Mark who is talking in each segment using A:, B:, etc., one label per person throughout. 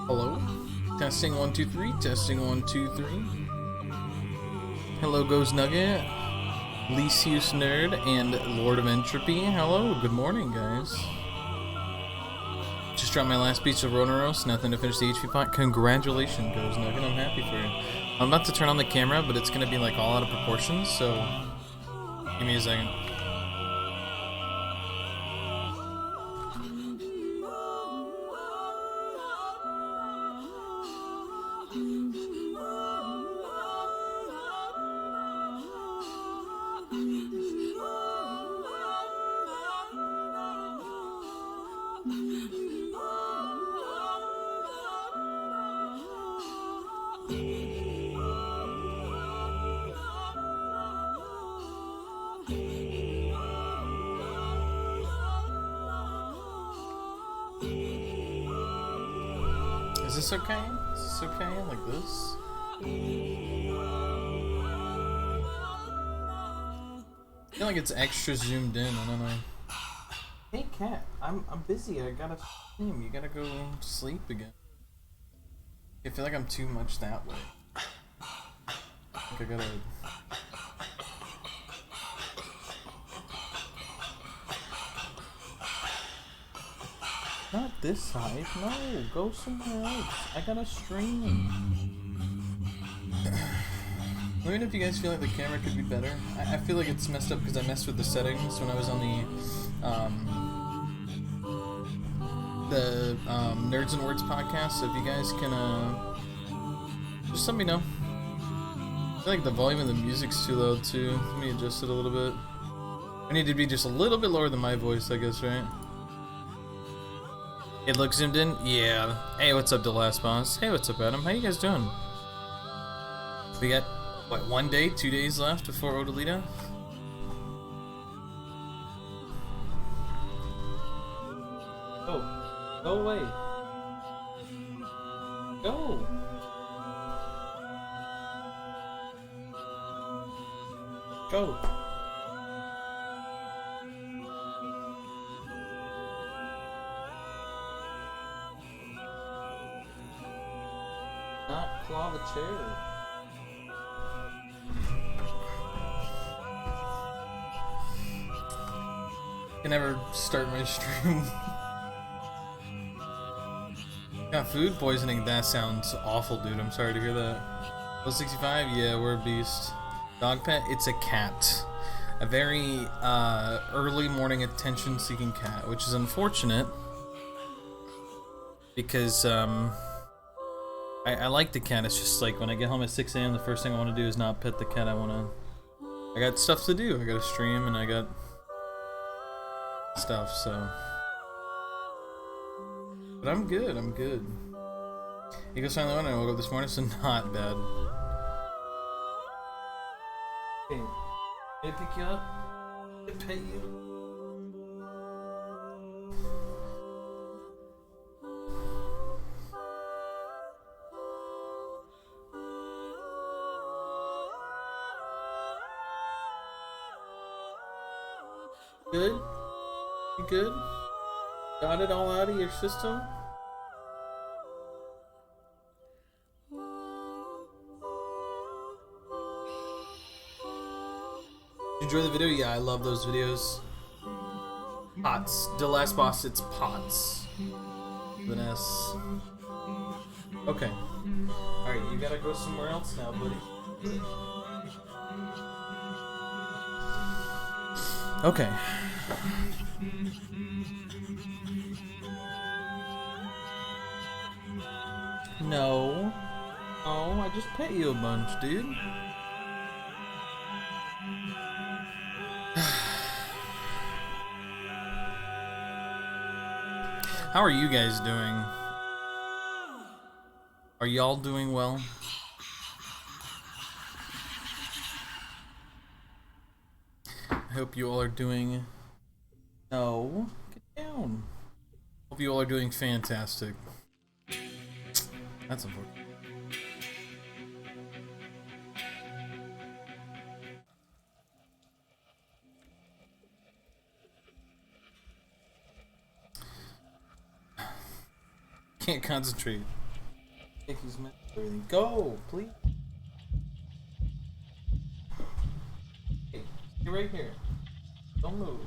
A: Hello? Testing 1 2 3. Testing 1 2 3. Hello, Goes Nugget, Lysius Nerd, and Lord of Entropy. Hello, good morning, guys. Just dropped my last piece of Ronaros, nothing to finish the HP pot. Congratulations, Goes Nugget, I'm happy for you. I'm about to turn on the camera, but it's gonna be like all out of proportion, so give me a second. Is this okay? Is this okay? Like this? I feel like it's extra zoomed in, I don't know. Hey cat, I'm busy, I gotta stream, you gotta go sleep again. I feel like I'm too much that way. Like I gotta... Not this side, no, go somewhere else. I gotta stream. Let me know if you guys feel like the camera could be better. I feel like it's messed up because I messed with the settings when I was on the Nerds and Words podcast, so if you guys can, just let me know. I feel like the volume of the music's too loud too. Let me adjust it a little bit. I need to be just a little bit lower than my voice, I guess, right? It looks zoomed in? Yeah. Hey, what's up, the last boss? Hey, what's up, Adam? How you guys doing? We got, what, 1 day, 2 days left before Odalita? Oh, go away. Go! Go! Not claw the chair. I can never start my stream. Got food poisoning? That sounds awful, dude. I'm sorry to hear that. Level 65? Yeah, we're a beast. Dog pet? It's a cat. A very early morning attention seeking cat, which is unfortunate. Because I like the cat, it's just like when I get home at 6 AM, the first thing I want to do is not pet the cat. I got stuff to do. I got to stream and I got stuff, so. But I'm good, I'm good. You go finally went and I woke up this morning, so not bad. Hey, can I pick you up? Can I pet you? Good? You good? Got it all out of your system? Enjoy the video? Yeah, I love those videos. Pots. The last boss, it's Pots. With an S. Okay. Alright, you gotta go somewhere else now, buddy. Okay. No. Oh, I just pet you a bunch, dude. How are you guys doing? Are y'all doing well? I hope you all are doing... No. Get down. Hope you all are doing fantastic. That's important. Can't concentrate. Take these men. Everything. Go, please. Hey, stay right here. Don't move.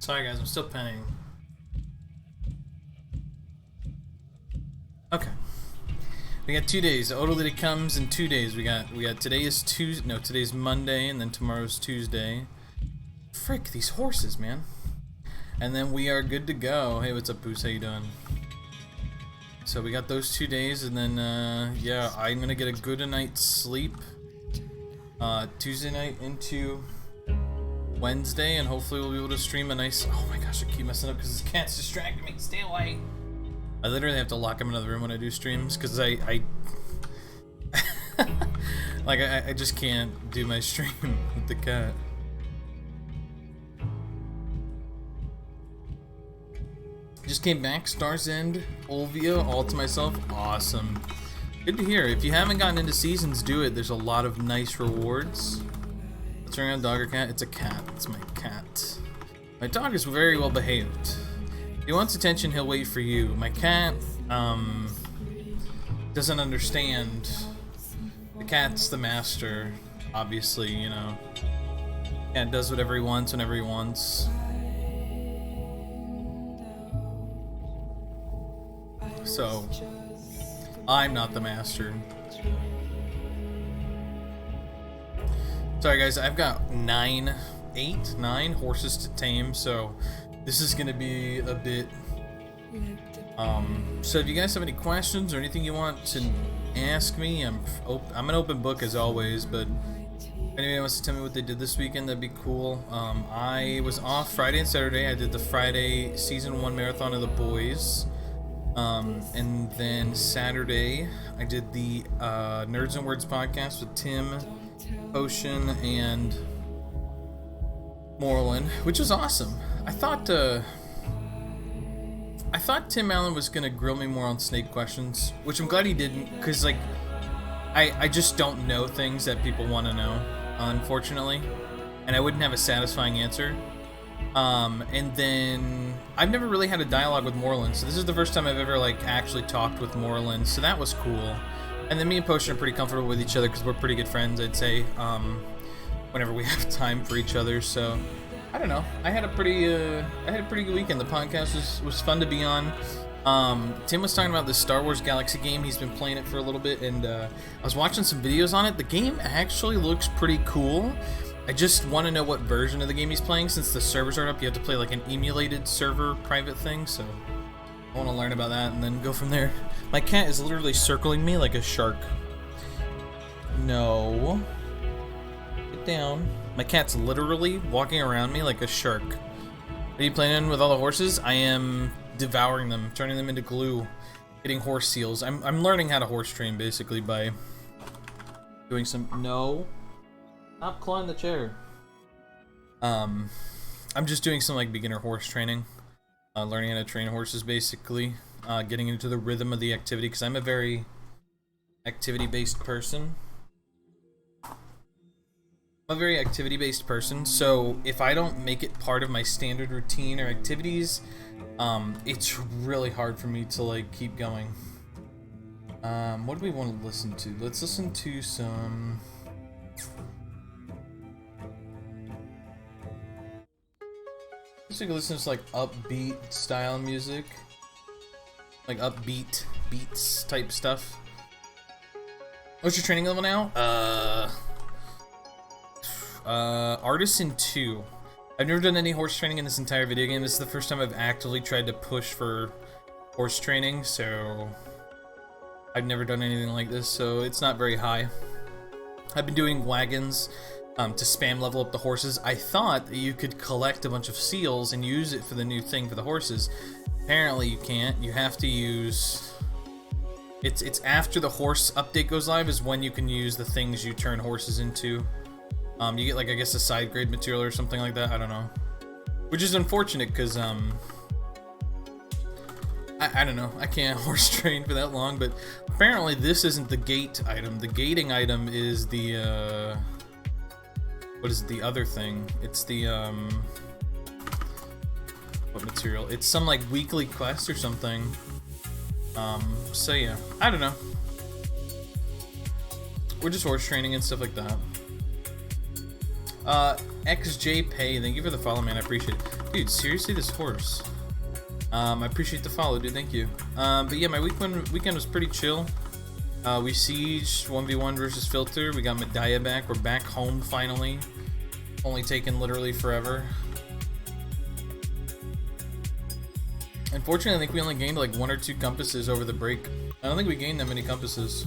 A: Sorry guys, I'm still penning. Okay. We got 2 days. The Odality comes in 2 days. We got today is Tuesday. No, today's Monday, and then tomorrow's Tuesday. Frick, these horses, man. And then we are good to go. Hey, what's up, Boos? How you doing? So we got those 2 days, and then yeah, I'm gonna get a good night's sleep. Tuesday night into Wednesday, and hopefully we'll be able to stream a nice. Oh my gosh, I keep messing up because this cat's distracting me. Stay away. I literally have to lock him in another room when I do streams because I like I just can't do my stream with the cat. Just came back, Star's End, Olvia, all to myself. Awesome. Good to hear. If you haven't gotten into seasons, do it. There's a lot of nice rewards. Let's turn around, dog or cat? It's a cat. It's my cat. My dog is very well behaved. If he wants attention, he'll wait for you. My cat, doesn't understand. The cat's the master, obviously, you know. Cat does whatever he wants whenever he wants. So, I'm not the master. Sorry guys, I've got 9 horses to tame, so this is gonna be a bit, so if you guys have any questions or anything you want to ask me, I'm an open book as always, but if anybody wants to tell me what they did this weekend, that'd be cool. I was off Friday and Saturday. I did the Friday Season 1 marathon of The Boys. And then Saturday, I did the Nerds and Words podcast with Tim, Ocean, and Moreland, which was awesome. I thought Tim Allen was gonna grill me more on snake questions, which I'm glad he didn't, because like I just don't know things that people want to know, unfortunately, and I wouldn't have a satisfying answer. And then I've never really had a dialogue with Moreland, so this is the first time I've ever like actually talked with Moreland, so that was cool. And then me and Potion are pretty comfortable with each other because we're pretty good friends, I'd say, whenever we have time for each other. So I don't know, I had a pretty good weekend. The podcast was fun to be on. Tim was talking about the Star Wars Galaxy game. He's been playing it for a little bit, and I was watching some videos on it. The game actually looks pretty cool. I just want to know what version of the game he's playing, since the servers aren't up. You have to play like an emulated server private thing, so I want to learn about that and then go from there. My cat is literally circling me like a shark. No. Get down. My cat's literally walking around me like a shark. Are you playing with all the horses? I am devouring them, turning them into glue, getting horse seals. I'm learning how to horse train basically by doing some. No. Stop clawing the chair. I'm just doing some like beginner horse training, learning how to train horses basically, getting into the rhythm of the activity, because I'm a very activity-based person. So if I don't make it part of my standard routine or activities, it's really hard for me to like keep going. What do we want to listen to? Let's listen to some. Let's take a listen to like upbeat style music, like upbeat beats type stuff. What's your training level now? Artisan 2. I've never done any horse training in this entire video game. This is the first time I've actively tried to push for horse training, so I've never done anything like this, so it's not very high. I've been doing wagons, to spam level up the horses. I thought that you could collect a bunch of seals and use it for the new thing for the horses. Apparently you can't. You have to use... It's after the horse update goes live is when you can use the things you turn horses into. You get, like, I guess a side grade material or something like that. I don't know. Which is unfortunate because, I don't know. I can't horse train for that long, but apparently this isn't the gate item. The gating item is the, what is it, the other thing? It's the, what material? It's some, like, weekly quest or something. So yeah, I don't know. We're just horse training and stuff like that. XJ Pay, thank you for the follow, man. I appreciate it. Dude, seriously, this horse. I appreciate the follow, dude. Thank you. But yeah, my weekend was pretty chill. We sieged 1v1 versus Filter. We got Medaya back. We're back home finally. Only taken literally forever. Unfortunately, I think we only gained like 1 or 2 compasses over the break. I don't think we gained that many compasses.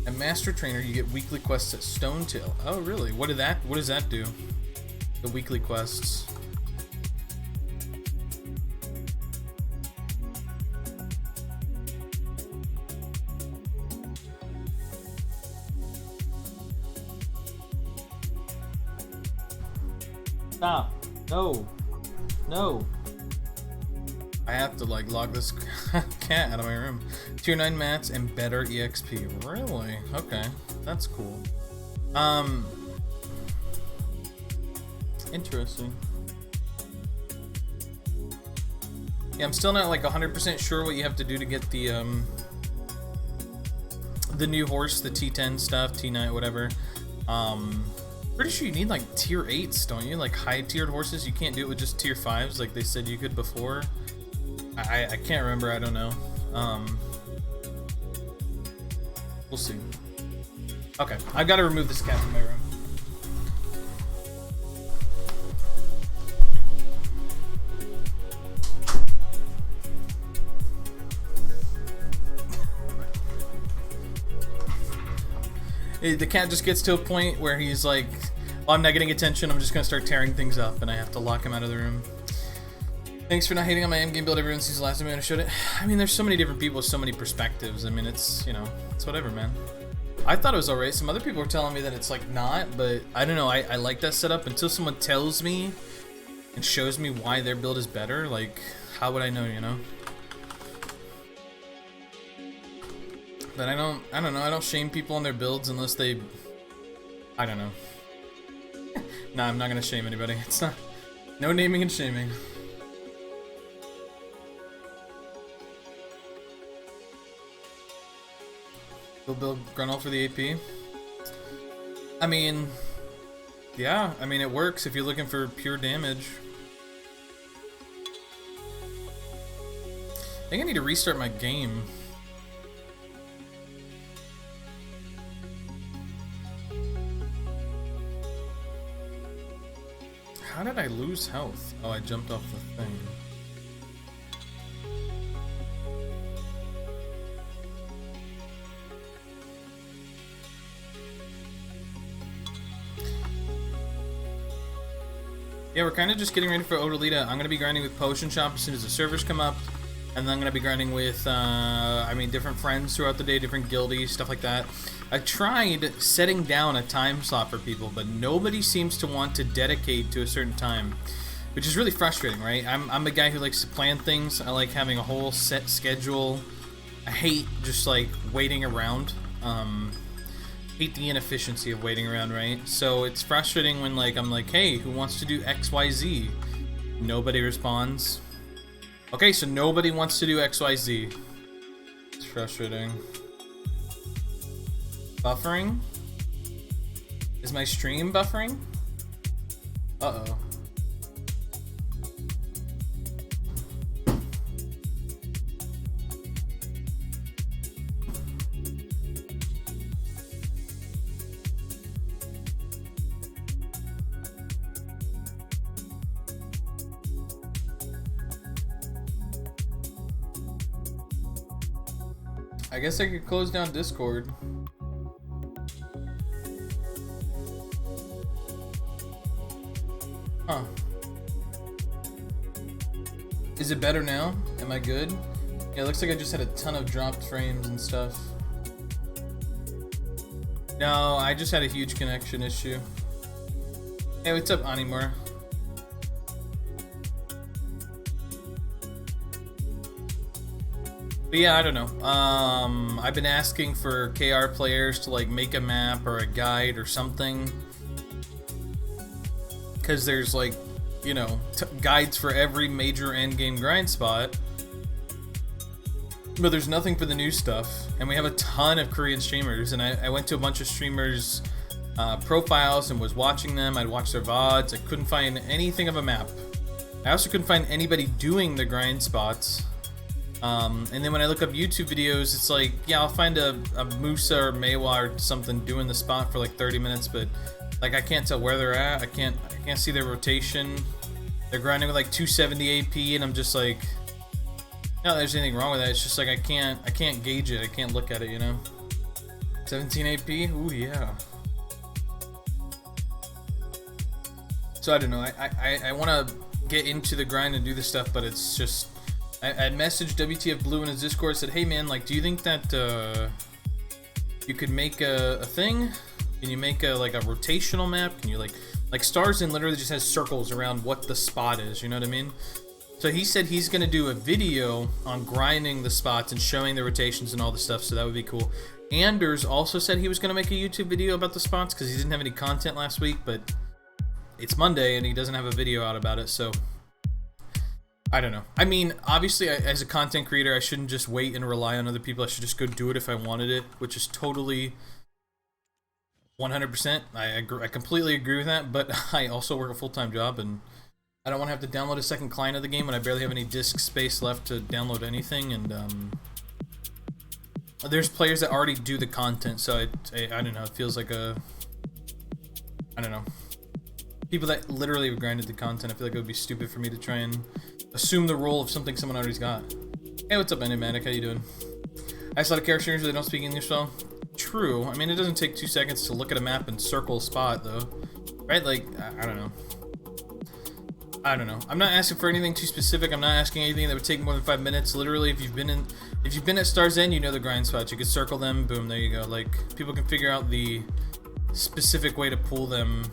A: At Master Trainer, you get weekly quests at Stonetail. Oh, really? What does that do? The weekly quests. Stop. No. No. I have to, like, log this cat out of my room. Tier 9 mats and better EXP. Really? Okay. That's cool. Interesting. Yeah, I'm still not, like, 100% sure what you have to do to get the new horse, the T10 stuff, T9, whatever. Pretty sure you need, like, tier 8s, don't you? Like, high-tiered horses? You can't do it with just tier 5s like they said you could before. I can't remember, I don't know. We'll see. Okay, I've got to remove this cat from my room. The cat just gets to a point where he's like, oh, I'm not getting attention, I'm just gonna start tearing things up, and I have to lock him out of the room. Thanks for not hating on my endgame build. Everyone sees the last time I showed it. I mean, there's so many different people with so many perspectives. I mean, it's, you know, it's whatever, man. I thought it was alright. Some other people were telling me that it's, like, not, but I don't know. I like that setup until someone tells me and shows me why their build is better. Like, how would I know, you know? But I don't know. I don't shame people on their builds unless they... I don't know. Nah, I'm not gonna shame anybody. It's not... No naming and shaming. Go build Grunwald for the AP. I mean... Yeah, I mean, it works if you're looking for pure damage. I think I need to restart my game. How did I lose health? Oh, I jumped off the thing. Yeah, we're kind of just getting ready for Odalita. I'm going to be grinding with Potion Shop as soon as the servers come up. And then I'm going to be grinding with, I mean, different friends throughout the day, different guildies, stuff like that. I tried setting down a time slot for people, but nobody seems to want to dedicate to a certain time, which is really frustrating, right? I'm a guy who likes to plan things. I like having a whole set schedule. I hate just, like, waiting around. Hate the inefficiency of waiting around, right? So it's frustrating when, like, I'm like, hey, who wants to do XYZ? Nobody responds. Okay, so nobody wants to do XYZ. It's frustrating. Buffering? Is my stream buffering? Uh-oh. I guess I could close down Discord. Huh. Is it better now? Am I good? Yeah, it looks like I just had a ton of dropped frames and stuff. No, I just had a huge connection issue. Hey, what's up, Animor? But yeah, I don't know. I've been asking for KR players to like make a map or a guide or something. Because there's like, you know, guides for every major endgame grind spot. But there's nothing for the new stuff. And we have a ton of Korean streamers. And I went to a bunch of streamers' profiles and was watching them. I'd watch their VODs. I couldn't find anything of a map. I also couldn't find anybody doing the grind spots. And then when I look up YouTube videos, it's like, yeah, I'll find a Musa or Meiwa or something doing the spot for like 30 minutes, but like I can't tell where they're at. I can't see their rotation. They're grinding with like 270 AP, and I'm just like, not that there's anything wrong with that. It's just like I can't gauge it. I can't look at it, you know. 17 AP. Ooh yeah. So I don't know. I want to get into the grind and do this stuff, but it's just. I messaged WTF Blue in his Discord, said, hey man, like, do you think that you could make a thing? Can you make like a rotational map? Can you like Stars In literally just has circles around what the spot is, you know what I mean? So he said he's gonna do a video on grinding the spots and showing the rotations and all the stuff, so that would be cool. Anders also said he was gonna make a YouTube video about the spots because he didn't have any content last week, but it's Monday and he doesn't have a video out about it, so I don't know. I mean, obviously, as a content creator, I shouldn't just wait and rely on other people. I should just go do it if I wanted it, which is totally 100%. I completely agree with that, but I also work a full-time job, and I don't want to have to download a second client of the game when I barely have any disk space left to download anything, and there's players that already do the content, so I don't know, it feels like I don't know. People that literally have grinded the content, I feel like it would be stupid for me to try and assume the role of something someone already's got. Hey, what's up, Enigmatic? How you doing? I saw a lot of characters that don't speak English well. True. I mean, it doesn't take 2 seconds to look at a map and circle a spot, though. Right? Like, I don't know. I don't know. I'm not asking for anything too specific. I'm not asking anything that would take more than 5 minutes. Literally, if you've been at Star's End, you know the grind spots. You can circle them. Boom. There you go. Like, people can figure out the specific way to pull them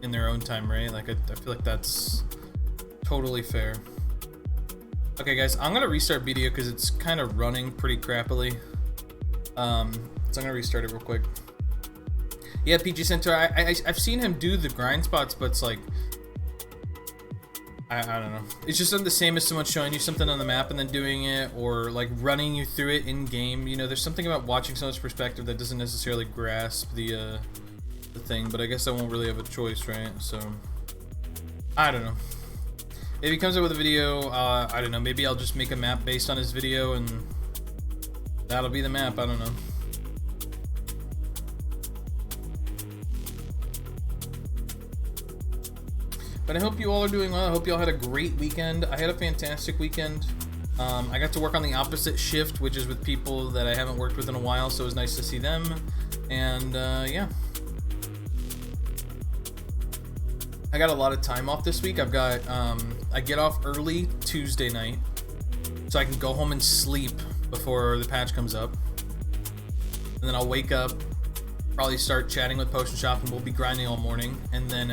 A: in their own time, right? Like, I feel like that's totally fair. Okay, guys, I'm gonna restart video because it's kind of running pretty crappily. So I'm gonna restart it real quick. Yeah, PG Centaur, I've seen him do the grind spots, but it's like, I don't know. It's just not the same as someone showing you something on the map and then doing it, or like running you through it in game. You know, there's something about watching someone's perspective that doesn't necessarily grasp the thing. But I guess I won't really have a choice, right? So I don't know. If he comes up with a video, I don't know, maybe I'll just make a map based on his video and that'll be the map, I don't know. But I hope you all are doing well. I hope you all had a great weekend. I had a fantastic weekend. I got to work on the opposite shift, which is with people that I haven't worked with in a while, so it was nice to see them. And yeah. I got a lot of time off this week. I've got, I get off early Tuesday night, so I can go home and sleep before the patch comes up. And then I'll wake up, probably start chatting with Potion Shop, and we'll be grinding all morning. And then,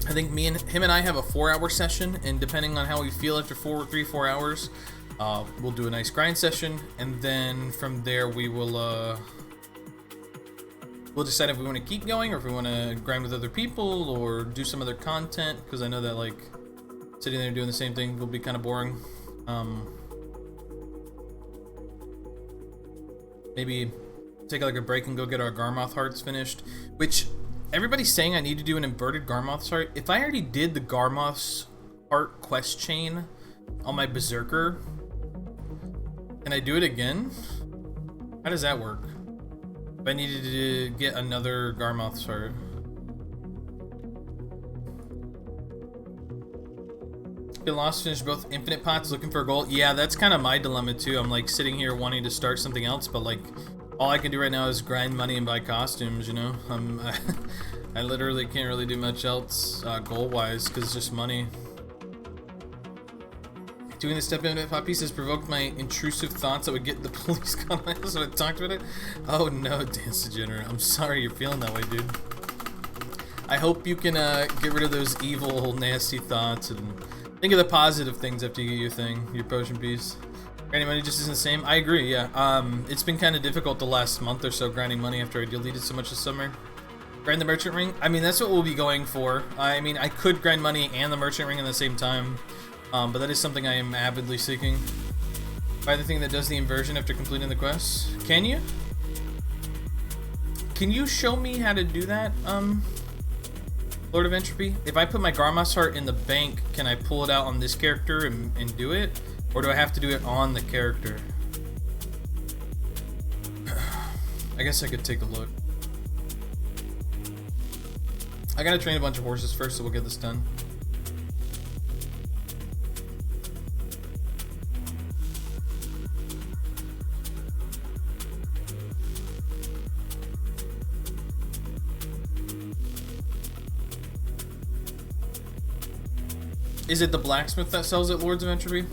A: I think him and I have a 4-hour session, and depending on how we feel after 3-4 hours, we'll do a nice grind session, and then from there we will, we'll decide if we want to keep going or if we want to grind with other people or do some other content, because I know that like sitting there doing the same thing will be kind of boring. Maybe take like a break and go get our Garmoth hearts finished, which everybody's saying I need to do an inverted Garmoth's heart. If I already did the Garmoth's heart quest chain on my Berserker, can I do it again? How does that work? If I needed to get another Garmoth's heart. Been lost, finished both infinite pots, looking for a goal. Yeah, that's kind of my dilemma too. I'm like sitting here wanting to start something else, but like all I can do right now is grind money and buy costumes, you know? I literally can't really do much else goal-wise because it's just money. Doing the step in pop piece has provoked my intrusive thoughts that would get the police called on my ass when I talked about it. Oh no, Dance Degenerate. I'm sorry you're feeling that way, dude. I hope you can get rid of those evil, nasty thoughts and think of the positive things after you get your thing, your potion piece. Grinding money just isn't the same. I agree, yeah. It's been kind of difficult the last month or so grinding money after I deleted so much this summer. Grind the merchant ring? I mean, that's what we'll be going for. I mean, I could grind money and the merchant ring at the same time. But that is something I am avidly seeking. Buy the thing that does the inversion after completing the quest. Can you? Can you show me how to do that, Lord of Entropy? If I put my Garmas heart in the bank, can I pull it out on this character and do it? Or do I have to do it on the character? I guess I could take a look. I gotta train a bunch of horses first, so we'll get this done. Is it the blacksmith that sells it, Lords of Entropy?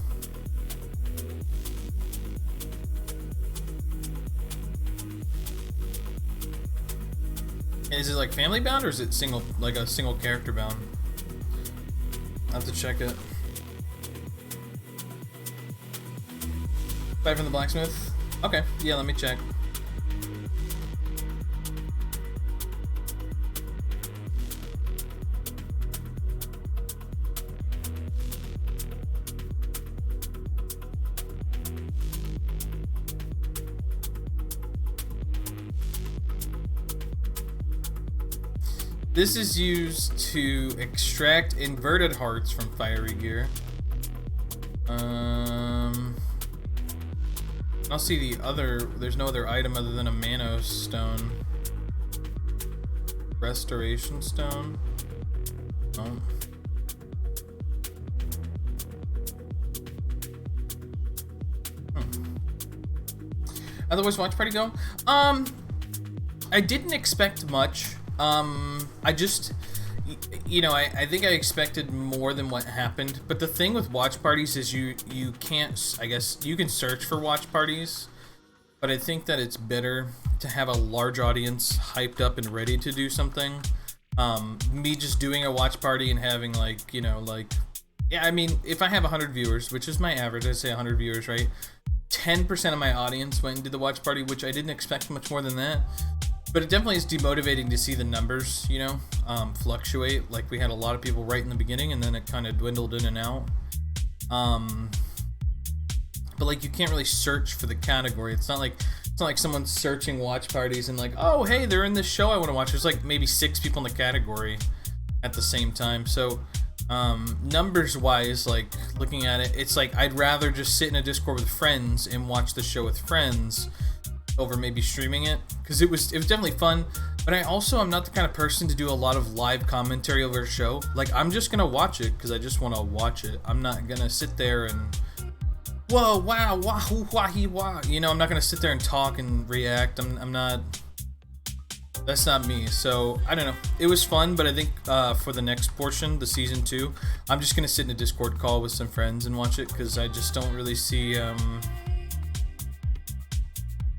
A: Is it like family bound or is it single, like a single character bound? I'll have to check it. Buy from the blacksmith? Okay, yeah, let me check. This is used to extract inverted hearts from fiery gear. I'll see the other. There's no other item other than a Manos stone. Restoration stone. Oh. Otherwise, watch party go. I didn't expect much. I just, you know, I think I expected more than what happened. But the thing with watch parties is you can't, I guess, you can search for watch parties. But I think that it's better to have a large audience hyped up and ready to do something. Me just doing a watch party and having like, you know, like, yeah, I mean, if I have 100 viewers, which is my average, I say 100 viewers, right? 10% of my audience went and did the watch party, which I didn't expect much more than that. But it definitely is demotivating to see the numbers, you know, fluctuate. Like we had a lot of people right in the beginning and then it kind of dwindled in and out. But like you can't really search for the category. It's not like someone's searching watch parties and like, oh, hey, they're in this show I want to watch. There's like maybe 6 people in the category at the same time. So numbers wise, like looking at it, it's like I'd rather just sit in a Discord with friends and watch the show with friends over maybe streaming it, because it was definitely fun. But I also am not the kind of person to do a lot of live commentary over a show. Like I'm just gonna watch it because I just want to watch it. I'm not gonna sit there and whoa, wow, wahoo, wahi, wah. You know, I'm not gonna sit there and talk and react. I'm not. That's not me. So I don't know. It was fun, but I think for the next portion, the season 2, I'm just gonna sit in a Discord call with some friends and watch it because I just don't really see.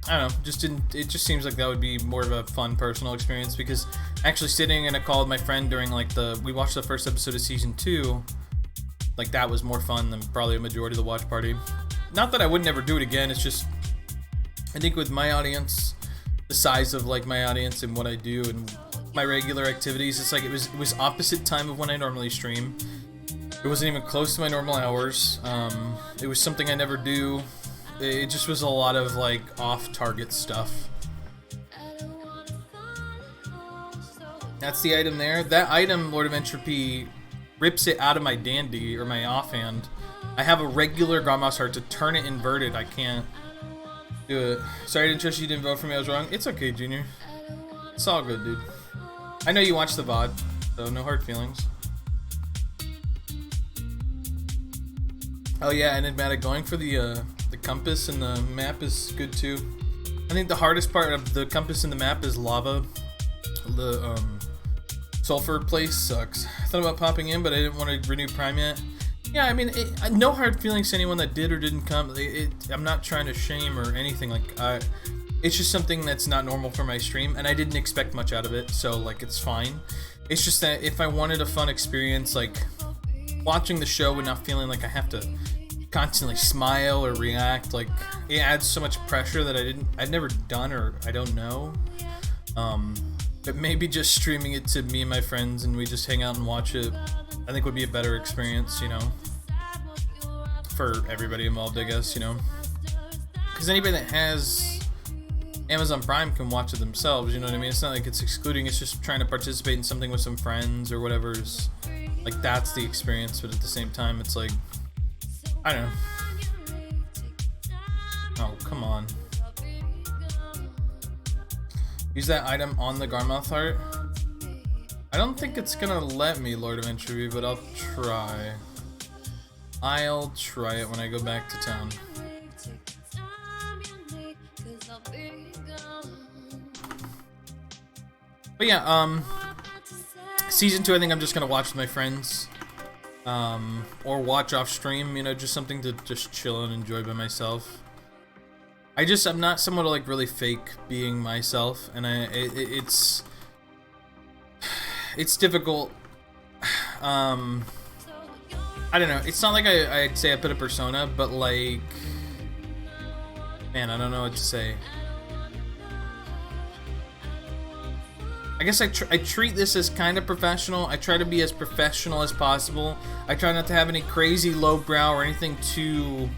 A: I don't know, it just seems like that would be more of a fun personal experience, because actually sitting in a call with my friend during like we watched the first episode of season 2, like that was more fun than probably a majority of the watch party. Not that I would never do it again, it's just, I think with my audience, the size of like my audience and what I do and my regular activities, it's like it was opposite time of when I normally stream. It wasn't even close to my normal hours. It was something I never do. It just was a lot of like off-target stuff. That's the item there. That item, Lord of Entropy, rips it out of my dandy or my offhand. I have a regular Grandma's Heart. To turn it inverted, I can't do it. Sorry I didn't trust you, didn't vote for me, I was wrong. It's okay, Junior. It's all good, dude. I know you watch the VOD, so no hard feelings. Oh yeah, and Enigmatic, going for the compass and the map is good too. I think the hardest part of the compass and the map is lava. Sulfur place sucks. I thought about popping in, but I didn't want to renew Prime yet. Yeah, I mean, no hard feelings to anyone that did or didn't come. I'm not trying to shame or anything. Like, it's just something that's not normal for my stream, and I didn't expect much out of it, so like it's fine. It's just that if I wanted a fun experience, like watching the show and not feeling like I have to constantly smile or react, like it adds so much pressure that I've never done or I don't know. But maybe just streaming it to me and my friends and we just hang out and watch it, I think would be a better experience, you know, for everybody involved, I guess, you know, because anybody that has Amazon Prime can watch it themselves, you know what I mean? It's not like it's excluding, it's just trying to participate in something with some friends or whatever's, like, that's the experience, but at the same time, it's like, I don't know. Oh, come on. Use that item on the Garmouth heart. I don't think it's gonna let me, Lord of Entropy, but I'll try. I'll try it when I go back to town. But yeah, season 2, I think I'm just gonna watch with my friends, or watch off stream. You know, just something to just chill and enjoy by myself. I'm not someone to like really fake being myself, and it's difficult. I don't know. It's not like I'd say I put a persona, but like, man, I don't know what to say. I guess I treat this as kind of professional. I try to be as professional as possible. I try not to have any crazy lowbrow or anything too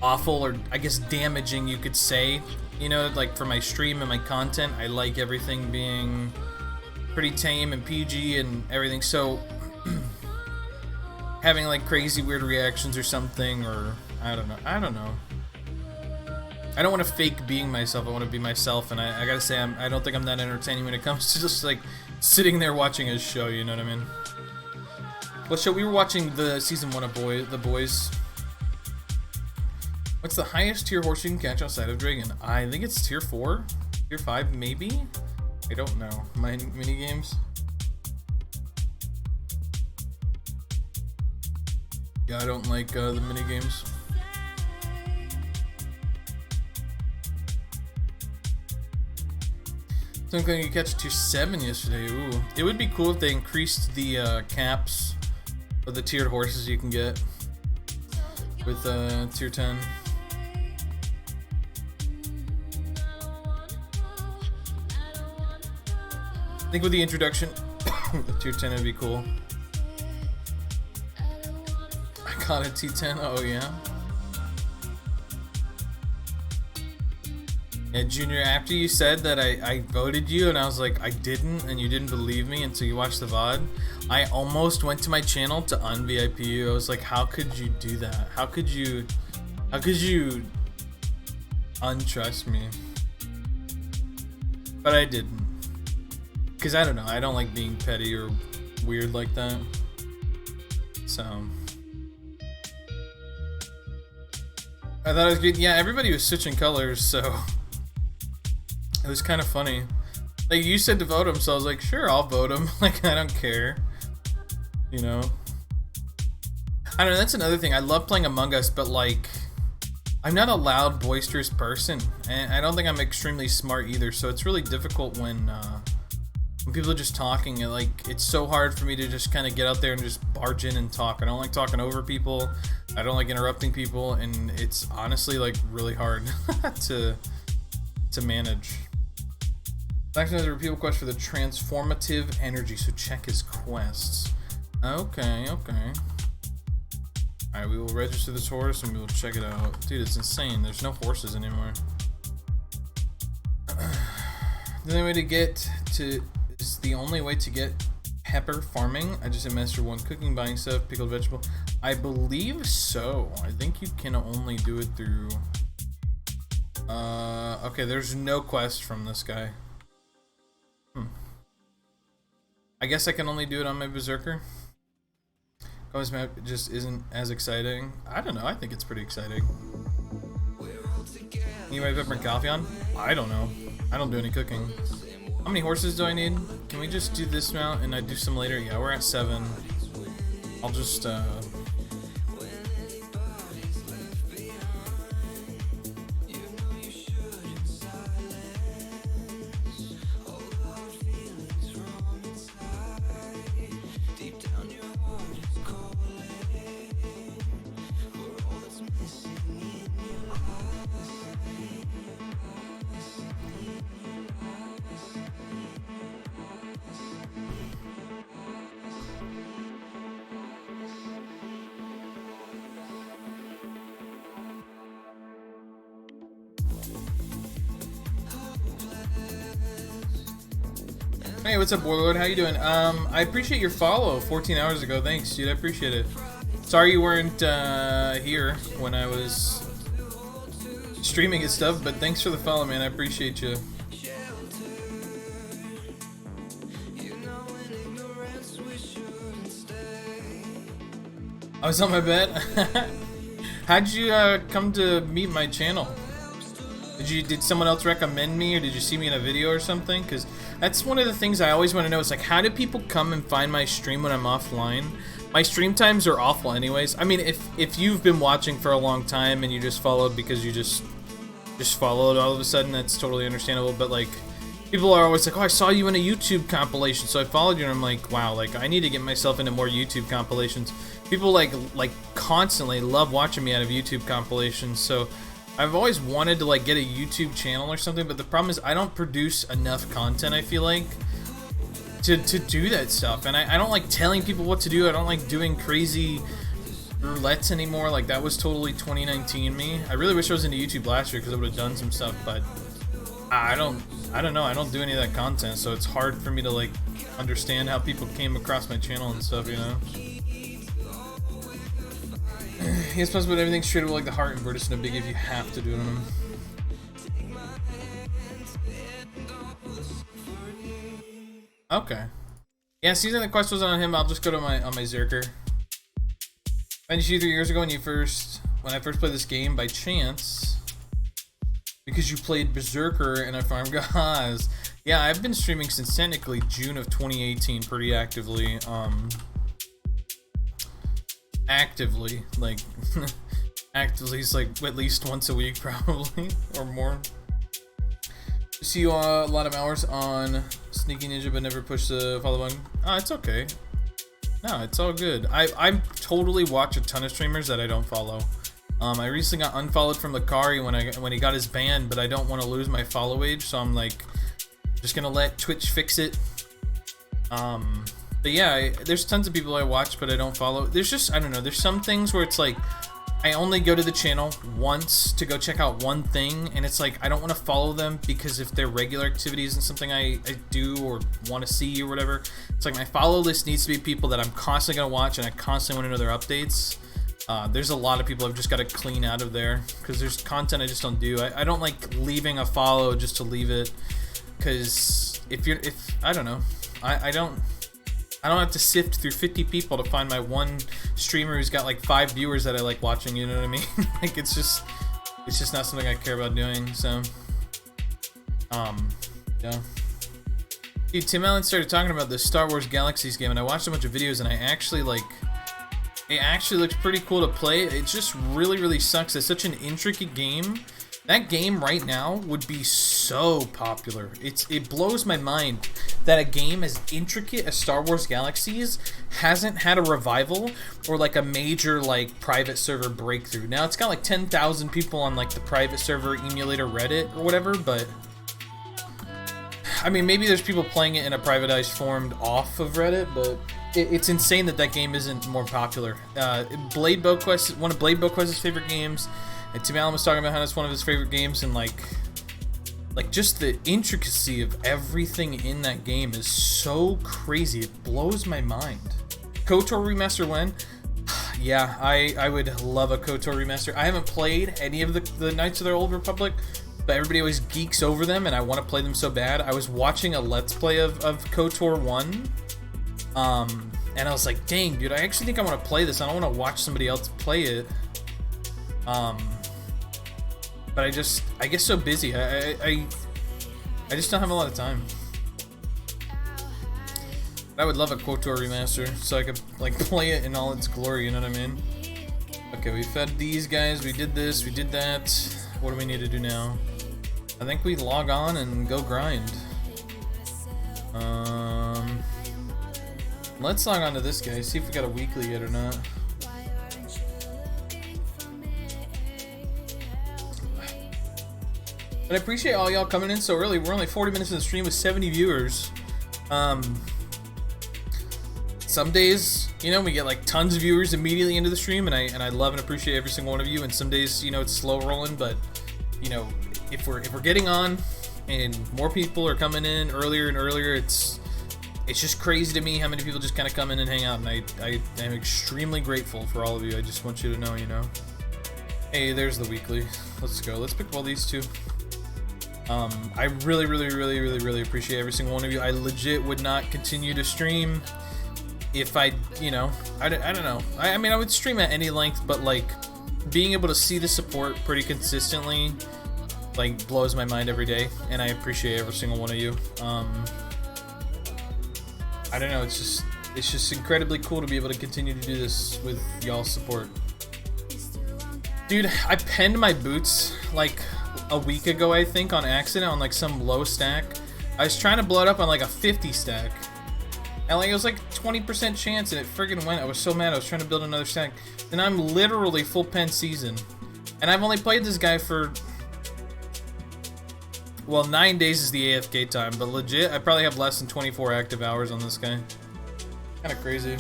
A: awful or I guess damaging, you could say. You know, like for my stream and my content, I like everything being pretty tame and PG and everything. So having like crazy weird reactions or something, or I don't know. I don't want to fake being myself. I want to be myself, and I gotta say, I don't think I'm that entertaining when it comes to just like sitting there watching a show. You know what I mean? What show? We were watching the season 1 of The Boys. What's the highest tier horse you can catch outside of Dragon? I think it's tier 4, tier 5, maybe. I don't know. My mini games. Yeah, I don't like the mini games. Something you catch tier 7 yesterday. Ooh, it would be cool if they increased the caps of the tiered horses you can get with tier 10. I think with the introduction of tier 10 it'd be cool. I got a T10. Oh yeah. Yeah, Junior, after you said that I voted you and I was like, I didn't, and you didn't believe me until you watched the VOD, I almost went to my channel to un-VIP you. I was like, how could you do that? How could you untrust me? But I didn't. Because I don't know, I don't like being petty or weird like that. So I thought it was good. Yeah, everybody was switching colors, so it was kind of funny. Like, you said to vote him, so I was like, sure, I'll vote him. Like, I don't care. You know? I don't know, that's another thing. I love playing Among Us, but, like, I'm not a loud, boisterous person. And I don't think I'm extremely smart either, so it's really difficult when people are just talking. And, like, it's so hard for me to just kind of get out there and just barge in and talk. I don't like talking over people. I don't like interrupting people, and it's honestly, like, really hard to manage. Back to the repeal quest for the transformative energy, so check his quests. Okay. Alright, we will register this horse and we will check it out. Dude, it's insane. There's no horses anymore. The only way to get to... It's the only way to get pepper farming. I just hit Master 1. Cooking, buying stuff, pickled vegetable. I believe so. I think you can only do it through... Okay, there's no quest from this guy. I guess I can only do it on my Berserker. This map just isn't as exciting. I don't know, I think it's pretty exciting. You might pepper and coffee on? I don't know. I don't do any cooking. How many horses do I need? Can we just do this mount and I do some later? Yeah, we're at 7. I'll just Hey, what's up, Warlord? How you doing? I appreciate your follow 14 hours ago. Thanks, dude. I appreciate it. Sorry you weren't here when I was streaming and stuff, but thanks for the follow, man. I appreciate you. I was on my bed. How'd you come to meet my channel? Did someone else recommend me, or did you see me in a video or something? Because that's one of the things I always want to know. Is like, how do people come and find my stream when I'm offline? My stream times are awful anyways. I mean, if you've been watching for a long time and you just followed because you just followed all of a sudden, that's totally understandable. But like, people are always like, oh, I saw you in a YouTube compilation, so I followed you, and I'm like, wow, like I need to get myself into more YouTube compilations. People like constantly love watching me out of YouTube compilations, so I've always wanted to like get a YouTube channel or something, but the problem is I don't produce enough content, I feel like, to do that stuff. And I don't like telling people what to do. I don't like doing crazy roulettes anymore. Like, that was totally 2019 me. I really wish I was into YouTube last year because I would have done some stuff, but I don't know. I don't do any of that content, so it's hard for me to like understand how people came across my channel and stuff, you know? Yes, plus, but everything's treatable like the heart and British, no big if you have to do them. Okay. Yeah, season the quest was on him. I'll just go to on my zerker. I met you 3 years ago when I first played this game by chance. Because you played Berserker and I farmed Gaz. Yeah, I've been streaming since technically June of 2018 pretty actively. Actively, like, actively is like at least once a week probably, or more. See you a lot of hours on Sneaky Ninja, but never push the follow button. Oh, it's okay. No, it's all good. I totally watch a ton of streamers that I don't follow. I recently got unfollowed from Lakari when he got his ban, but I don't want to lose my follow age, so I'm like, just gonna let Twitch fix it. But yeah, there's tons of people I watch, but I don't follow. There's just, I don't know, there's some things where it's like, I only go to the channel once to go check out one thing, and it's like, I don't want to follow them because if their regular activities and something I do or want to see or whatever, it's like my follow list needs to be people that I'm constantly going to watch and I constantly want to know their updates. There's a lot of people I've just got to clean out of there because there's content I just don't do. I don't like leaving a follow just to leave it, because I don't know, I don't have to sift through 50 people to find my one streamer who's got like 5 viewers that I like watching, you know what I mean? Like, it's just not something I care about doing, so, yeah. Dude, Tim Allen started talking about this Star Wars Galaxies game, and I watched a bunch of videos, and I actually, like, it actually looks pretty cool to play. It just really, really sucks. It's such an intricate game. That game right now would be so popular. It blows my mind that a game as intricate as Star Wars Galaxies hasn't had a revival or like a major like private server breakthrough. Now it's got like 10,000 people on like the private server emulator Reddit or whatever, but I mean, maybe there's people playing it in a privatized form off of Reddit, but it's insane that game isn't more popular. Blade Bow Quest, one of Blade Bow Quest's favorite games. And Tim Allen was talking about how that's one of his favorite games, and like just the intricacy of everything in that game is so crazy. It blows my mind. KOTOR remaster when? Yeah, I would love a KOTOR remaster. I haven't played any of the Knights of the Old Republic, but everybody always geeks over them, and I want to play them so bad. I was watching a Let's Play of KOTOR 1, and I was like, dang, dude, I actually think I want to play this. I don't want to watch somebody else play it. But I get so busy. I just don't have a lot of time. I would love a KOTOR remaster so I could like play it in all its glory, you know what I mean? Okay, we fed these guys, we did this, we did that. What do we need to do now? I think we log on and go grind. Let's log on to this guy, see if we got a weekly yet or not. But I appreciate all y'all coming in so early. We're only 40 minutes in the stream with 70 viewers. Some days, you know, we get like tons of viewers immediately into the stream, and I love and appreciate every single one of you. And some days, you know, it's slow rolling, but you know, if we're getting on and more people are coming in earlier and earlier, it's just crazy to me how many people just kind of come in and hang out, and I am extremely grateful for all of you. I just want you to know, you know. Hey, there's the weekly. Let's go. Let's pick up all these two. I really appreciate every single one of you. I legit would not continue to stream if I, you know, I don't know. I mean, I would stream at any length, but like being able to see the support pretty consistently like blows my mind every day, and I appreciate every single one of you. I don't know, it's just incredibly cool to be able to continue to do this with y'all's support. Dude, I penned my boots like a week ago, I think, on accident on like some low stack. I was trying to blow it up on like a 50 stack. And like it was like 20% chance and it friggin' went. I was so mad. I was trying to build another stack. And I'm literally full pen season. And I've only played this guy for, well, 9 days is the AFK time, but legit, I probably have less than 24 active hours on this guy. Kind of crazy.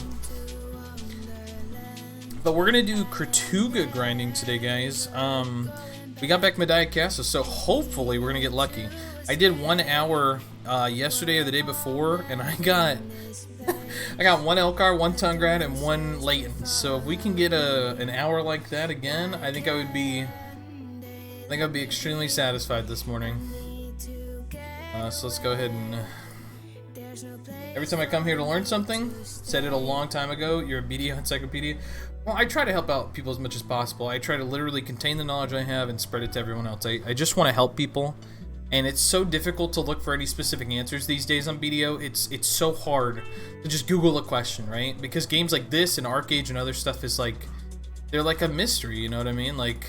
A: But we're gonna do Kratuga grinding today, guys. We got back Medaya Casa, so hopefully we're gonna get lucky. I did 1 hour yesterday or the day before, and I got I got 1 Elcar, 1 Tungrad, and 1 Leighton. So if we can get an hour like that again, I think I'd be extremely satisfied this morning. So let's go ahead and every time I come here to learn something, said it a long time ago, you're a media encyclopedia. Well, I try to help out people as much as possible. I try to literally contain the knowledge I have and spread it to everyone else. I just want to help people, and it's so difficult to look for any specific answers these days on BDO. It's so hard to just Google a question, right? Because games like this and Arcade and other stuff is like, they're like a mystery, you know what I mean? Like,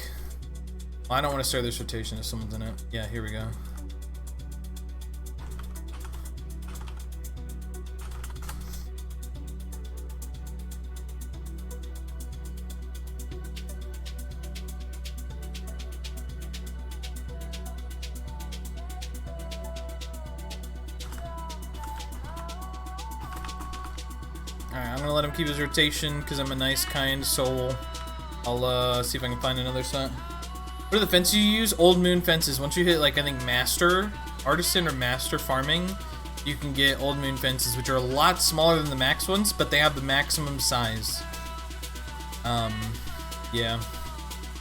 A: well, I don't want to start this rotation if someone's in it. Yeah, here we go. Alright, I'm gonna let him keep his rotation because I'm a nice, kind soul. I'll see if I can find another set. What are the fences you use? Old Moon fences. Once you hit, like, I think Master, Artisan, or Master Farming, you can get Old Moon fences, which are a lot smaller than the max ones, but they have the maximum size. Yeah.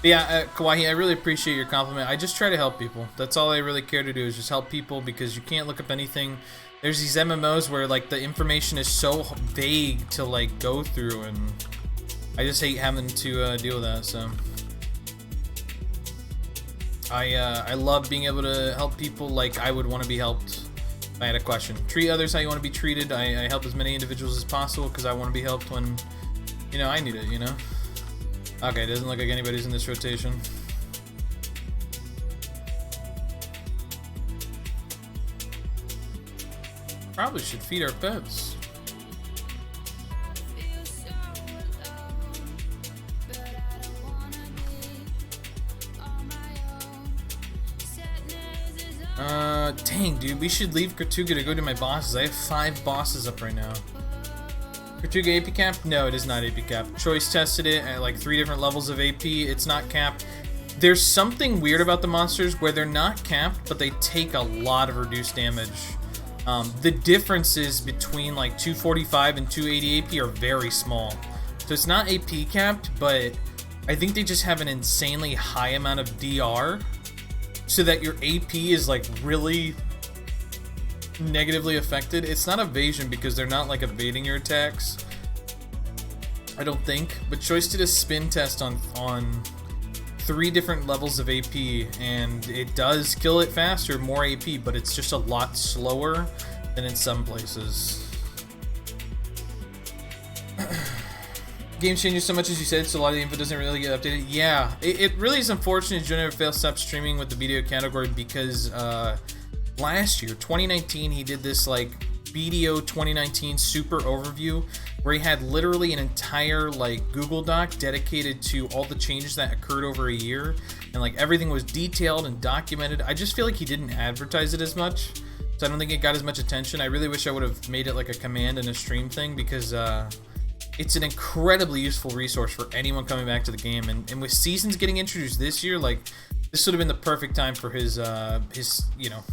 A: But yeah, Kawaii, I really appreciate your compliment. I just try to help people. That's all I really care to do, is just help people, because you can't look up anything. There's these MMOs where like the information is so vague to like go through, and I just hate having to deal with that. So I love being able to help people like I would want to be helped if I had a question. Treat others how you want to be treated. I help as many individuals as possible because I want to be helped when, you know, I need it, you know? Okay, it doesn't look like anybody's in this rotation. Probably should feed our pets. Dang, dude, we should leave Kratuga to go to my bosses. I have 5 bosses up right now. Kratuga AP cap? No, it is not AP cap. Choice tested it at like 3 different levels of AP. It's not capped. There's something weird about the monsters where they're not capped, but they take a lot of reduced damage. The differences between like 245 and 280 AP are very small. So it's not AP capped, but I think they just have an insanely high amount of DR so that your AP is like really negatively affected. It's not evasion because they're not like evading your attacks, I don't think, but Choice did a spin test on 3 different levels of AP, and it does kill it faster, more AP, but it's just a lot slower than in some places. Game changes so much as you said, so a lot of the info doesn't really get updated. Yeah, it really is unfortunate Junior failed stop streaming with the video category because last year, 2019, he did this like BDO 2019 super overview where he had literally an entire like Google Doc dedicated to all the changes that occurred over a year, and like everything was detailed and documented. I just feel like he didn't advertise it as much, so I don't think it got as much attention. I really wish I would have made it like a command and a stream thing because it's an incredibly useful resource for anyone coming back to the game, and with seasons getting introduced this year, like this would have been the perfect time for his you know,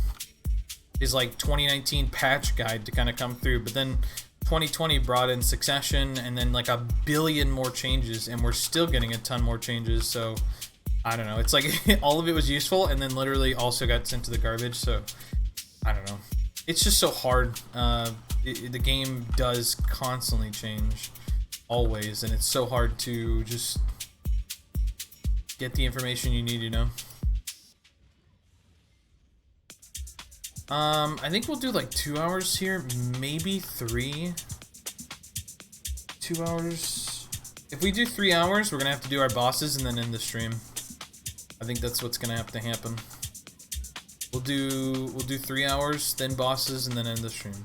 A: his like 2019 patch guide to kind of come through. But then 2020 brought in Succession and then like a billion more changes, and we're still getting a ton more changes. So I don't know, it's like all of it was useful and then literally also got sent to the garbage. So I don't know, it's just so hard. The game does constantly change, always, and it's so hard to just get the information you need, you know. I think we'll do like 2 hours here, maybe 3. 2 hours. If we do 3 hours, we're gonna have to do our bosses and then end the stream. I think that's what's gonna have to happen. We'll do 3 hours, then bosses, and then end the stream.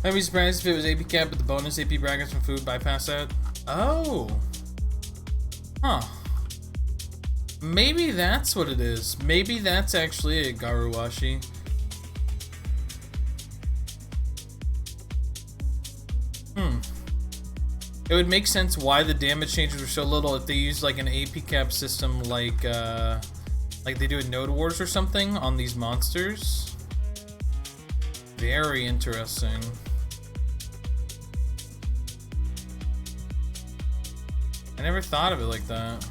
A: I'd be surprised if it was AP cap, but the bonus AP brackets from food bypass that. Oh. Huh. Maybe that's what it is. Maybe that's actually a Garuwashi. It would make sense why the damage changes were so little if they used like an AP cap system like they do in Node Wars or something on these monsters. Very interesting. I never thought of it like that.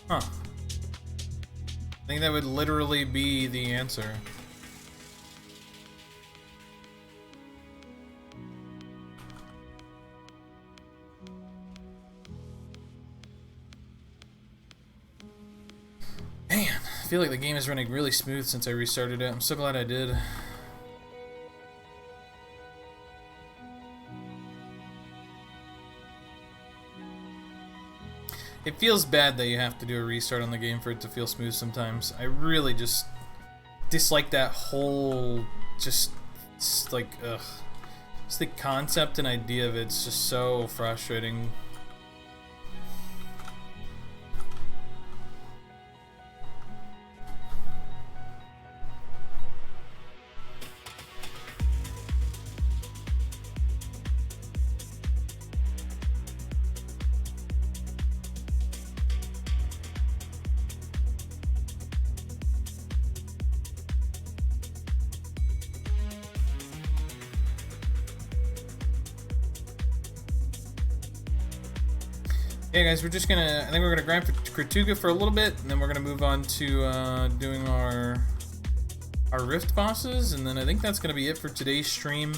A: Huh. I think that would literally be the answer. Man, I feel like the game is running really smooth since I restarted it. I'm so glad I did. It feels bad that you have to do a restart on the game for it to feel smooth sometimes. I really just dislike that whole, just like, ugh. Just the concept and idea of it's just so frustrating. Yeah, guys, we're just gonna, I think we're gonna grind for Kratuga for a little bit, and then we're gonna move on to doing our Rift bosses, and then I think that's gonna be it for today's stream.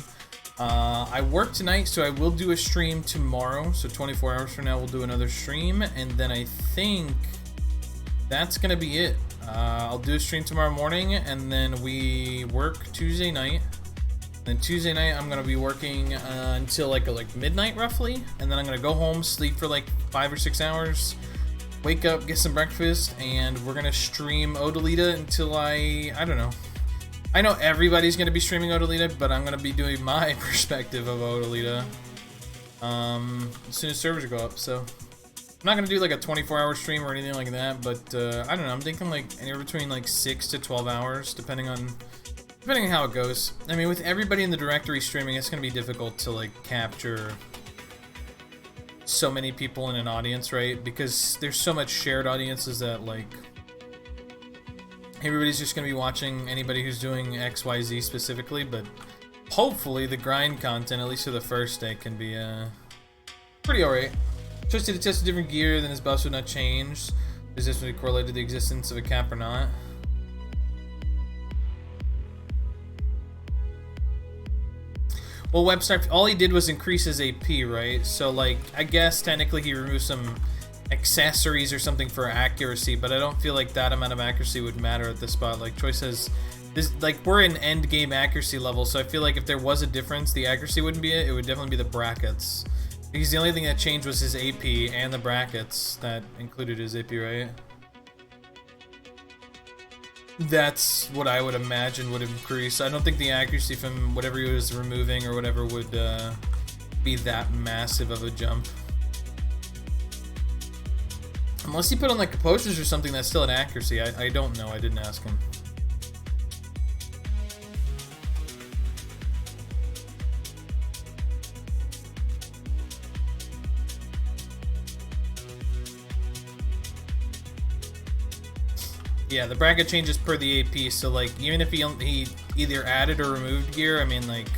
A: I work tonight, so I will do a stream tomorrow, so 24 hours from now we'll do another stream, and then I think that's gonna be it. I'll do a stream tomorrow morning, and then we work Tuesday night. Then Tuesday night I'm gonna be working until like midnight roughly, and then I'm gonna go home, sleep for like 5 or 6 hours, wake up, get some breakfast, and we're gonna stream Odalita until I don't know. I know everybody's gonna be streaming Odalita, but I'm gonna be doing my perspective of Odalita as soon as servers go up. So I'm not gonna do like a 24-hour stream or anything like that, but I don't know. I'm thinking like anywhere between like 6 to 12 hours, depending on Depending on how it goes. I mean, with everybody in the directory streaming, it's gonna be difficult to like capture so many people in an audience, right? Because there's so much shared audiences that like everybody's just gonna be watching anybody who's doing XYZ specifically, but hopefully the grind content, at least for the first day, can be pretty alright. Trusted to test a different gear, then his buffs would not change. Is this really correlated to the existence of a cap or not? Well, Webstar, all he did was increase his AP, right? So, like, I guess technically he removed some accessories or something for accuracy, but I don't feel like that amount of accuracy would matter at this spot. Like, Choice says, this, like, we're in end game accuracy level, so I feel like if there was a difference, the accuracy wouldn't be it. It would definitely be the brackets. Because the only thing that changed was his AP and the brackets that included his AP, right? That's what I would imagine would increase. I don't think the accuracy from whatever he was removing or whatever would be that massive of a jump. Unless he put on like posters or something that's still an accuracy. I don't know. I didn't ask him. Yeah, the bracket changes per the AP, so like even if he either added or removed gear, I mean like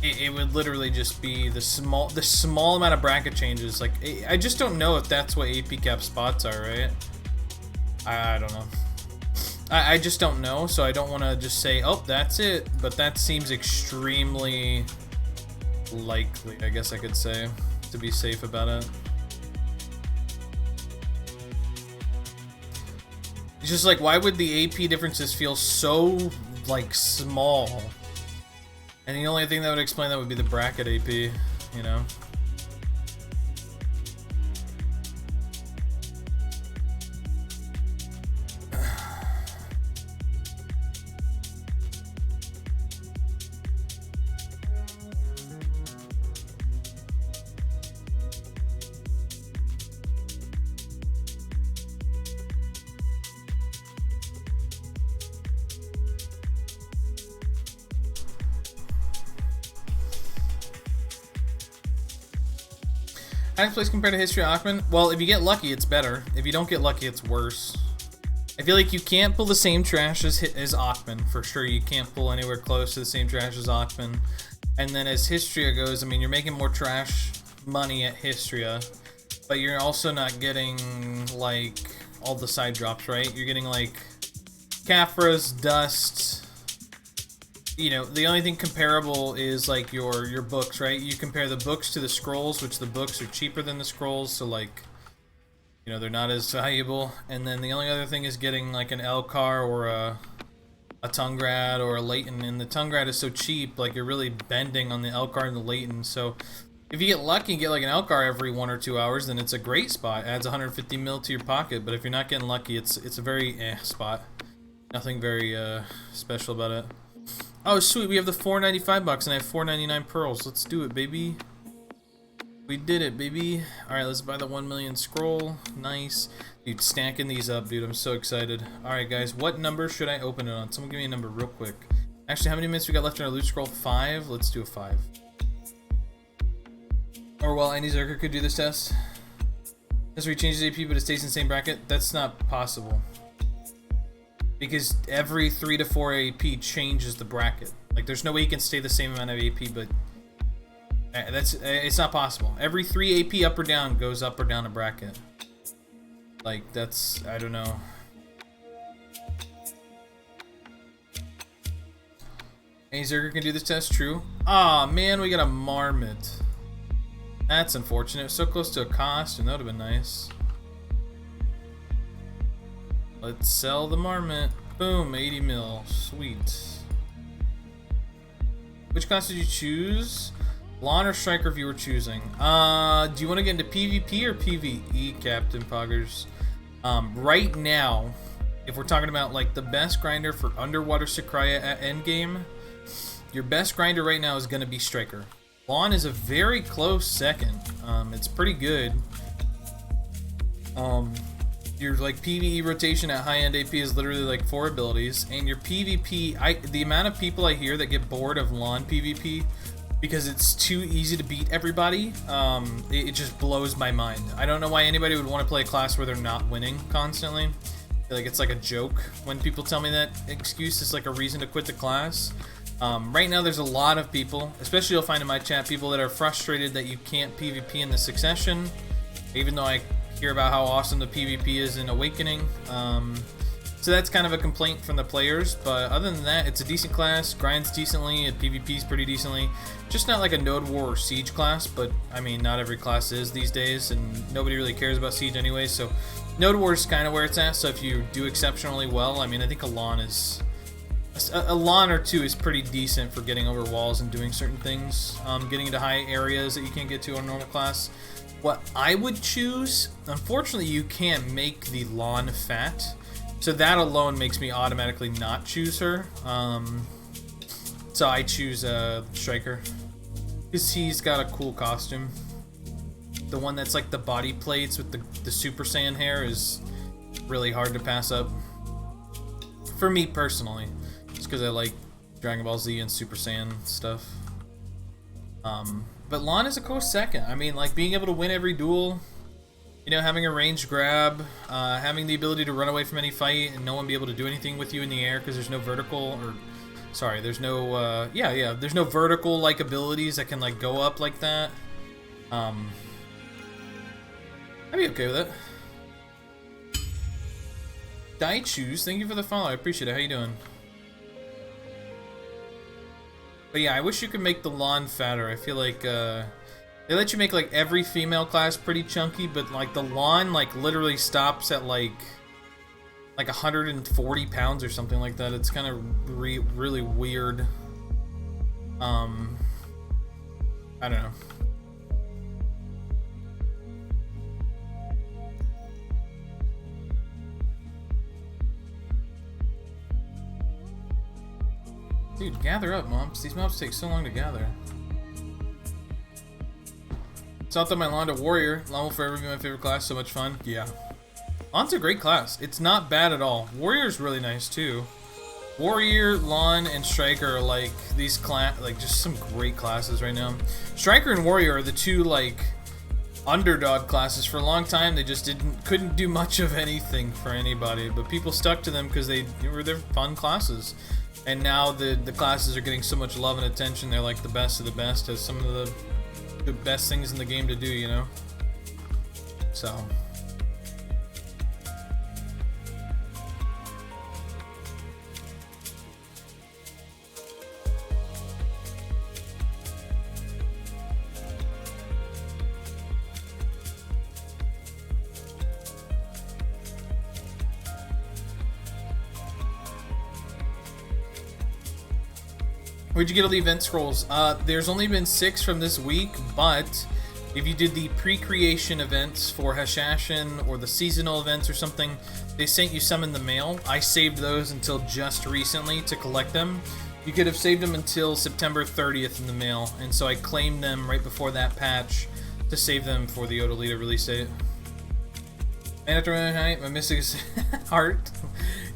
A: it would literally just be the small amount of bracket changes. Like I just don't know if that's what AP cap spots are, right? I don't know. I just don't know, so I don't want to just say, oh, that's it. But that seems extremely likely, I guess I could say, to be safe about it. It's just like, why would the AP differences feel so, like, small? And the only thing that would explain that would be the bracket AP, you know? How does place compare to History of Achman? Well, if you get lucky, it's better. If you don't get lucky, it's worse. I feel like you can't pull the same trash as Achman, for sure. You can't pull anywhere close to the same trash as Achman. And then as Histria goes, I mean, you're making more trash money at Histria, but you're also not getting, like, all the side drops, right? You're getting, like, Caphras, Dust. You know, the only thing comparable is like your books, right? You compare the books to the scrolls, which the books are cheaper than the scrolls, so like, you know, they're not as valuable. And then the only other thing is getting like an Elcar or a Tungrad or a Leighton, and the Tungrad is so cheap, like you're really bending on the Elcar and the Leighton. So if you get lucky and get like an Elcar every 1 or 2 hours, then it's a great spot. It adds 150 mil to your pocket. But if you're not getting lucky, it's a very spot. Nothing very special about it. Oh, sweet, we have the 495 bucks and I have 499 pearls. Let's do it, baby. We did it, baby. Alright, let's buy the 1 million scroll. Nice. Dude, stacking these up, dude. I'm so excited. Alright, guys, what number should I open it on? Someone give me a number real quick. Actually, how many minutes we got left in our loot scroll? 5? Let's do a 5. Or, well, any zerker could do this test. That's where he changes AP, but it stays in the same bracket. That's not possible. Because every 3 to 4 AP changes the bracket. Like, there's no way you can stay the same amount of AP, but it's not possible. Every 3 AP up or down goes up or down a bracket. Like, that's, I don't know. Any zerker can do this test, true. Aw, man, we got a marmot. That's unfortunate. So close to a cost, and that would have been nice. Let's sell the marmot. Boom, 80 mil. Sweet. Which class did you choose? Lawn or striker if you were choosing? Do you want to get into PvP or PvE, Captain Poggers? Right now, if we're talking about like the best grinder for underwater Sakraya at endgame, your best grinder right now is going to be striker. Lawn is a very close second. It's pretty good. your like PvE rotation at high end AP is literally like 4 abilities, and your PvP, the amount of people I hear that get bored of lawn PvP because it's too easy to beat everybody, it just blows my mind. I don't know why anybody would want to play a class where they're not winning constantly. Like, it's like a joke when people tell me that excuse is like a reason to quit the class. Right now there's a lot of people, especially you'll find in my chat, people that are frustrated that you can't PvP in the Succession, even though I hear about how awesome the PvP is in Awakening. So that's kind of a complaint from the players, but other than that, it's a decent class, grinds decently, and PvP's pretty decently. Just not like a Node War or Siege class, but I mean, not every class is these days, and nobody really cares about Siege anyway, so Node War is kind of where it's at. So if you do exceptionally well, I mean, I think a lawn or two is pretty decent for getting over walls and doing certain things, getting into high areas that you can't get to on normal class. What I would choose, unfortunately, you can't make the lawn fat. So that alone makes me automatically not choose her. So I choose Striker, because he's got a cool costume. The one that's like the body plates with the Super Saiyan hair is really hard to pass up. For me personally, just because I like Dragon Ball Z and Super Saiyan stuff. But Lon is a close second. I mean, like, being able to win every duel, you know, having a ranged grab, having the ability to run away from any fight and no one be able to do anything with you in the air because there's no vertical, or sorry, there's no there's no vertical like abilities that can like go up like that. I'd be okay with it. Daichus, thank you for the follow. I appreciate it. How you doing? But yeah, I wish you could make the lawn fatter. I feel like they let you make like every female class pretty chunky, but like the lawn like literally stops at like 140 pounds or something like that. It's kind of really weird. I don't know. Dude, gather up, mobs. These mobs take so long to gather. It's not that my Lawn to Warrior. Lawn will forever be my favorite class. So much fun. Yeah. Lawn's a great class. It's not bad at all. Warrior's really nice too. Warrior, Lawn, and Striker are like these just some great classes right now. Striker and Warrior are the two like underdog classes. For a long time, they just couldn't do much of anything for anybody, but people stuck to them because they were their fun classes. And now the classes are getting so much love and attention. They're like the best of the best, as some of the best things in the game to do, you know? So. Where'd you get all the event scrolls? There's only been 6 from this week, but if you did the pre-creation events for Hashashin or the seasonal events or something, they sent you some in the mail. I saved those until just recently to collect them. You could have saved them until September 30th in the mail, and so I claimed them right before that patch to save them for the Odalita release date. And after my mystic heart.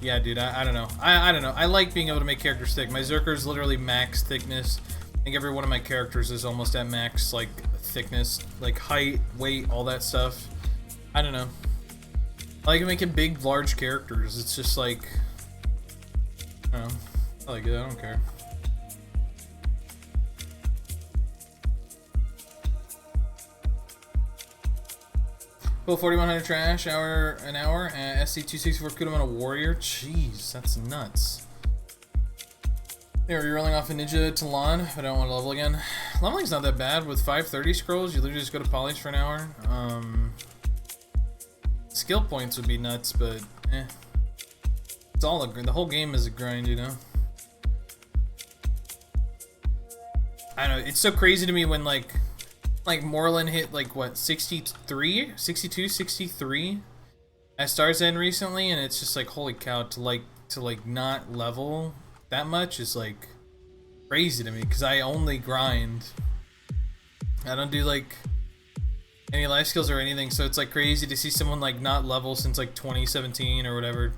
A: Yeah, dude, I don't know. I don't know. I like being able to make characters thick. My zerker is literally max thickness. I think every one of my characters is almost at max, like, thickness, like height, weight, all that stuff. I don't know. I like making big, large characters. It's just like, I don't know. I like it. I don't care. Well, 4100 trash an hour. SC264 Kudamon a warrior. Jeez, that's nuts. There, you're rolling off a ninja to Lon, but I don't want to level again. Leveling's not that bad. With 530 scrolls, you literally just go to polys for an hour. Skill points would be nuts, but it's all the whole game is a grind, you know. I don't know. It's so crazy to me when like Moreland hit like what 63, 62, 63 at Star's End recently, and it's just like holy cow, to not level that much is like crazy to me, because I only grind. I don't do like any life skills or anything. So it's like crazy to see someone like not level since like 2017 or whatever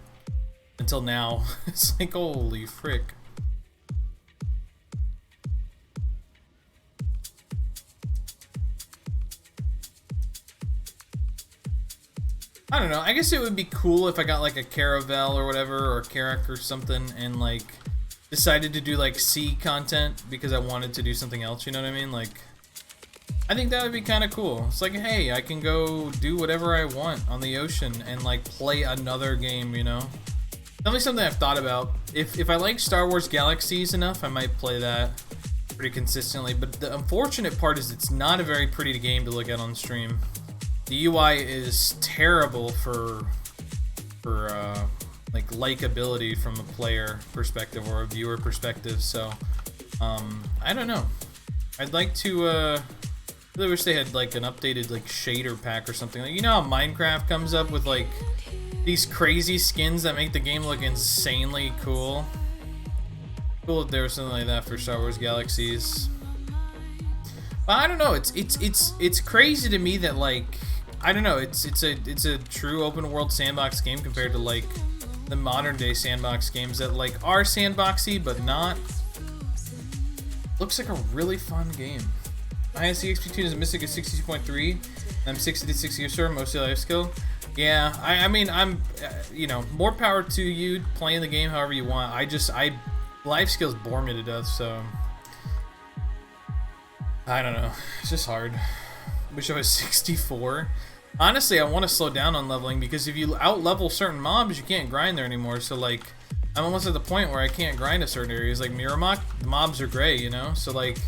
A: until now. It's like, holy frick. I don't know. I guess it would be cool if I got like a Caravel or whatever, or Carrack or something, and like decided to do like sea content because I wanted to do something else. You know what I mean? Like, I think that would be kind of cool. It's like, hey, I can go do whatever I want on the ocean and like play another game. You know, definitely something I've thought about. If I like Star Wars Galaxies enough, I might play that pretty consistently. But the unfortunate part is it's not a very pretty game to look at on stream. The UI is terrible for like likability from a player perspective or a viewer perspective. So I don't know. I'd like to really wish they had like an updated like shader pack or something. Like, you know how Minecraft comes up with like these crazy skins that make the game look insanely cool. Cool if there was something like that for Star Wars Galaxies. But I don't know. It's crazy to me that like, I don't know, it's a true open world sandbox game compared to like the modern day sandbox games that like are sandboxy but not. Looks like a really fun game. Highest EXP tune is Mystic at 62.3. I'm 60 to 60 or so, mostly life skill. Yeah, I mean, I'm you know, more power to you playing the game however you want. I life skills bore me to death, so I don't know. It's just hard. Wish I was 64. Honestly, I want to slow down on leveling because if you out-level certain mobs, you can't grind there anymore. So, like, I'm almost at the point where I can't grind to certain areas. Like, Miramok, the mobs are gray, you know? So, like,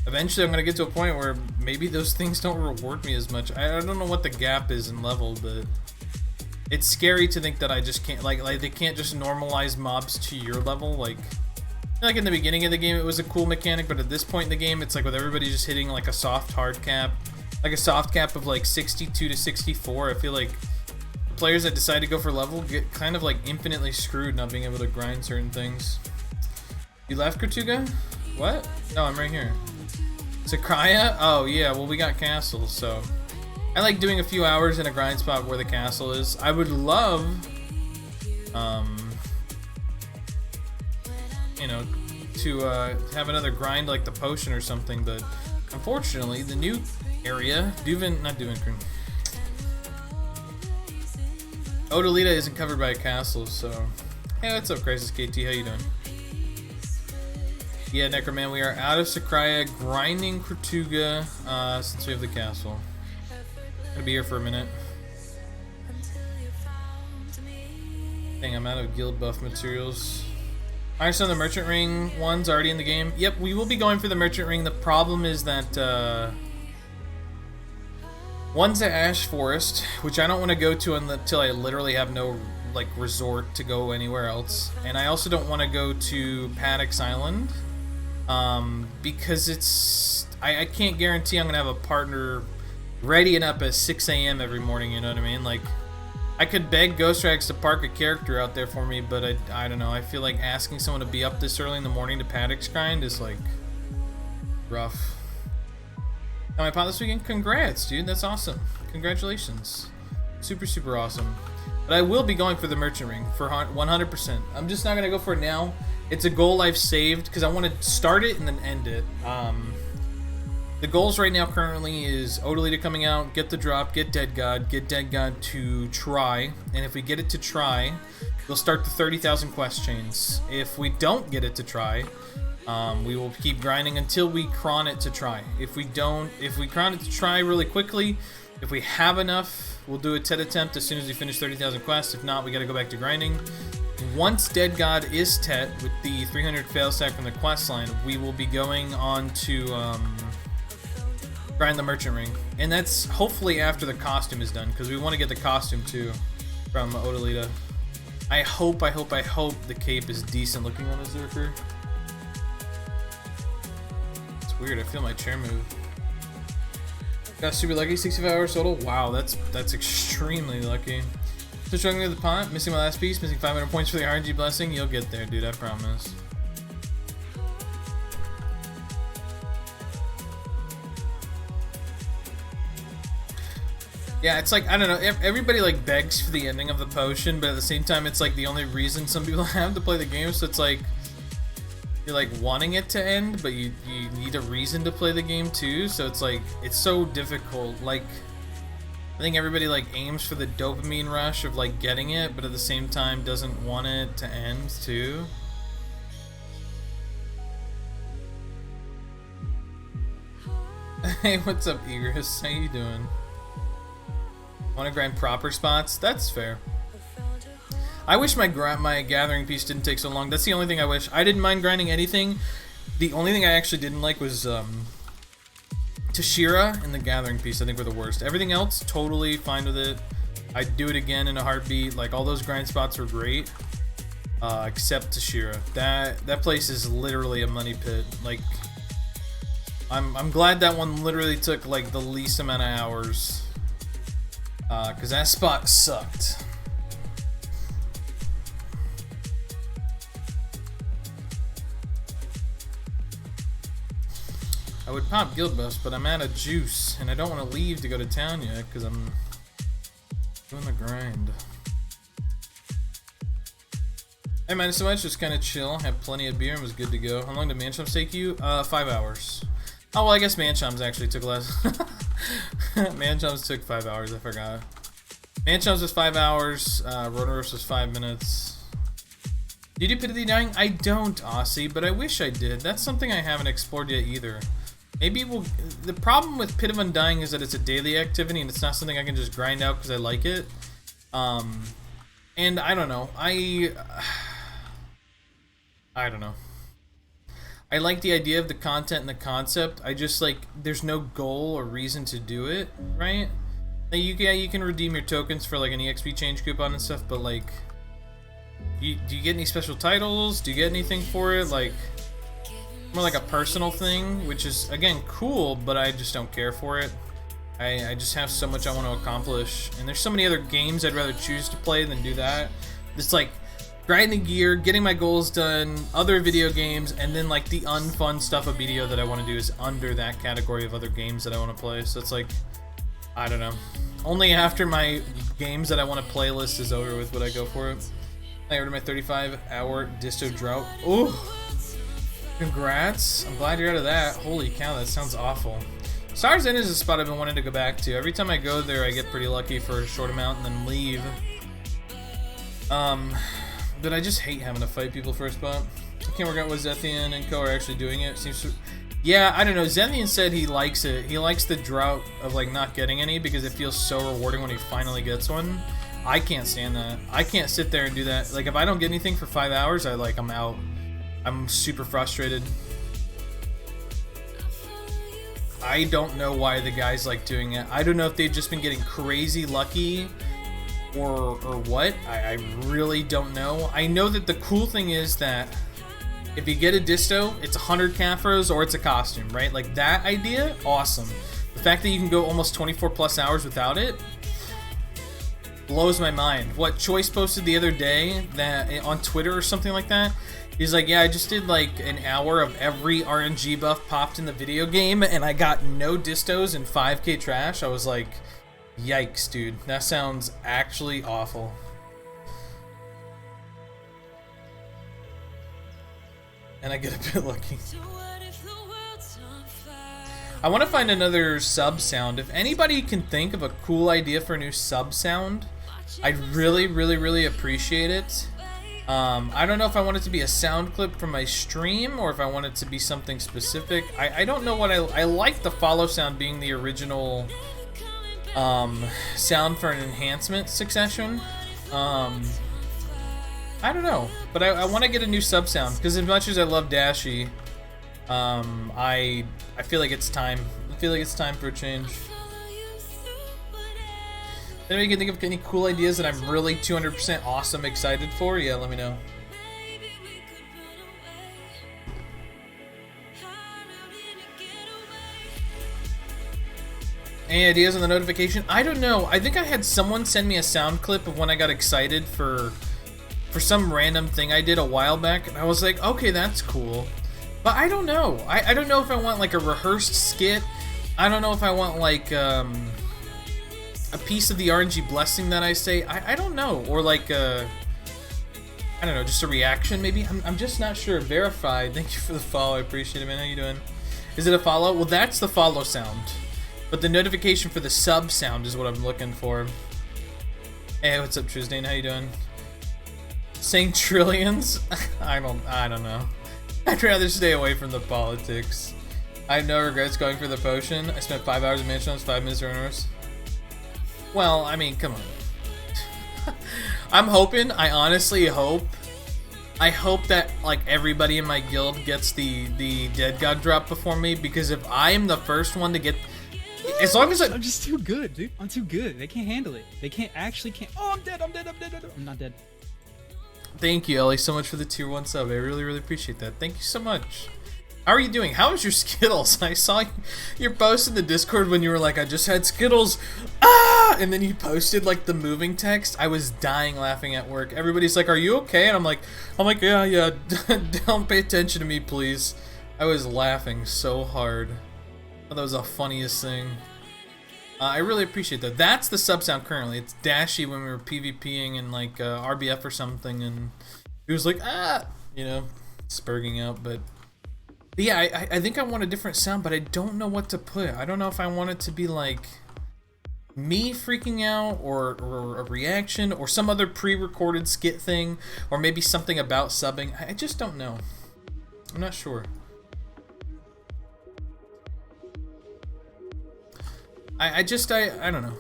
A: eventually I'm going to get to a point where maybe those things don't reward me as much. I don't know what the gap is in level, but it's scary to think that I just can't, like they can't just normalize mobs to your level. Like in the beginning of the game, it was a cool mechanic, but at this point in the game, it's like with everybody just hitting like a soft hard cap. Like a soft cap of like 62 to 64, I feel like the players that decide to go for level get kind of like infinitely screwed not being able to grind certain things. You left, Kratuga? What? No, I'm right here. Sakraya? Oh yeah, well we got castles, so I like doing a few hours in a grind spot where the castle is. I would love, you know, to have another grind like the potion or something, but unfortunately the new area, not Duvincrin. Odalita isn't covered by a castle, so hey, what's up, Crisis KT? How you doing? Yeah, Necroman, we are out of Sakraya, grinding Kratuga since we have the castle. Gonna be here for a minute. Dang, I'm out of guild buff materials. Alright, so the Merchant Ring one's already in the game. Yep, we will be going for the Merchant Ring. The problem is that one's at Ash Forest, which I don't want to go to until I literally have no like resort to go anywhere else, and I also don't want to go to Paddocks Island because it's I can't guarantee I'm gonna have a partner ready and up at 6 a.m. every morning. You know what I mean? Like, I could beg Ghost Rags to park a character out there for me, but I don't know. I feel like asking someone to be up this early in the morning to Paddocks grind is like rough. Now, my pot this weekend? Congrats, dude. That's awesome. Congratulations. Super, super awesome. But I will be going for the Merchant Ring for 100%. I'm just not going to go for it now. It's a goal I've saved because I want to start it and then end it. The goals right now currently is Odalita coming out, get the drop, get Dead God to try. And if we get it to try, we'll start the 30,000 quest chains. If we don't get it to try, we will keep grinding until we cron it to try. If we cron it to try really quickly, if we have enough, we'll do a TED attempt as soon as we finish 30,000 quests. If not, we gotta go back to grinding. Once Dead God is TED with the 300 fail stack from the quest line, we will be going on to grind the Merchant Ring. And that's hopefully after the costume is done, because we want to get the costume too from Odalita. I hope the cape is decent looking on a Zerker. Weird, I feel my chair move. Got super lucky, 65 hours total. Wow, that's extremely lucky. Still struggling with the pot, missing my last piece, missing 500 points for the RNG blessing. You'll get there, dude, I promise. Yeah, it's like, I don't know, everybody like begs for the ending of the potion, but at the same time it's like the only reason some people have to play the game, so it's like you're like wanting it to end, but you need a reason to play the game too, so it's like, it's so difficult. Like, I think everybody like aims for the dopamine rush of like getting it, but at the same time doesn't want it to end too. Hey, what's up, Egris? How you doing? Want to grind proper spots? That's fair. I wish my gathering piece didn't take so long. That's the only thing I wish. I didn't mind grinding anything. The only thing I actually didn't like was Tashira and the gathering piece. I think were the worst. Everything else, totally fine with it. I'd do it again in a heartbeat. Like, all those grind spots were great, except Tashira. That place is literally a money pit. Like, I'm glad that one literally took like the least amount of hours. Because that spot sucked. I would pop guild buffs, but I'm out of juice, and I don't want to leave to go to town yet, because I'm doing the grind. Hey man, so much, just kind of chill, had plenty of beer, and was good to go. How long did Manchums take you? 5 hours. Oh, well, I guess Manchums actually took less. Manchums took 5 hours, I forgot. Manchums was 5 hours, Rotorus was 5 minutes. Do you do Pit of the Dying? I don't, Aussie, but I wish I did. That's something I haven't explored yet either. Maybe we'll... The problem with Pit of Undying is that it's a daily activity and it's not something I can just grind out because I like it. And I don't know. I don't know. I like the idea of the content and the concept. I just like, there's no goal or reason to do it, right? Like, you can redeem your tokens for like an EXP change coupon and stuff, but like, do you get any special titles? Do you get anything for it? Like, more like a personal thing, which is, again, cool, but I just don't care for it. I just have so much I want to accomplish, and there's so many other games I'd rather choose to play than do that. It's like, grinding gear, getting my goals done, other video games, and then like the unfun stuff of video that I want to do is under that category of other games that I want to play. So it's like, I don't know. Only after my games that I want to play list is over with would I go for it. I ordered my 35-hour disto drought. Ooh! Congrats. I'm glad you're out of that. Holy cow, that sounds awful. Stars Inn is a spot I've been wanting to go back to. Every time I go there, I get pretty lucky for a short amount and then leave. But I just hate having to fight people for a spot. I can't work out what Zethian and Co are actually doing it. Seems to... Yeah, I don't know. Zethian said he likes it. He likes the drought of like not getting any because it feels so rewarding when he finally gets one. I can't stand that. I can't sit there and do that. Like, if I don't get anything for 5 hours, I'm out. I'm super frustrated. I don't know why the guys like doing it. I don't know if they've just been getting crazy lucky or what. I really don't know. I know that the cool thing is that if you get a disto, it's 100 Caphros or it's a costume, right? Like, that idea, awesome. The fact that you can go almost 24 plus hours without it blows my mind. What Choice posted the other day that on Twitter or something like that, he's like, yeah, I just did like an hour of every RNG buff popped in the video game and I got no distos and 5k trash. I was like, yikes, dude. That sounds actually awful. And I get a bit lucky. I want to find another sub sound. If anybody can think of a cool idea for a new sub sound, I'd really, really, really appreciate it. I don't know if I want it to be a sound clip from my stream or if I want it to be something specific. I don't know what I like the follow sound being the original sound for an enhancement succession. I don't know, but I want to get a new sub sound because as much as I love Dashi, I feel like it's time. I feel like it's time for a change. Anybody can think of any cool ideas that I'm really 200% awesome excited for? Yeah, let me know. Any ideas on the notification? I don't know. I think I had someone send me a sound clip of when I got excited for some random thing I did a while back, and I was like, okay, that's cool. But I don't know. I don't know if I want like a rehearsed skit. I don't know if I want like a piece of the RNG blessing that I say. I don't know, or like I don't know, just a reaction maybe. I'm just not sure. Verified. Thank you for the follow. I appreciate it, man. How you doing? Is it a follow? Well, that's the follow sound, but the notification for the sub sound is what I'm looking for. Hey, what's up, Trisdane? How you doing? Saying trillions? I don't know. I'd rather stay away from the politics. I have no regrets going for the potion. I spent 5 hours in Mansion, 5 minutes to runners. Well, I mean, come on. I'm hoping, I honestly hope, I hope that like everybody in my guild gets the dead god drop before me, because if I am the first one to get, as long as
B: I'm just too good, dude. I'm too good. They can't handle it. They can't. Oh, I'm dead. I'm not dead.
A: Thank you, Ellie, so much for the tier 1 sub. I really, really appreciate that. Thank you so much. How are you doing? How is your Skittles? I saw your post in the Discord when you were like, I just had Skittles. Ah! And then you posted like the moving text. I was dying laughing at work. Everybody's like, are you okay? And I'm like, yeah. Don't pay attention to me, please. I was laughing so hard. That was the funniest thing. I really appreciate that. That's the sub sound currently. It's Dashy when we were PvPing in like RBF or something, and he was like, you know, spurging out. But yeah, I think I want a different sound, but I don't know what to put. I don't know if I want it to be like me freaking out, or a reaction, or some other pre-recorded skit thing, or maybe something about subbing. I just don't know. I'm not sure. I don't know.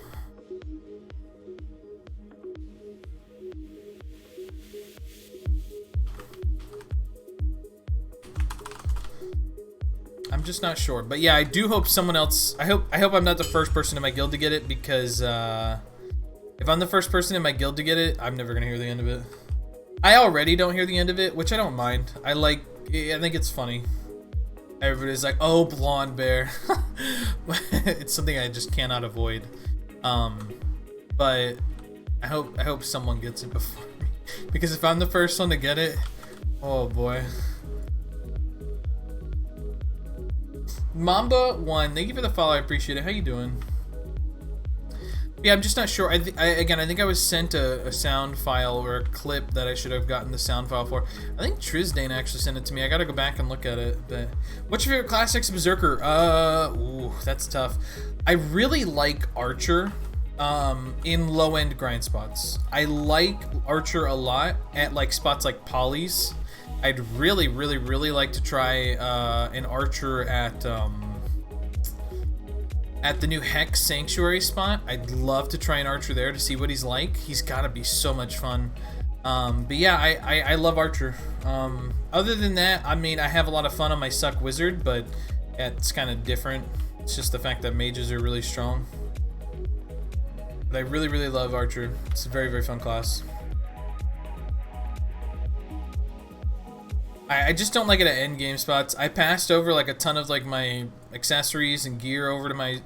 A: I'm just not sure. But yeah, I do hope someone else, I hope I'm not the first person in my guild to get it, because if I'm the first person in my guild to get it, I'm never gonna hear the end of it. I already don't hear the end of it, which I don't mind. I think it's funny. Everybody's like, oh, blonde bear. It's something I just cannot avoid. But I hope someone gets it before me, because if I'm the first one to get it, oh boy. Mamba1, thank you for the follow. I appreciate it. How you doing? Yeah, I'm just not sure. I think I was sent a sound file or a clip that I should have gotten the sound file for. I think Trisdane actually sent it to me. I gotta go back and look at it. But what's your favorite Class X Berserker? Ooh, that's tough. I really like Archer in low-end grind spots. I like Archer a lot at like spots like Polly's. I'd really like to try an Archer at the new Hex Sanctuary spot. I'd love to try an Archer there to see what he's like. He's gotta be so much fun. But yeah, I love Archer. Other than that, I mean, I have a lot of fun on my Suck Wizard, but it's kind of different. It's just the fact that mages are really strong. But I really love Archer. It's a very fun class. I just don't like it at end game spots. I passed over like a ton of like my accessories and gear over to my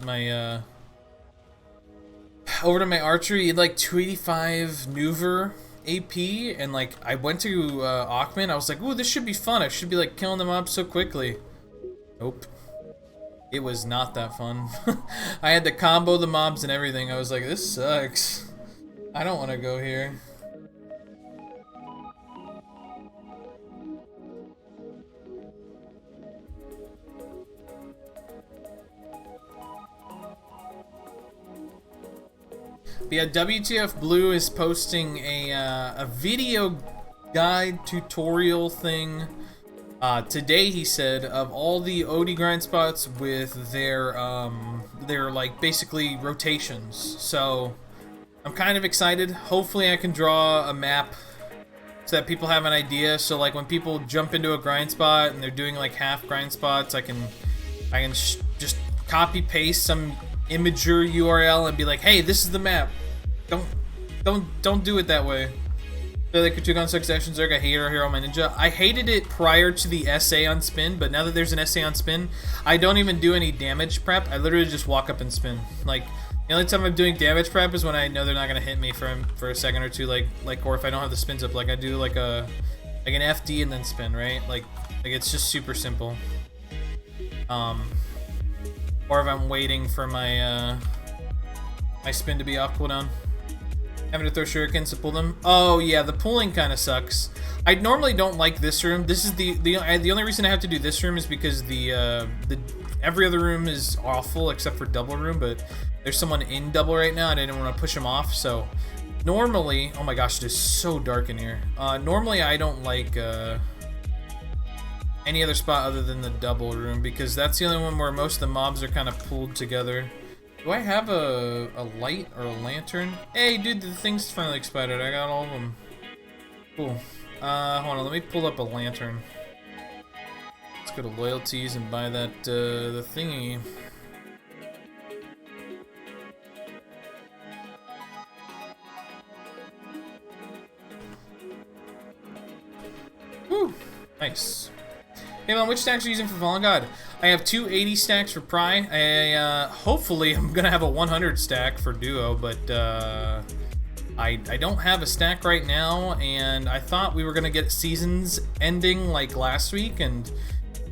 A: Archer. He had like 285 Nuver AP, and like I went to Aukman. I was like, ooh, this should be fun. I should be like killing them up so quickly. Nope. It was not that fun. I had to combo the mobs and everything. I was like, this sucks. I don't want to go here. But yeah, WTF Blue is posting a video guide tutorial thing today. He said of all the OD grind spots with their like basically rotations. So I'm kind of excited. Hopefully I can draw a map so that people have an idea. So like when people jump into a grind spot and they're doing like half grind spots, I can just copy paste some Imager URL and be like, hey, this is the map. Don't do it that way. So like kratuga on succession zerk, I hate our hero my ninja. I hated it prior to the essay on spin, but now that there's an essay on spin, I don't even do any damage prep. I literally just walk up and spin. Like the only time I'm doing damage prep is when I know they're not gonna hit me for a second or two, like or if I don't have the spins up, like I do like an FD and then spin, right? Like it's just super simple. Or if I'm waiting for my My spin to be off cooldown. Having to throw shurikens to pull them. Oh yeah, the pulling kind of sucks. I normally don't like this room. This is the only reason I have to do this room is because the every other room is awful except for double room, but there's someone in double right now and I didn't want to push him off. So normally, oh my gosh, it is so dark in here. Normally I don't like any other spot other than the double room because that's the only one where most of the mobs are kind of pulled together. Do I have a light or a lantern? Hey, dude, the thing's finally expired. I got all of them. Cool. Hold on, let me pull up a lantern. Let's go to loyalties and buy that, the thingy. Woo! Nice. Hey, man, which stacks are you using for Fallen God? I have 280 stacks for Pry. Hopefully I'm gonna have a 100 stack for Duo, but I don't have a stack right now, and I thought we were gonna get seasons ending like last week, and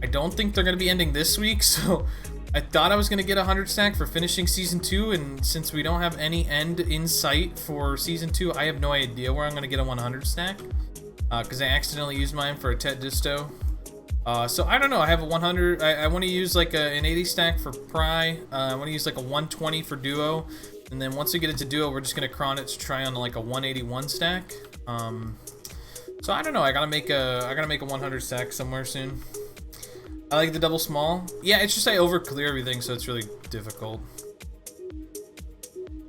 A: I don't think they're gonna be ending this week, so I thought I was gonna get a 100 stack for finishing season 2, and since we don't have any end in sight for season 2, I have no idea where I'm gonna get a 100 stack, because I accidentally used mine for a Tet Disto. So I don't know, I have a 100, I want to use like an 80 stack for Pry, I want to use like a 120 for Duo, and then once we get it to Duo, we're just going to cron it to try on like a 181 stack. So I don't know, I gotta make a 100 stack somewhere soon. I like the double small. Yeah, it's just I over clear everything, so it's really difficult.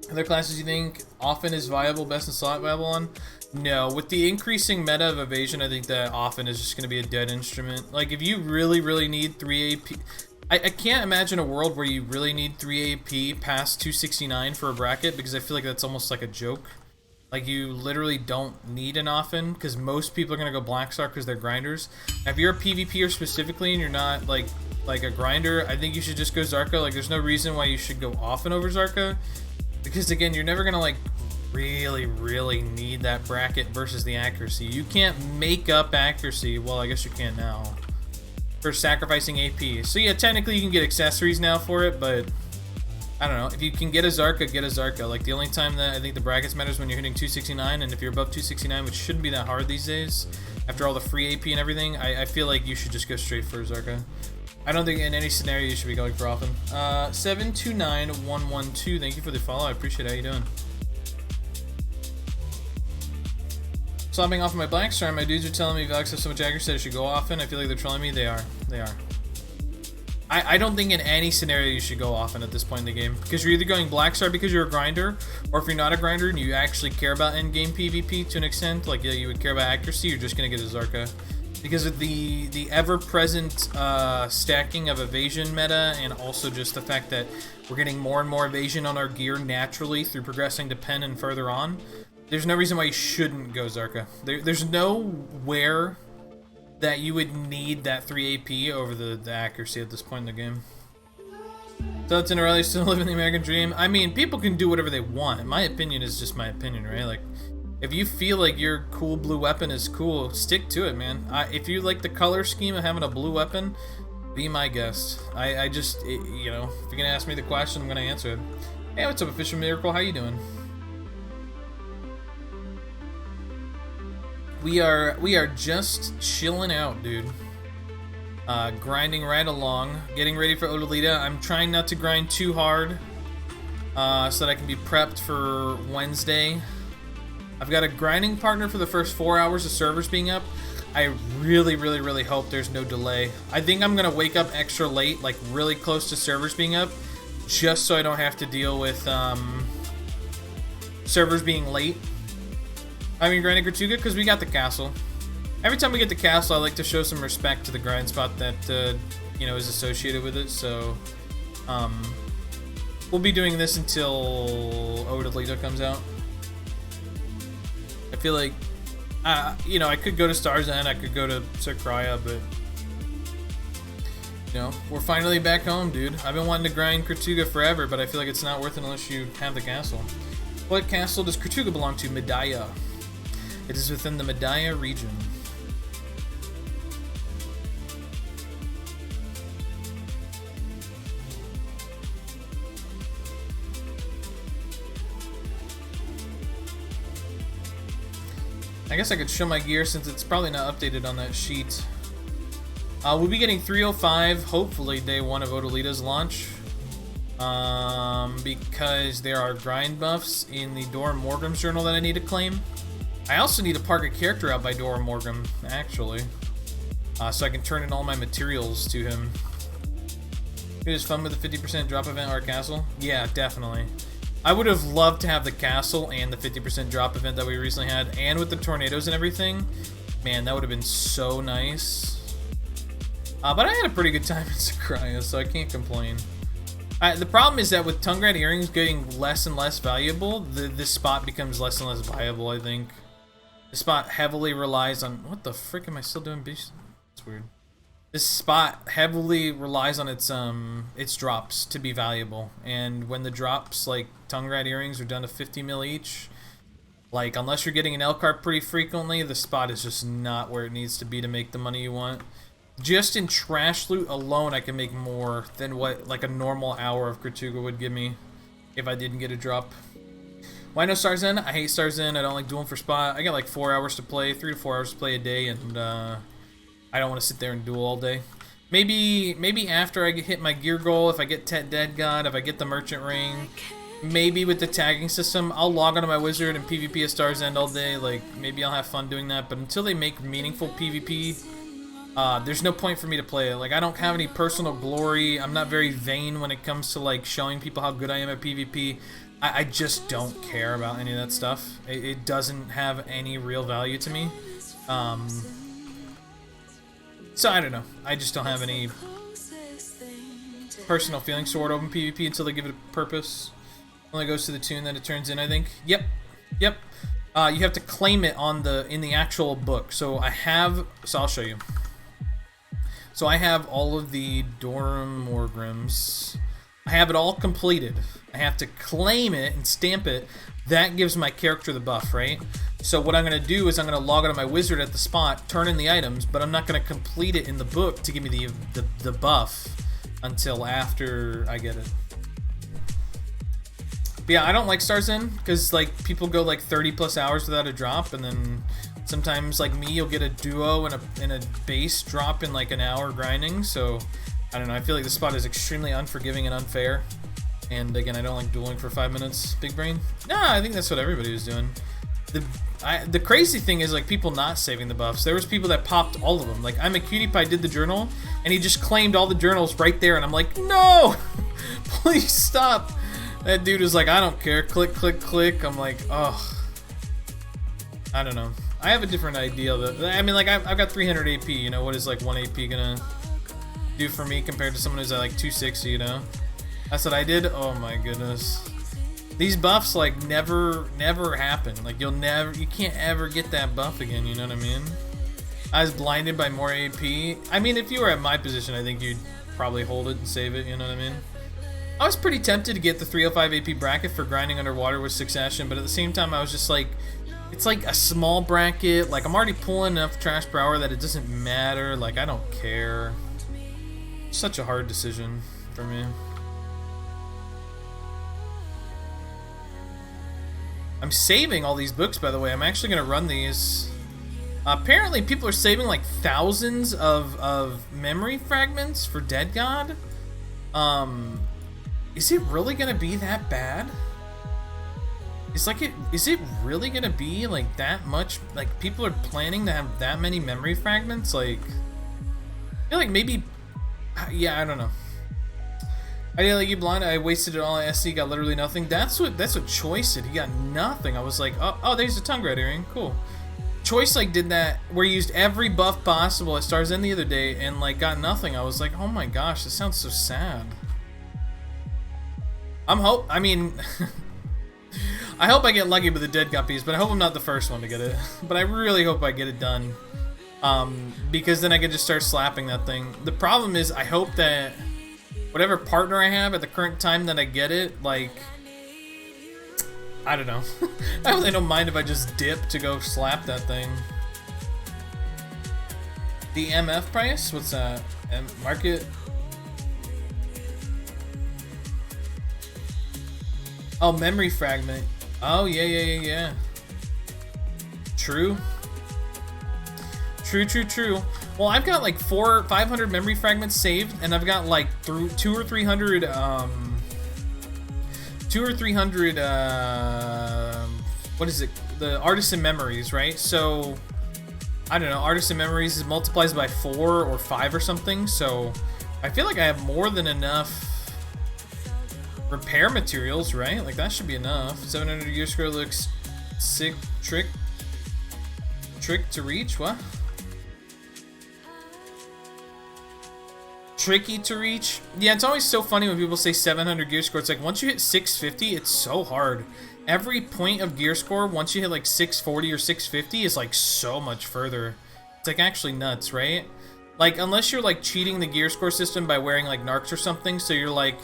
A: Other classes you think often is viable, best in slot viable on? No, with the increasing meta of evasion, I think that often is just going to be a dead instrument. Like, if you really need 3 AP... I can't imagine a world where you really need 3 AP past 269 for a bracket, because I feel like that's almost like a joke. Like, you literally don't need an often, because most people are going to go Black Star because they're grinders. Now, if you're a PvPer specifically and you're not, like a grinder, I think you should just go Zarka. Like, there's no reason why you should go often over Zarka. Because, again, you're never going to, like, really need that bracket versus the accuracy. You can't make up accuracy. Well, I guess you can now. For sacrificing AP. So, yeah, technically you can get accessories now for it, but... I don't know. If you can get a Zarka, get a Zarka. Like, the only time that I think the brackets matters when you're hitting 269, and if you're above 269, which shouldn't be that hard these days, after all the free AP and everything, I feel like you should just go straight for a Zarka. I don't think in any scenario you should be going for often. 729112, thank you for the follow. I appreciate it. How you doing? Slopping off of my Black Star, my dudes are telling me Vex have so much accuracy I should go often. I feel like they're trolling me. They are. They are. I don't think in any scenario you should go often at this point in the game. Because you're either going Black Star because you're a grinder, or if you're not a grinder and you actually care about endgame PvP to an extent, like yeah, you would care about accuracy, you're just going to get a Zarka. Because of the ever-present stacking of evasion meta, and also just the fact that we're getting more and more evasion on our gear naturally through progressing to pen and further on, there's no reason why you shouldn't go Zarka. There's nowhere that you would need that 3 AP over the accuracy at this point in the game. So it's in early, still living the American dream. I mean, people can do whatever they want. My opinion is just my opinion, right? Like, if you feel like your cool blue weapon is cool, stick to it, man. If you like the color scheme of having a blue weapon, be my guest. I just, you know, if you're gonna ask me the question, I'm gonna answer it. Hey, what's up, Official Miracle? How you doing? We are just chilling out, dude. Grinding right along, getting ready for Odalita. I'm trying not to grind too hard, so that I can be prepped for Wednesday. I've got a grinding partner for the first 4 hours of servers being up. I really hope there's no delay. I think I'm gonna wake up extra late, like really close to servers being up, just so I don't have to deal with servers being late. I mean, grinding Kratuga, because we got the castle. Every time we get the castle, I like to show some respect to the grind spot that, you know, is associated with it, so, we'll be doing this until Odalita comes out. I feel like, you know, I could go to Star's End, I could go to Zerker, but, you know, we're finally back home, dude. I've been wanting to grind Kratuga forever, but I feel like it's not worth it unless you have the castle. What castle does Kratuga belong to? Medaya. It is within the Medaya region. I guess I could show my gear since it's probably not updated on that sheet. We'll be getting 305, hopefully day 1 of Odalita's launch. Because there are grind buffs in the Dora Morgrim's journal that I need to claim. I also need to park a character out by Dora Morgrim, actually. So I can turn in all my materials to him. It was fun with the 50% drop event or castle? Yeah, definitely. I would have loved to have the castle and the 50% drop event that we recently had, and with the tornadoes and everything. Man, that would have been so nice. But I had a pretty good time in Sakurai, so I can't complain. The problem is that with Tungrat earrings getting less and less valuable, this spot becomes less and less viable, I think. This spot heavily relies on... What the frick am I still doing? That's weird. This spot heavily relies on its drops to be valuable. And when the drops, like Tungrat earrings, are down to 50 mil each, like, unless you're getting an L card pretty frequently, the spot is just not where it needs to be to make the money you want. Just in trash loot alone, I can make more than what, like, a normal hour of Kratuga would give me if I didn't get a drop. Why no Stars In? I hate Stars In. I don't like dueling for spot. I got like 4 hours to play, 3 to 4 hours to play a day, and I don't want to sit there and duel all day. Maybe after I hit my gear goal, if I get Tet Dead God, if I get the Merchant Ring, maybe with the tagging system, I'll log onto my Wizard and PvP a Stars End all day. Like, maybe I'll have fun doing that, but until they make meaningful PvP, there's no point for me to play it. Like, I don't have any personal glory. I'm not very vain when it comes to, like, showing people how good I am at PvP. I just don't care about any of that stuff. It doesn't have any real value to me. So, I don't know. I just don't have any personal feelings toward open PvP until they give it a purpose. Only goes to the tune that it turns in, I think. Yep. You have to claim it in the actual book. So, I'll show you. So I have all of the Dora Morgrims. I have it all completed. I have to claim it and stamp it. That gives my character the buff, right? So what I'm going to do is I'm going to log out of my Wizard at the spot, turn in the items, but I'm not going to complete it in the book to give me the buff until after I get it. But yeah, I don't like Stars In, because like people go like 30 plus hours without a drop, and then sometimes, like me, you'll get a duo and a base drop in like an hour grinding. So I don't know. I feel like the spot is extremely unforgiving and unfair. And again, I don't like dueling for 5 minutes. Big brain? Nah, I think that's what everybody was doing. The crazy thing is like people not saving the buffs. There was people that popped all of them. Like I'm a Cutie Pie did the journal, and he just claimed all the journals right there, and I'm like, no, please stop. That dude was like, I don't care. Click, click, click. I'm like, oh, I don't know. I have a different idea. I mean, like, I've got 300 AP, you know, what is, like, 1 AP gonna do for me compared to someone who's at, like, 260, you know? That's what I did? Oh, my goodness. These buffs, like, never happen. Like, you can't ever get that buff again, you know what I mean? I was blinded by more AP. I mean, if you were at my position, I think you'd probably hold it and save it, you know what I mean? I was pretty tempted to get the 305 AP bracket for grinding underwater with Succession, but at the same time, I was just like, it's like a small bracket. Like, I'm already pulling enough trash per hour that it doesn't matter. Like, I don't care. Such a hard decision for me. I'm saving all these books, by the way. I'm actually going to run these. Apparently, people are saving, like, thousands of memory fragments for Dead God. Is it really going to be that bad? Is it really gonna be like that much? Like people are planning to have that many memory fragments? Like, I feel like maybe, yeah, I don't know. I didn't like you blind. I wasted it all at SC, got literally nothing. That's what Choice did. He got nothing. I was like, oh, there's a Tungrat earring. Cool. Choice like did that where he used every buff possible at Stars End the other day and like got nothing. I was like, oh my gosh, this sounds so sad. I mean. I hope I get lucky with the Dead Guppies, but I hope I'm not the first one to get it. But I really hope I get it done. Because then I can just start slapping that thing. The problem is, I hope that whatever partner I have at the current time that I get it, like, I don't know. I really don't mind if I just dip to go slap that thing. The MF price? What's that? Market? Oh, memory fragment. Oh, yeah. True. True, true, true. Well, I've got like 500 memory fragments saved, and I've got like through 200 or 300 what is it? The artisan memories, right? So I don't know, artisan memories is multiplies by 4 or 5 or something. So I feel like I have more than enough repair materials, right? Like that should be enough. 700 gear score looks sick. Trick to reach. What? Tricky to reach. Yeah, it's always so funny when people say 700 gear score. It's like once you hit 650, it's so hard. Every point of gear score, once you hit like 640 or 650, is like so much further. It's like actually nuts, right? Like unless you're like cheating the gear score system by wearing like narcs or something, so you're like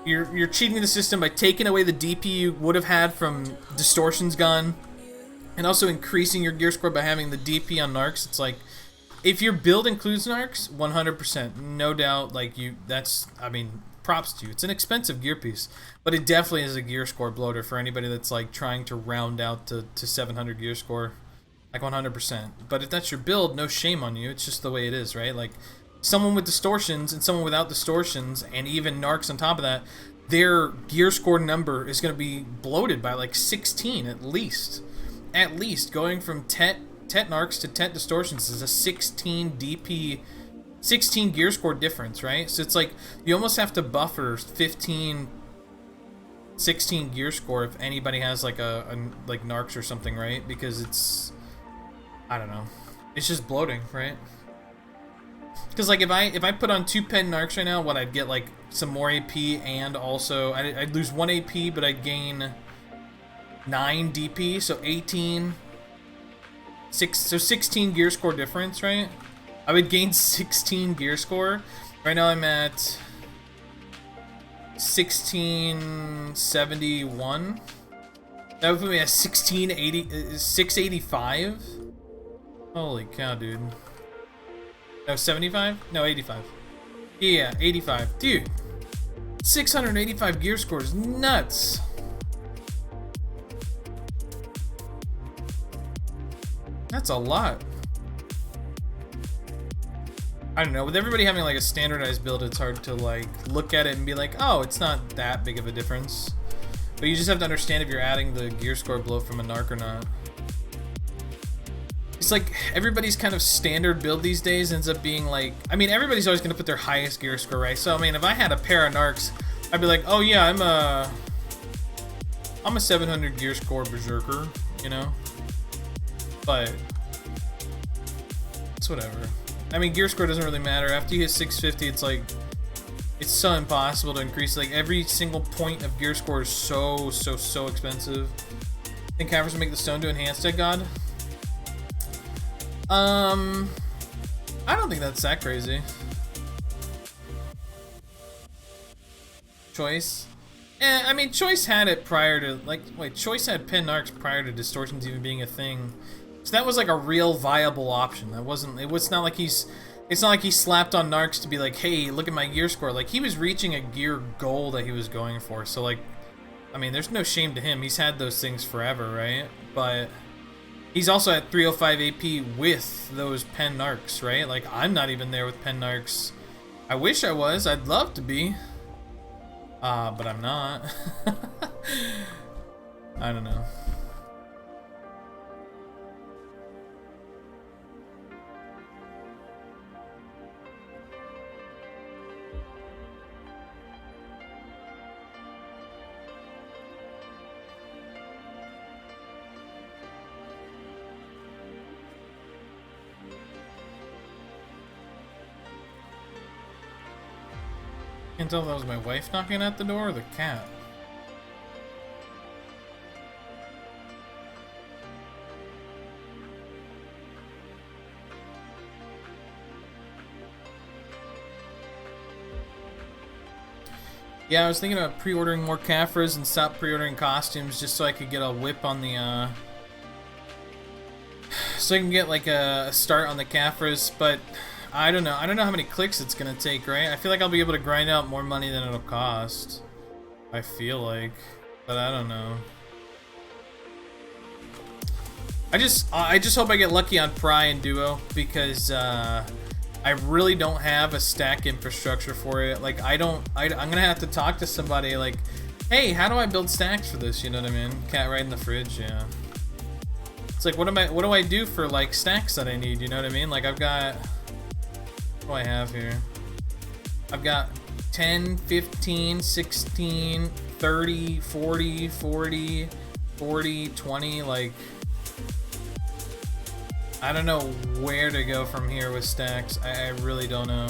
A: you're cheating the system by taking away the DP you would have had from Distortion's gun, and also increasing your gear score by having the DP on narcs. It's like, if your build includes narcs, 100%, no doubt, like I mean, props to you. It's an expensive gear piece, but it definitely is a gear score bloater for anybody that's like trying to round out to 700 gear score, like 100%. But if that's your build, no shame on you. It's just the way it is, right? Like someone with distortions and someone without distortions and even narcs on top of that, their gear score number is going to be bloated by like 16 at least. At least going from Tet narcs to Tet distortions is a 16 DP, 16 gear score difference, right? So it's like you almost have to buffer 15, 16 gear score if anybody has like a like narcs or something, right? Because it's, I don't know, it's just bloating, right? Because like if I put on 2 pen narcs right now, what I'd get like some more AP, and also I'd lose 1 AP, but I'd gain 9 DP, so 18. So 16 gear score difference, right? I would gain 16 gear score. Right now I'm at 1671. That would put me at 685. Holy cow, dude. No, 75? No, 85. Yeah, 85. Dude, 685 gear score is nuts. That's a lot. I don't know, with everybody having like a standardized build, it's hard to like look at it and be like, oh, it's not that big of a difference. But you just have to understand if you're adding the gear score bloat from a narc or not. It's like everybody's kind of standard build these days ends up being like, I mean, everybody's always gonna put their highest gear score, right? So I mean, if I had a pair of narcs, I'd be like, oh yeah, I'm a 700 gear score berserker, you know? But it's whatever. I mean, gear score doesn't really matter. After you hit 650, it's like, it's so impossible to increase. Like every single point of gear score is so expensive. Think Caverns will make the stone to enhance that god? I don't think that's that crazy. Choice? I mean, Choice had it prior to, like, wait, Choice had pen narcs prior to distortions even being a thing. So that was like a real viable option. That wasn't, it's not like he slapped on narcs to be like, hey, look at my gear score. Like, he was reaching a gear goal that he was going for. So, like, I mean, there's no shame to him. He's had those things forever, right? But he's also at 305 AP with those pen narcs, right? Like, I'm not even there with pen narcs. I wish I was. I'd love to be. But I'm not. I don't know. Can't tell if that was my wife knocking at the door or the cat. Yeah, I was thinking about pre-ordering more Caphras and stop pre-ordering costumes just so I could get a whip on the, so I can get like a start on the Caphras, but I don't know. I don't know how many clicks it's gonna take, right? I feel like I'll be able to grind out more money than it'll cost. I feel like, but I don't know. I just hope I get lucky on Pry and Duo, because I really don't have a stack infrastructure for it. Like, I'm gonna have to talk to somebody like, hey, how do I build stacks for this? You know what I mean? Cat right in the fridge, yeah. It's like, what do I do for like stacks that I need? You know what I mean? Like, I've got, what do I have here? I've got 10, 15, 16, 30, 40, 40, 40, 20, like, I don't know where to go from here with stacks. I really don't know.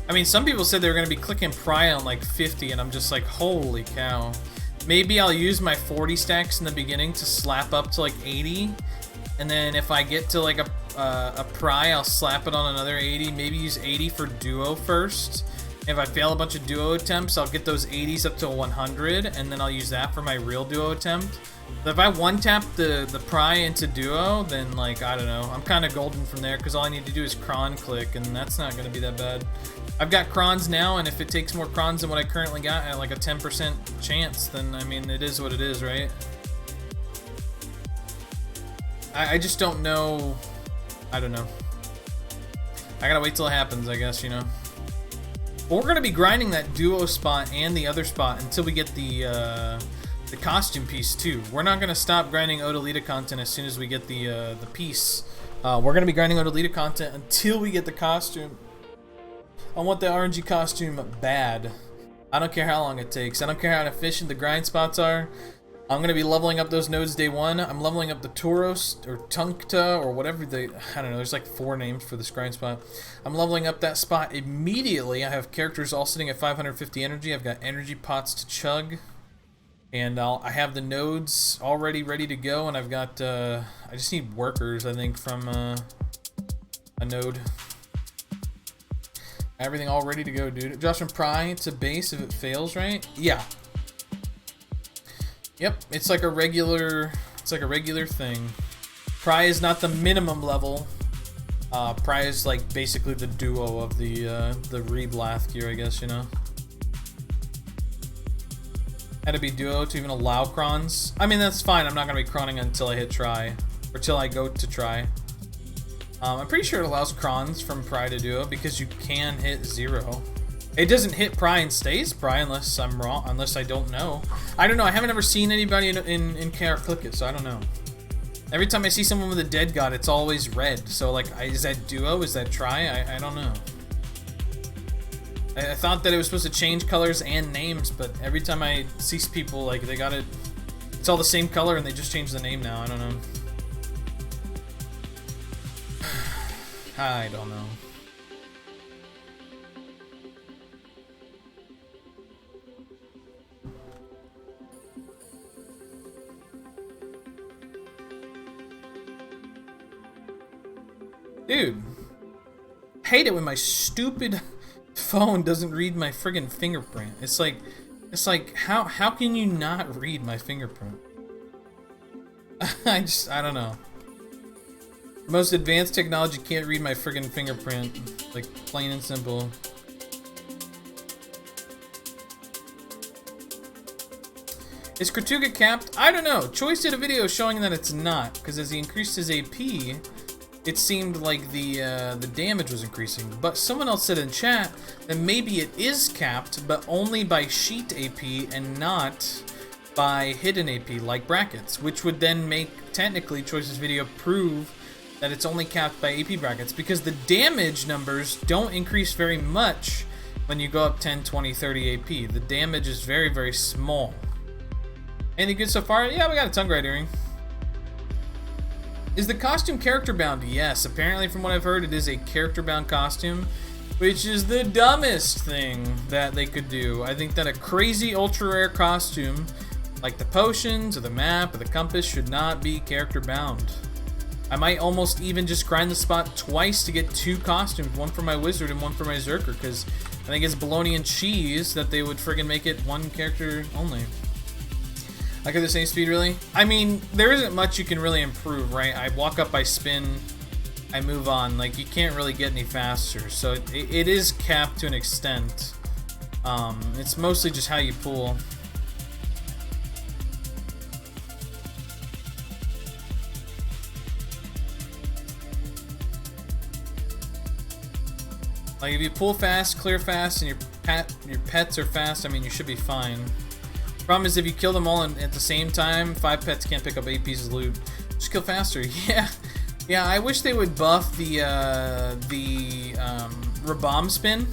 A: I mean, some people said they were going to be clicking Pry on like 50, and I'm just like, holy cow. Maybe I'll use my 40 stacks in the beginning to slap up to like 80, and then if I get to like a Pry, I'll slap it on another 80. Maybe use 80 for Duo first. If I fail a bunch of Duo attempts, I'll get those 80s up to 100, and then I'll use that for my real Duo attempt. But if I one-tap the Pry into Duo, then, like, I don't know. I'm kind of golden from there, because all I need to do is cron click, and that's not going to be that bad. I've got crons now, and if it takes more crons than what I currently got at, like, a 10% chance, then, I mean, it is what it is, right? I just don't know. I don't know. I gotta wait till it happens, I guess, you know? But we're going to be grinding that Duo spot and the other spot until we get the costume piece too. We're not gonna stop grinding Odalita content as soon as we get the piece. We're gonna be grinding Odalita content until we get the costume. I want the RNG costume bad. I don't care how long it takes. I don't care how efficient the grind spots are. I'm gonna be leveling up those nodes day one. I'm leveling up the Tauros or Tunkta or whatever I don't know. There's like 4 names for this grind spot. I'm leveling up that spot immediately. I have characters all sitting at 550 energy. I've got energy pots to chug. And I have the nodes already ready to go, and I've got, I just need workers, I think, from a node. Everything all ready to go, dude. Josh, from Pry to base if it fails, right? Yeah. Yep, it's like a regular thing. Pry is not the minimum level. Pry is like basically the Duo of the Reblath gear, I guess, you know? Had to be Duo to even allow crons. I mean, that's fine. I'm not going to be cronning until I hit try. Or till I go to try. I'm pretty sure it allows crons from Pry to Duo because you can hit 0. It doesn't hit Pry and stays Pry unless I'm wrong, unless I don't know. I don't know. I haven't ever seen anybody in KR click it, so I don't know. Every time I see someone with a dead god, it's always red. So, like, is that Duo? Is that Try? I don't know. I thought that it was supposed to change colors and names, but every time I see people, like, they got it, it's all the same color and they just changed the name now. I don't know. I don't know. Dude, hate it when my stupid phone doesn't read my friggin' fingerprint. It's like how can you not read my fingerprint? I don't know. The most advanced technology can't read my friggin' fingerprint. Like, plain and simple. Is Kratuga capped? I don't know. Choice did a video showing that it's not, because as he increased his AP, it seemed like the damage was increasing. But someone else said in chat that maybe it is capped, but only by sheet AP and not by hidden AP, like brackets, which would then make, technically, Choice's video prove that it's only capped by AP brackets, because the damage numbers don't increase very much when you go up 10, 20, 30 AP. The damage is very, very small. Any good so far? Yeah, we got a tongue right earring. Is the costume character bound? Yes, apparently from what I've heard, it is a character bound costume, which is the dumbest thing that they could do. I think that a crazy ultra rare costume, like the potions or the map or the compass, should not be character bound. I might almost even just grind the spot twice to get 2 costumes, one for my wizard and one for my zerker, because I think it's bologna and cheese that they would friggin' make it 1 character only. Like at the same speed, really? I mean, there isn't much you can really improve, right? I walk up, I spin, I move on. Like, you can't really get any faster. So it is capped to an extent. It's mostly just how you pull. Like if you pull fast, clear fast, and your pets are fast, I mean you should be fine. Problem is if you kill them all at the same time, 5 pets can't pick up 8 pieces of loot. Just kill faster. Yeah. I wish they would buff the Rabomb spin.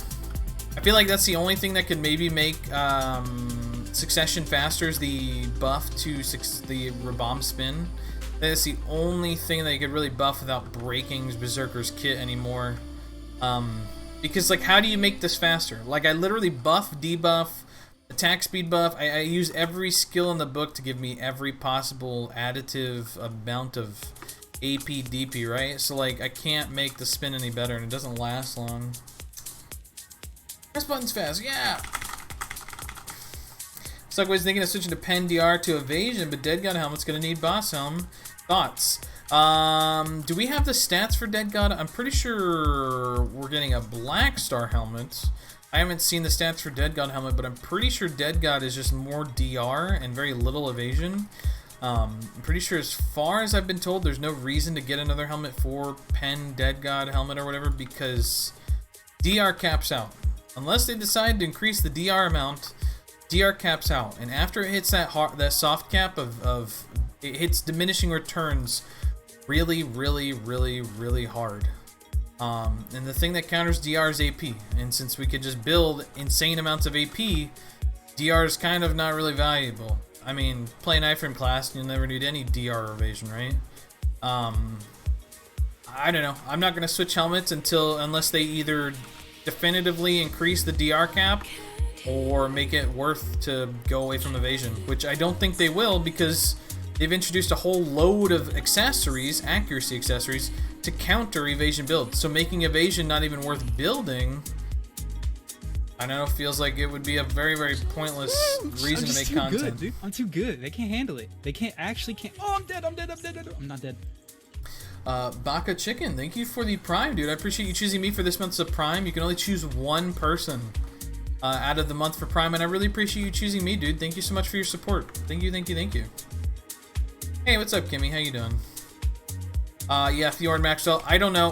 A: I feel like that's the only thing that could maybe make succession faster is the buff to the Rabomb spin. That's the only thing that you could really buff without breaking Berserker's kit anymore. Because like, how do you make this faster? Like, I literally buff, debuff, attack speed buff. I use every skill in the book to give me every possible additive amount of AP DP, right? So like, I can't make the spin any better, and it doesn't last long. Press buttons fast, yeah! Suck was thinking of switching to Pen DR to Evasion, but Dead God Helmet's gonna need Boss Helm. Thoughts? Do we have the stats for Dead God? I'm pretty sure we're getting a Black Star Helmet. I haven't seen the stats for Dead God Helmet, but I'm pretty sure Dead God is just more DR and very little evasion. I'm pretty sure, as far as I've been told, there's no reason to get another helmet for Pen Dead God Helmet or whatever, because DR caps out. Unless they decide to increase the DR amount, DR caps out. And after it hits that soft cap of it hits diminishing returns really hard. And the thing that counters DR is AP. And since we could just build insane amounts of AP, DR is kind of not really valuable. I mean, play an iframe class and you'll never need any DR evasion, right? I don't know. I'm not going to switch helmets unless they either definitively increase the DR cap or make it worth to go away from evasion, which I don't think they will, because they've introduced a whole load of accessories, accuracy accessories, to counter evasion builds. So making evasion not even worth building, I don't know, feels like it would be a very pointless reason to make content.
B: Good, dude. I'm too good. They can't handle it. They can't. Oh, I'm dead. I'm not dead.
A: Baka Chicken, thank you for the Prime, dude. I appreciate you choosing me for this month's of Prime. You can only choose one person out of the month for Prime, and I really appreciate you choosing me, dude. Thank you so much for your support. Thank you. Hey, what's up, Kimmy? How you doing? Yeah, Fjord Maxwell. I don't know.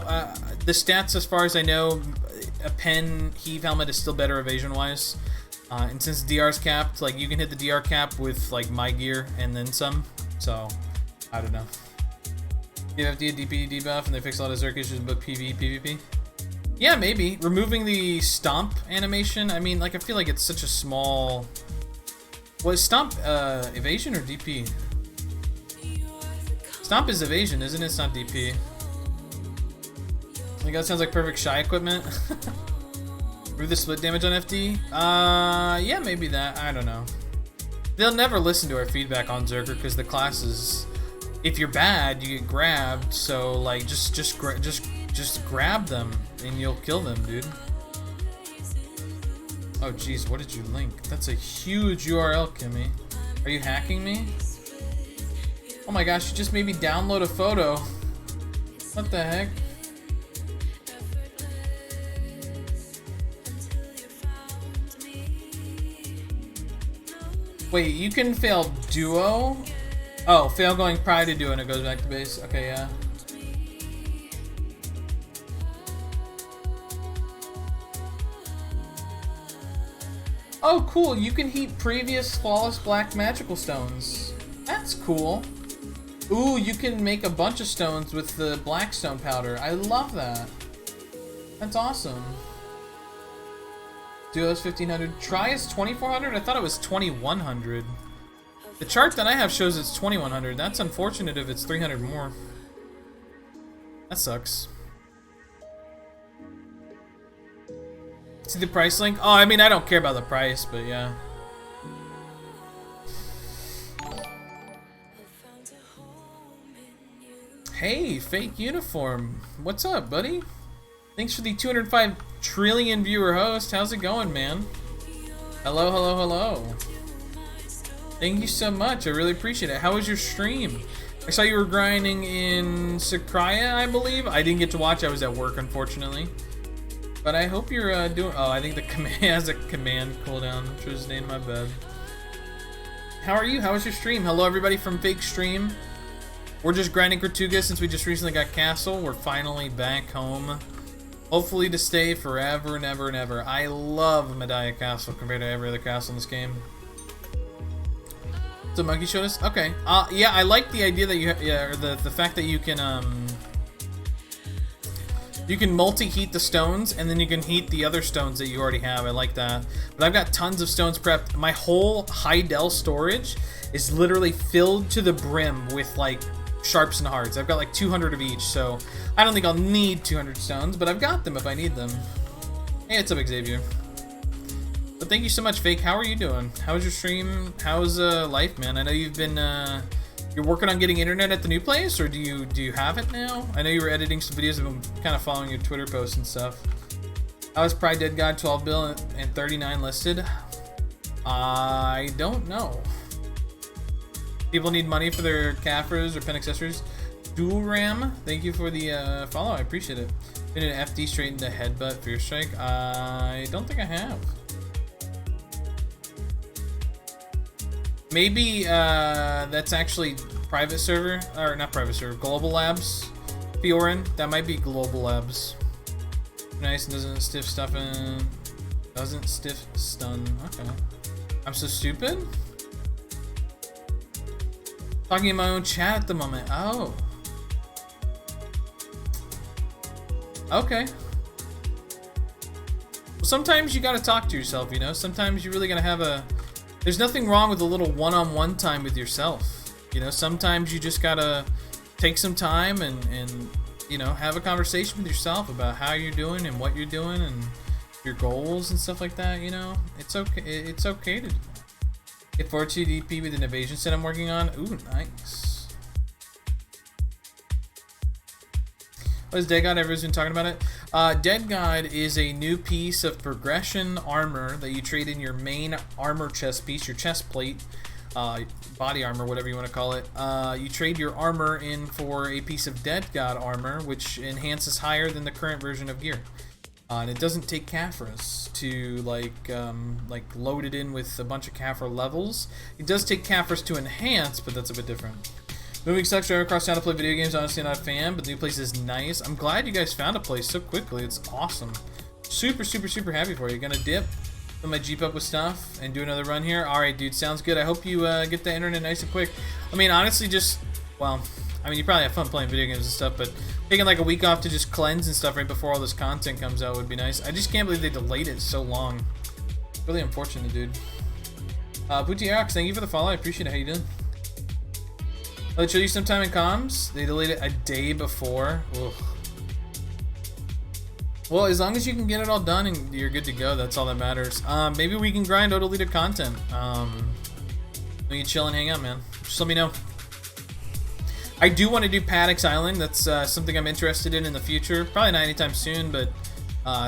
A: The stats, as far as I know, a Pen Heave helmet is still better evasion-wise. And since DR's capped, like, you can hit the DR cap with, like, my gear and then some. So, I don't know. DFD, DP, debuff, and they fix a lot of zerk issues, but PvP. Yeah, maybe. Removing the stomp animation, I mean, like, I feel like it's such a small... Was stomp evasion or DP? Stomp is evasion, isn't it? It's not DP. I think that sounds like perfect shy equipment. Remove the split damage on FD? Yeah, maybe that. I don't know. They'll never listen to our feedback on Zerker because the class is... If you're bad, you get grabbed, so, like, just grab them and you'll kill them, dude. Oh, jeez, what did you link? That's a huge URL, Kimmy. Are you hacking me? Oh my gosh, you just made me download a photo. What the heck? Wait, you can fail duo? Oh, fail going prior to duo and it goes back to base. Okay, yeah. Oh, cool. You can heat previous flawless black magical stones. That's cool. Ooh, you can make a bunch of stones with the black stone powder. I love that. That's awesome. Duo's 1500. Try is 2400? I thought it was 2100. The chart that I have shows it's 2100. That's unfortunate if it's 300 more. That sucks. See the price link? Oh, I mean, I don't care about the price, but yeah. Hey, fake uniform. What's up, buddy? Thanks for the 205 trillion viewer host. How's it going, man? Hello. Thank you so much. I really appreciate it. How was your stream? I saw you were grinding in Sakraya, I believe. I didn't get to watch. I was at work, unfortunately. But I hope you're doing... Oh, I think the command has a command cooldown, which was named my bed. How are you? How was your stream? Hello, everybody from Fake Stream. We're just grinding Kratuga since we just recently got Castle. We're finally back home Hopefully to stay forever and ever and ever. I love Medaya Castle compared to every other castle in this game. The monkey showed us? Okay. Yeah, I like the idea that you have, yeah, or the fact that you can multi-heat the stones, and then you can heat the other stones that you already have. I like that. But I've got tons of stones prepped. My whole high del storage is literally filled to the brim with, like, sharps and hards. I've got, like, 200 of each, so I don't think I'll need 200 stones, but I've got them if I need them. Hey, what's up, Xavier? But thank you so much, Fake. How are you doing? How's your stream? How's life, man? I know you've been you're working on getting internet at the new place, or do you have it now? I know you were editing some videos. I've been kind of following your Twitter posts and stuff. How is Pride Dead God 12 bill and 39 listed? I don't know. People need money for their Caffras or pen accessories. Dual Ram, thank you for the follow. I appreciate it. Been an FD straight into headbutt Fear Strike. I don't think I have. Maybe that's actually private server, or not private server, Global Labs. Fiorin, that might be Global Labs. Nice and doesn't stiff stuff in. Doesn't stiff stun. Okay. I'm so stupid? Talking in my own chat at the moment. Oh. Okay. Well, sometimes you gotta talk to yourself, you know? Sometimes you really gotta have a... There's nothing wrong with a little one-on-one time with yourself. You know, sometimes you just gotta take some time and you know, have a conversation with yourself about how you're doing and what you're doing and your goals and stuff like that, you know? It's okay to do that. Get 4-2 DP with an evasion set I'm working on. Ooh, nice. What is Dead God? Everyone's been talking about it. Dead God is a new piece of progression armor that you trade in your main armor chest piece, your chest plate, body armor, whatever you want to call it. You trade your armor in for a piece of Dead God armor, which enhances higher than the current version of gear. And it doesn't take Caffras to like load it in with a bunch of Caffra levels. It does take Caffras to enhance, but that's a bit different. Moving sucks. Drive across town to play video games. Honestly, not a fan, but the new place is nice. I'm glad you guys found a place so quickly. It's awesome. Super, super, super happy for you. Gonna dip, fill my Jeep up with stuff, and do another run here. All right, dude. Sounds good. I hope you get the internet nice and quick. I mean, honestly, just well, I mean, you probably have fun playing video games and stuff, but taking like a week off to just cleanse and stuff right before all this content comes out would be nice. I just can't believe they delayed it so long. Really unfortunate, dude. Booty Arox, thank you for the follow. I appreciate it. How you doing? Oh, they show you sometime in comms? They delayed it a day before. Ugh. Well, as long as you can get it all done and you're good to go, that's all that matters. Maybe we can grind Odalita content. We can chill and hang out, man. Just let me know. I do want to do Paddock's Island. That's something I'm interested in the future. Probably not anytime soon, but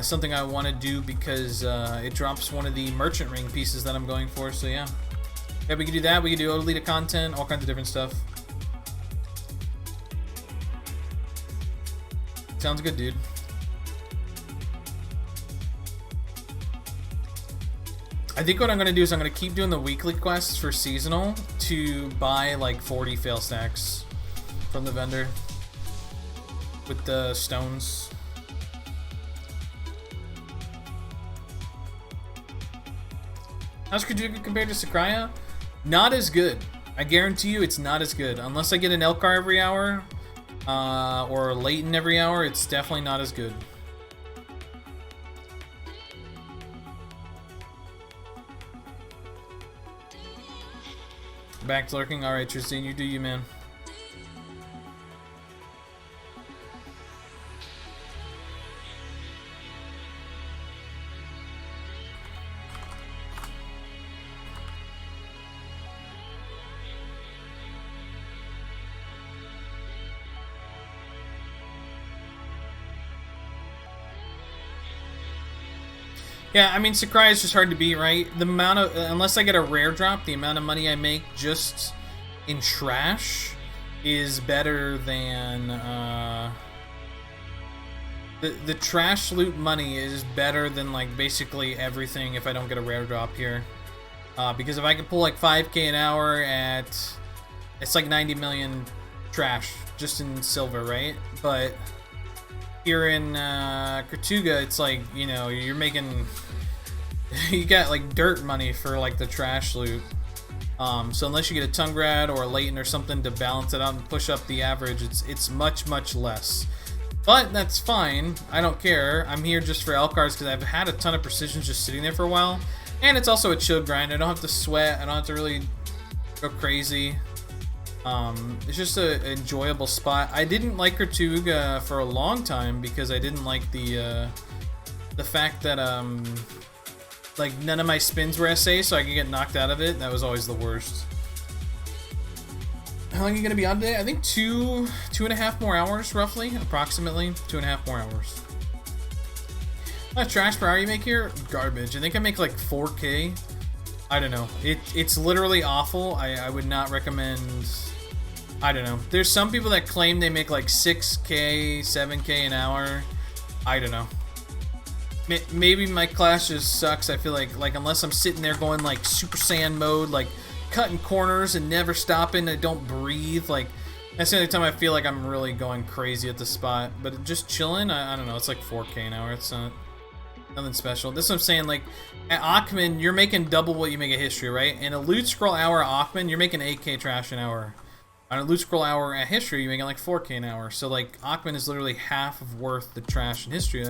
A: something I want to do because it drops one of the merchant ring pieces that I'm going for. So yeah, we can do that. We can do Odalita content, all kinds of different stuff. Sounds good, dude. I think what I'm going to do is I'm going to keep doing the weekly quests for seasonal to buy like 40 fail stacks from the vendor with the stones. How's Kratuga compared to Sakraya? Not as good. I guarantee you it's not as good. Unless I get an Elkar every hour or a Leighton every hour, it's definitely not as good. Back lurking. Alright, Tristan, you do you, man. Yeah, I mean, Sakurai is just hard to beat, right? The amount of, unless I get a rare drop, the amount of money I make just in trash is better than, the trash loot money is better than, like, basically everything if I don't get a rare drop here. Because if I can pull, like, 5k an hour at, it's like 90 million trash, just in silver, right? But here in Kratuga, it's like, you know, you're making you got like dirt money for like the trash loot. So unless you get a Tungrad or a Leighton or something to balance it out and push up the average, it's much less. But that's fine. I don't care. I'm here just for Elcars because I've had a ton of precisions just sitting there for a while. And it's also a chill grind. I don't have to sweat. I don't have to really go crazy. It's just an enjoyable spot. I didn't like Kratuga for a long time because I didn't like the fact that like none of my spins were SA, so I could get knocked out of it. That was always the worst. How long are you gonna be on today? I think two and a half more hours, roughly, approximately 2.5 more hours. How much trash per hour you make here? Garbage. I think I make like 4K. I don't know. It's literally awful. I would not recommend. I don't know. There's some people that claim they make like 6K, 7K an hour. I don't know. Maybe my class just sucks. I feel like unless I'm sitting there going like Super Saiyan mode, like cutting corners and never stopping, I don't breathe. Like that's the only time I feel like I'm really going crazy at the spot. But just chilling, I don't know. It's like 4K an hour. It's not nothing special. This is what I'm saying. Like at Achman, you're making double what you make at History, right? And a loot scroll hour at Achman, you're making 8K trash an hour. On a loot scroll hour at History, you're making like 4K an hour. So like Achman is literally half of worth the trash in History.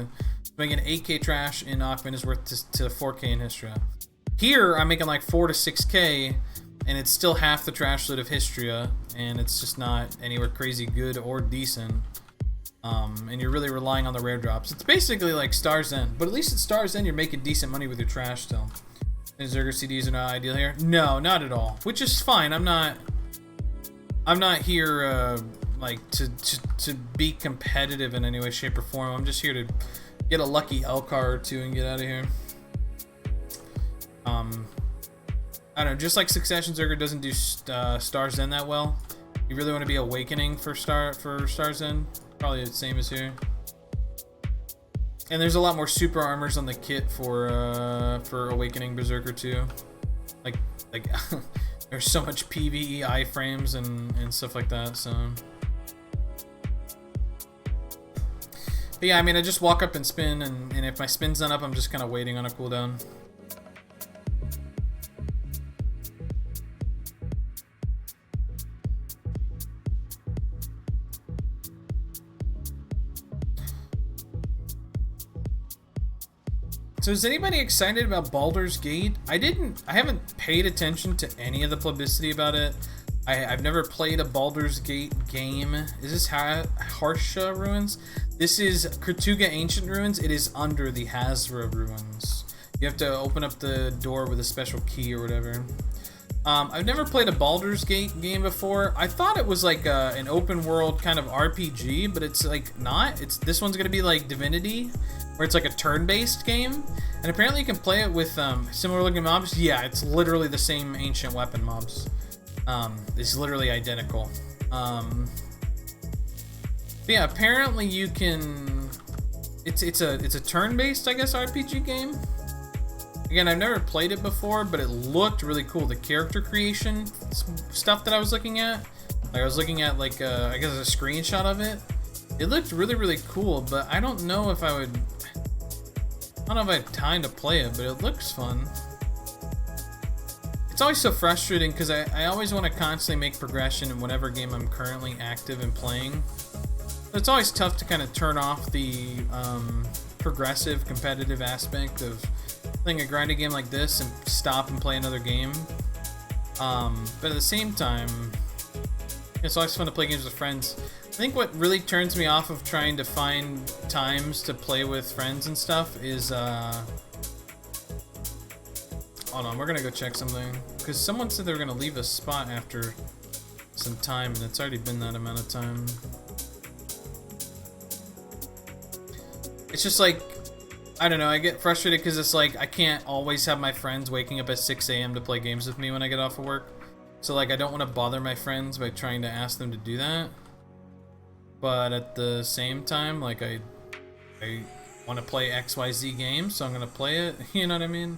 A: Making 8K trash in Achman is worth to 4K in History. Here, I'm making like 4 to 6K, and it's still half the trash loot of Histria, and it's just not anywhere crazy good or decent. And you're really relying on the rare drops. It's basically like Star's End, but at least at Star's End, you're making decent money with your trash still. And Zerker CDs are not ideal here? No, not at all. Which is fine. I'm not here like to be competitive in any way, shape, or form. I'm just here to get a lucky Elcar or two and get out of here. I don't know, just like Succession, Zerker doesn't do Star's End that well. You really want to be Awakening for Star's End. Probably the same as here. And there's a lot more super armors on the kit for Awakening Berserker too. Like there's so much PvE iframes and stuff like that, so. But yeah, I mean, I just walk up and spin, and if my spin's not up, I'm just kind of waiting on a cooldown. So is anybody excited about Baldur's Gate? I haven't paid attention to any of the publicity about it. I've never played a Baldur's Gate game. Is this Harsha Ruins? This is Kratuga Ancient Ruins. It is under the Hazra Ruins. You have to open up the door with a special key or whatever. I've never played a Baldur's Gate game before. I thought it was like an open world kind of RPG, but it's like not. This one's gonna be like Divinity, where it's like a turn-based game, and apparently you can play it with similar looking mobs. Yeah, it's literally the same ancient weapon mobs. It's literally identical. But yeah, apparently you can. It's a turn-based, I guess, RPG game. Again, I've never played it before, but it looked really cool. The character creation stuff that I was looking at, like I was looking at like I guess a screenshot of it. It looked really cool, but I don't know if I would. I don't know if I have time to play it, but it looks fun. It's always so frustrating because I always want to constantly make progression in whatever game I'm currently active in playing. But it's always tough to kind of turn off the progressive, competitive aspect of playing a grinding game like this and stop and play another game. But at the same time, it's always fun to play games with friends. I think what really turns me off of trying to find times to play with friends and stuff is hold on, we're gonna go check something. Because someone said they were gonna leave a spot after some time, and it's already been that amount of time. It's just like, I don't know, I get frustrated because it's like I can't always have my friends waking up at 6 a.m. to play games with me when I get off of work. So like I don't want to bother my friends by trying to ask them to do that. But at the same time, like I want to play XYZ games, so I'm gonna play it. You know what I mean?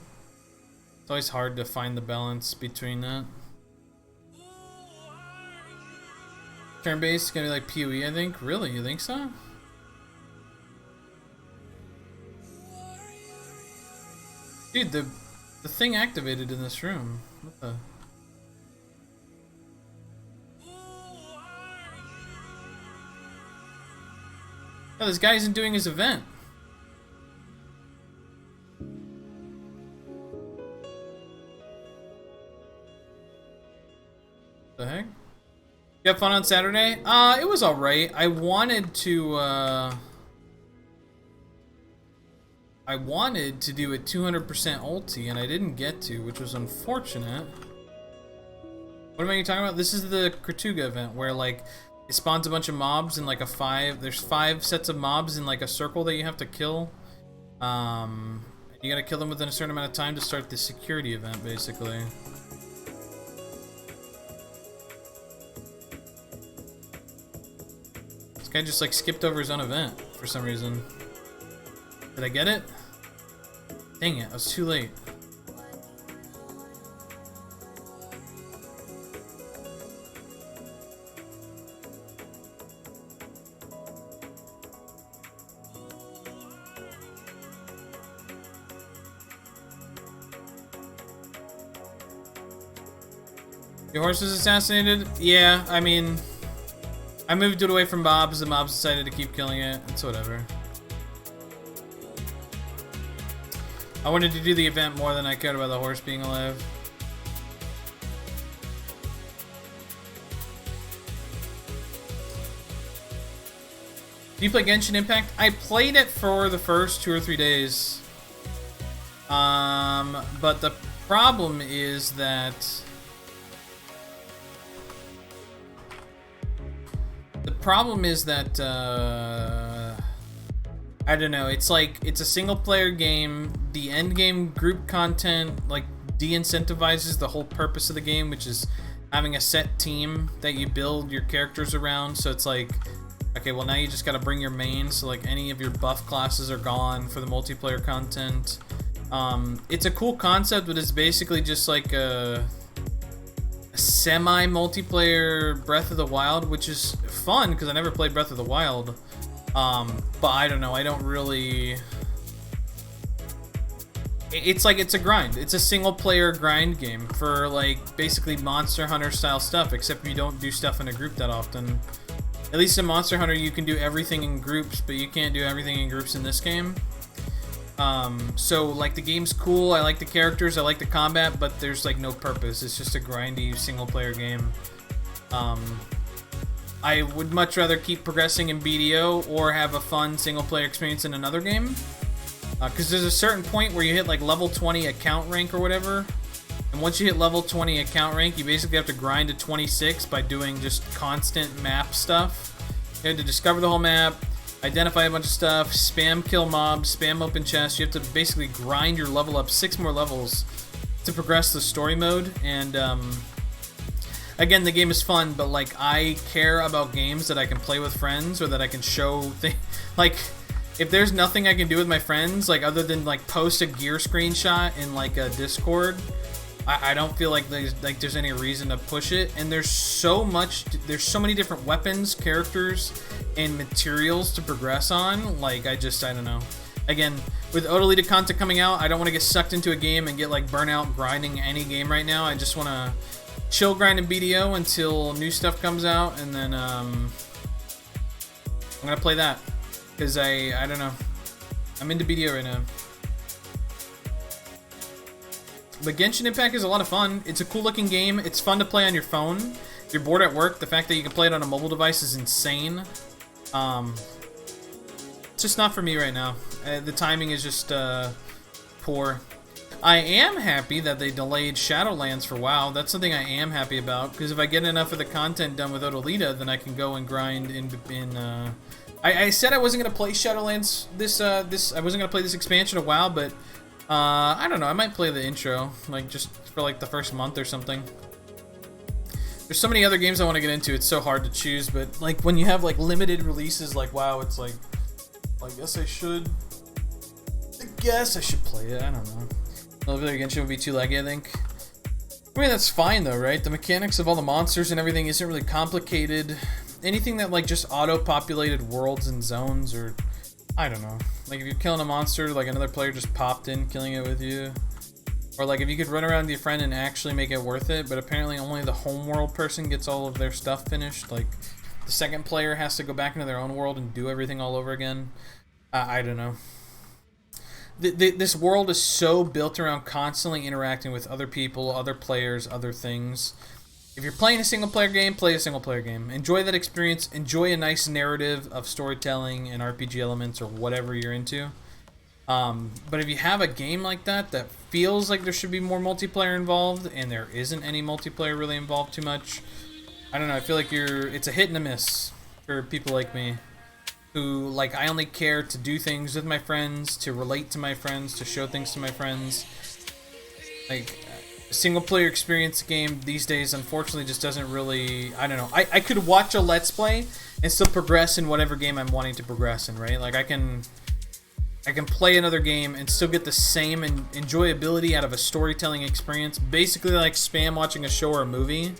A: It's always hard to find the balance between that. Turn-based is gonna be like PoE, I think. Really? You think so? Dude, the thing activated in this room. What the? Oh, this guy isn't doing his event. The heck? You have fun on Saturday? It was alright. I wanted to do a 200% ulti, and I didn't get to, which was unfortunate. What am I talking about? This is the Kratuga event, where, like, it spawns a bunch of mobs in, like, there's 5 sets of mobs in, like, a circle that you have to kill. You gotta kill them within a certain amount of time to start the security event, basically. This guy just, like, skipped over his own event for some reason. Did I get it? Dang it, I was too late. Your horse was assassinated? Yeah, I mean, I moved it away from mobs, the mobs decided to keep killing it. It's whatever. I wanted to do the event more than I cared about the horse being alive. Do you play Genshin Impact? I played it for the first 2 or 3 days. But the problem is that... I don't know, it's like, it's a single player game. The end game group content, like, de-incentivizes the whole purpose of the game, which is having a set team that you build your characters around. So it's like, okay, well now you just gotta bring your main, so like any of your buff classes are gone for the multiplayer content. It's a cool concept, but it's basically just like a semi-multiplayer Breath of the Wild, which is fun because I never played Breath of the Wild. But I don't know, I don't really... It's like, it's a grind. It's a single-player grind game for, like, basically Monster Hunter style stuff, except you don't do stuff in a group that often. At least in Monster Hunter you can do everything in groups, but you can't do everything in groups in this game. So, like, the game's cool, I like the characters, I like the combat, but there's, like, no purpose. It's just a grindy single-player game. I would much rather keep progressing in BDO or have a fun single-player experience in another game. Because there's a certain point where you hit, like, level 20 account rank or whatever. And once you hit level 20 account rank, you basically have to grind to 26 by doing just constant map stuff. You have to discover the whole map, identify a bunch of stuff, spam kill mobs, spam open chests. You have to basically grind your level up 6 more levels to progress the story mode. And, again, the game is fun, but, like, I care about games that I can play with friends or that I can show things. Like, if there's nothing I can do with my friends, like, other than, like, post a gear screenshot in, like, a Discord, I don't feel like there's any reason to push it. And there's so many different weapons, characters, and materials to progress on. Like, I don't know. Again, with Odalita content coming out, I don't want to get sucked into a game and get, like, burnout grinding any game right now. I just want to chill grind in BDO until new stuff comes out, and then I'm gonna play that because I don't know, I'm into BDO right now. But Genshin Impact is a lot of fun. It's a cool looking game. It's fun to play on your phone. If you're bored at work, the fact that you can play it on a mobile device is insane. It's just not for me right now. The timing is just poor. I am happy that they delayed Shadowlands for WoW. That's something I am happy about, because if I get enough of the content done with Odalita, then I can go and grind in I said I wasn't gonna play Shadowlands I wasn't gonna play this expansion of WoW, but I don't know, I might play the intro, like, just for, like, the first month or something. There's so many other games I want to get into, it's so hard to choose, but, like, when you have, like, limited releases like WoW, it's like, I guess I should play it, I don't know. Multiplayer Genshin would be too laggy, I think. I mean, that's fine though, right? The mechanics of all the monsters and everything isn't really complicated. Anything that, like, just auto-populated worlds and zones or I don't know. Like if you're killing a monster, like another player just popped in, killing it with you. Or like if you could run around with your friend and actually make it worth it, but apparently only the homeworld person gets all of their stuff finished. Like the second player has to go back into their own world and do everything all over again. I don't know. This world is so built around constantly interacting with other people, other players, other things. If you're playing a single player game, play a single player game. Enjoy that experience. Enjoy a nice narrative of storytelling and RPG elements or whatever you're into. But if you have a game like that that feels like there should be more multiplayer involved and there isn't any multiplayer really involved too much, I don't know, I feel like it's a hit and a miss for people like me who, like, I only care to do things with my friends, to relate to my friends, to show things to my friends. Like, a single player experience game these days unfortunately just doesn't really, I don't know. I could watch a Let's Play and still progress in whatever game I'm wanting to progress in, right? Like I can play another game and still get the same enjoyability out of a storytelling experience, basically like spam watching a show or a movie,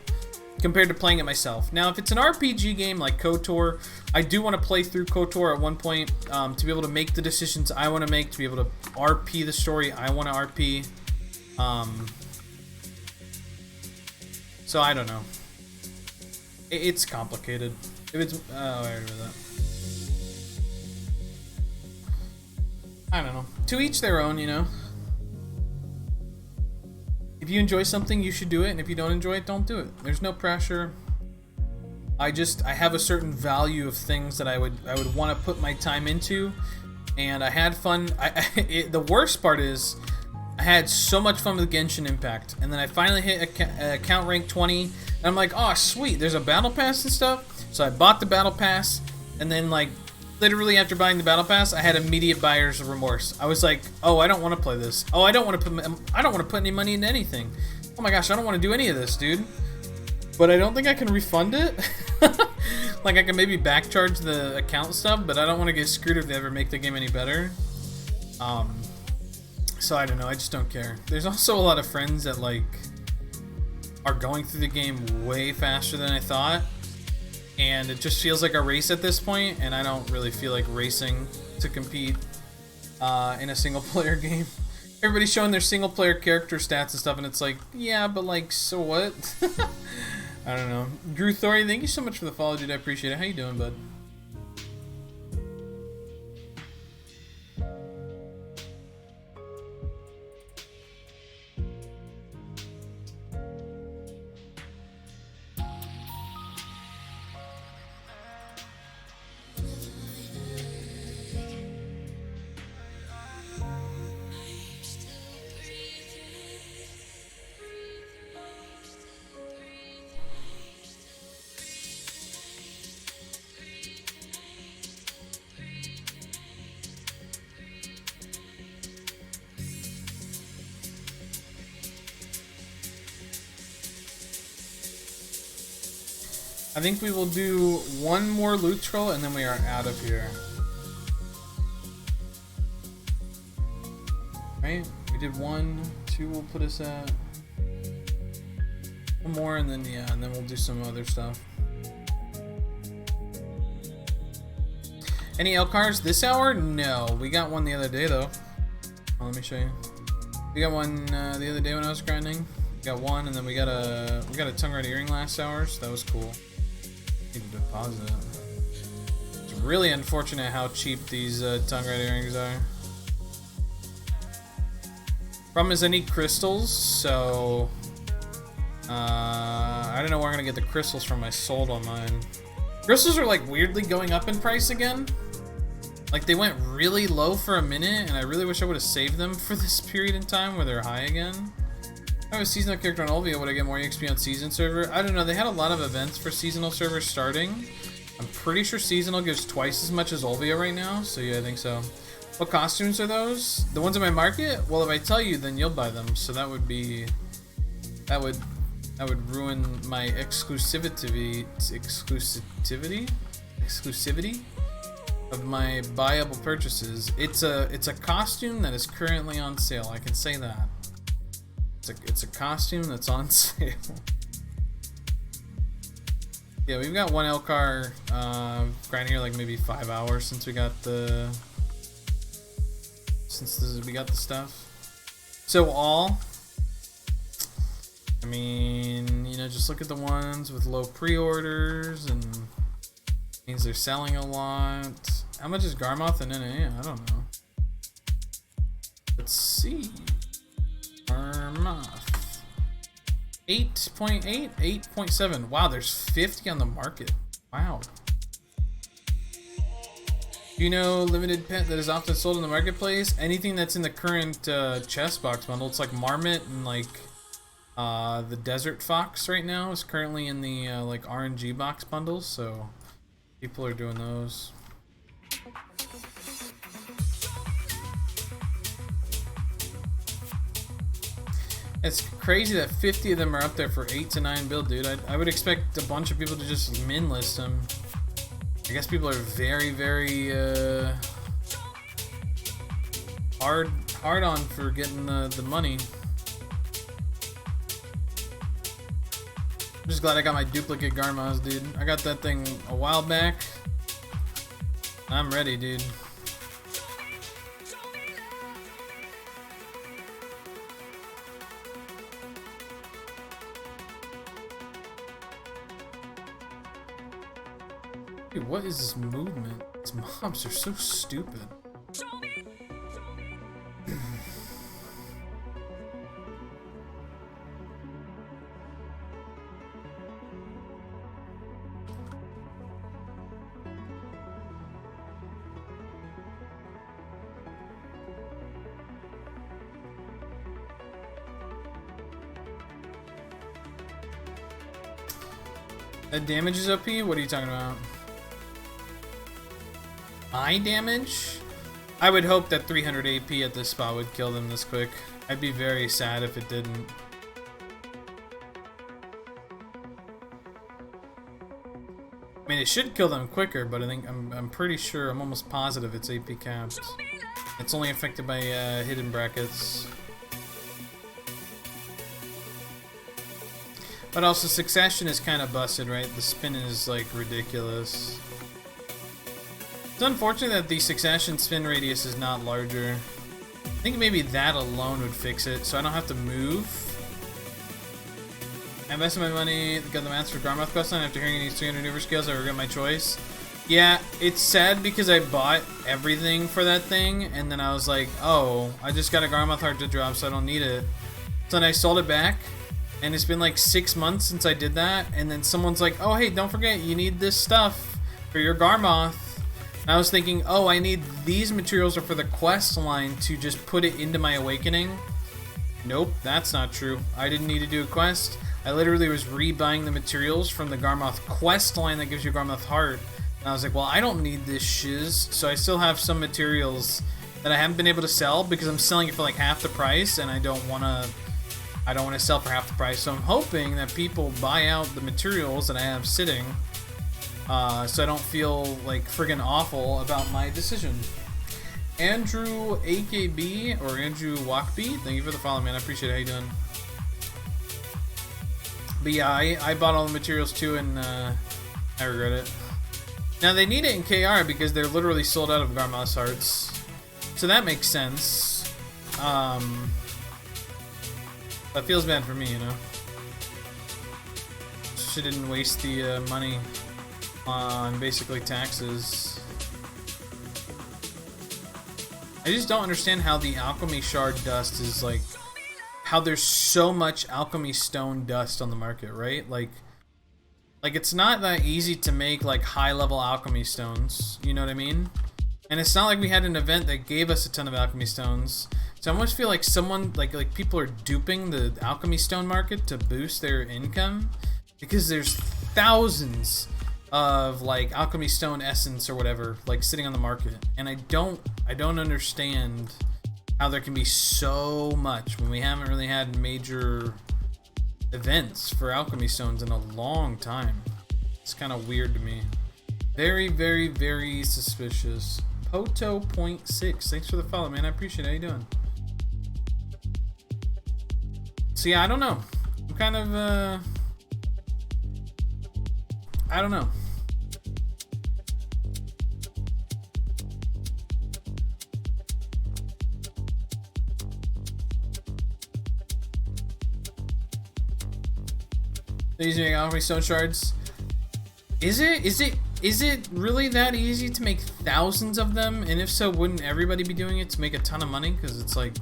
A: compared to playing it myself. Now, if it's an RPG game like KOTOR, I do want to play through KOTOR at one point to be able to make the decisions I want to make, to be able to RP the story I want to RP. So I don't know. It's complicated. If it's I remember that. I don't know. To each their own, you know. If you enjoy something, you should do it, and if you don't enjoy it, don't do it. There's no pressure. I have a certain value of things that I would want to put my time into, and I had fun. The worst part is I had so much fun with Genshin Impact, and then I finally hit account rank 20, and I'm like, oh sweet, there's a battle pass and stuff. So I bought the battle pass, and then like literally after buying the battle pass, I had immediate buyer's remorse. I was like, oh, I don't want to play this. Oh, I don't want to put any money into anything. Oh my gosh, I don't want to do any of this, dude. But I don't think I can refund it. Like I can maybe back charge the account stuff, but I don't want to get screwed if they ever make the game any better. So I don't know, I just don't care. There's also a lot of friends that like are going through the game way faster than I thought, and it just feels like a race at this point, and I don't really feel like racing to compete in a single player game. Everybody's showing their single player character stats and stuff, and it's like, yeah, but like, so what? I don't know. Drew Thori, thank you so much for the follow, dude. I appreciate it. How you doing, bud? I think we will do one more loot troll and then we are out of here. Right? We did 1, 2 will put us at one more, and then yeah, and then we'll do some other stuff. Any Elcars this hour? No. We got one the other day though. Oh, let me show you. We got one the other day when I was grinding. We got one, and then we got a tongue red earring last hour, so that was cool. Need to deposit. It's really unfortunate how cheap these tongue red earrings are. Problem is I need crystals, so I don't know where I'm gonna get the crystals from. I sold on mine. Crystals are like weirdly going up in price again. Like they went really low for a minute, and I really wish I would have saved them for this period in time where they're high again. If I have a seasonal character on Olvia, would I get more EXP on season server? I don't know, they had a lot of events for seasonal servers starting. I'm pretty sure seasonal gives twice as much as Olvia right now, so yeah, I think so. What costumes are those? The ones in my market? Well, if I tell you, then you'll buy them, so that would be... That would ruin my exclusivity of my buyable purchases. It's a costume that is currently on sale, I can say that. It's a costume that's on sale. Yeah, we've got one Elcar grinding here like maybe 5 hours since we got the since we got the stuff. So all, I mean, you know, just look at the ones with low pre-orders and means they're selling a lot. How much is Garmoth and NA? I don't know. Let's see. Garmoth. 8.8, 8.7. Wow, there's 50 on the market. Wow. Do you know limited pet that is often sold in the marketplace? Anything that's in the current chest box bundle. It's like Marmot and like the Desert Fox right now is currently in the like RNG box bundles, so people are doing those. It's crazy that 50 of them are up there for 8 to 9 build, dude. I would expect a bunch of people to just min list them. I guess people are very, very hard on for getting the money. I'm just glad I got my duplicate Garmoths, dude. I got that thing a while back. I'm ready, dude. Dude, what is this movement? These mobs are so stupid. That damage is OP? What are you talking about? My damage? I would hope that 300 AP at this spot would kill them this quick. I'd be very sad if it didn't. I mean, it should kill them quicker, but I think I'm pretty sure, I'm almost positive it's AP capped. It's only affected by hidden brackets. But also, Succession is kind of busted, right? The spin is like ridiculous. It's unfortunate that the Succession spin radius is not larger. I think maybe that alone would fix it, so I don't have to move. I invested my money, got the mats for Garmoth quest line. After hearing these 300 maneuver skills, I regret my choice. Yeah, it's sad because I bought everything for that thing, and then I was like, oh, I just got a Garmoth heart to drop, so I don't need it. So then I sold it back, and it's been like 6 months since I did that, and then someone's like, oh, hey, don't forget, you need this stuff for your Garmoth. And I was thinking, oh, I need these materials are for the quest line to just put it into my awakening. Nope, that's not true. I didn't need to do a quest. I literally was rebuying the materials from the Garmoth quest line that gives you Garmoth heart. And I was like, well, I don't need this shiz. So I still have some materials that I haven't been able to sell because I'm selling it for like half the price, and I don't want to sell for half the price. So I'm hoping that people buy out the materials that I have sitting. So I don't feel like friggin' awful about my decision. Andrew AKB, or Andrew Walkby, thank you for the follow, man. I appreciate it. How you doing? But yeah, I bought all the materials too, and I regret it. Now they need it in KR because they're literally sold out of Garmoth's hearts. So that makes sense. That feels bad for me, you know. She didn't waste the money on basically taxes. I just don't understand how the alchemy shard dust is like, how there's so much alchemy stone dust on the market, right? Like it's not that easy to make like high level alchemy stones, you know what I mean? And it's not like we had an event that gave us a ton of alchemy stones. So I almost feel like someone, like people are duping the alchemy stone market to boost their income, because there's thousands of like alchemy stone essence or whatever like sitting on the market, and I don't understand how there can be so much when we haven't really had major events for alchemy stones in a long time. It's kind of weird to me. Very, very, very suspicious. Poto.6, thanks for the follow, man. I appreciate it. How you doing? So yeah, I don't know. I'm kind of I don't know. Using alchemy stone shards. Is it really that easy to make thousands of them? And if so, wouldn't everybody be doing it to make a ton of money? Because it's like,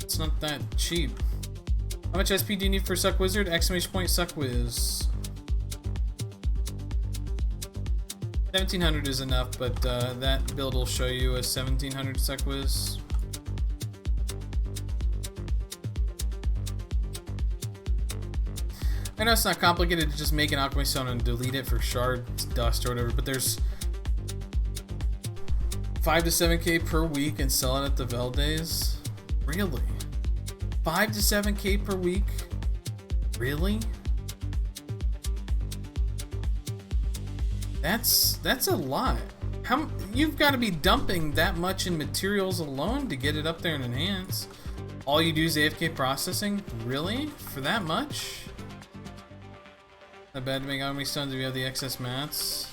A: it's not that cheap. How much SP do you need for Suck Wizard? Exclamation point Suck Wiz. 1700 is enough, but that build will show you a 1700 Suck Wiz. I know it's not complicated to just make an alchemy stone and delete it for shard dust or whatever, but there's 5 to 7k per week and sell it at the Vel days. Really? 5 to 7k per week? Really? That's a lot. How you've got to be dumping that much in materials alone to get it up there and enhance. All you do is AFK processing? Really? For that much? Not bad to make alchemy stones if you have the excess mats.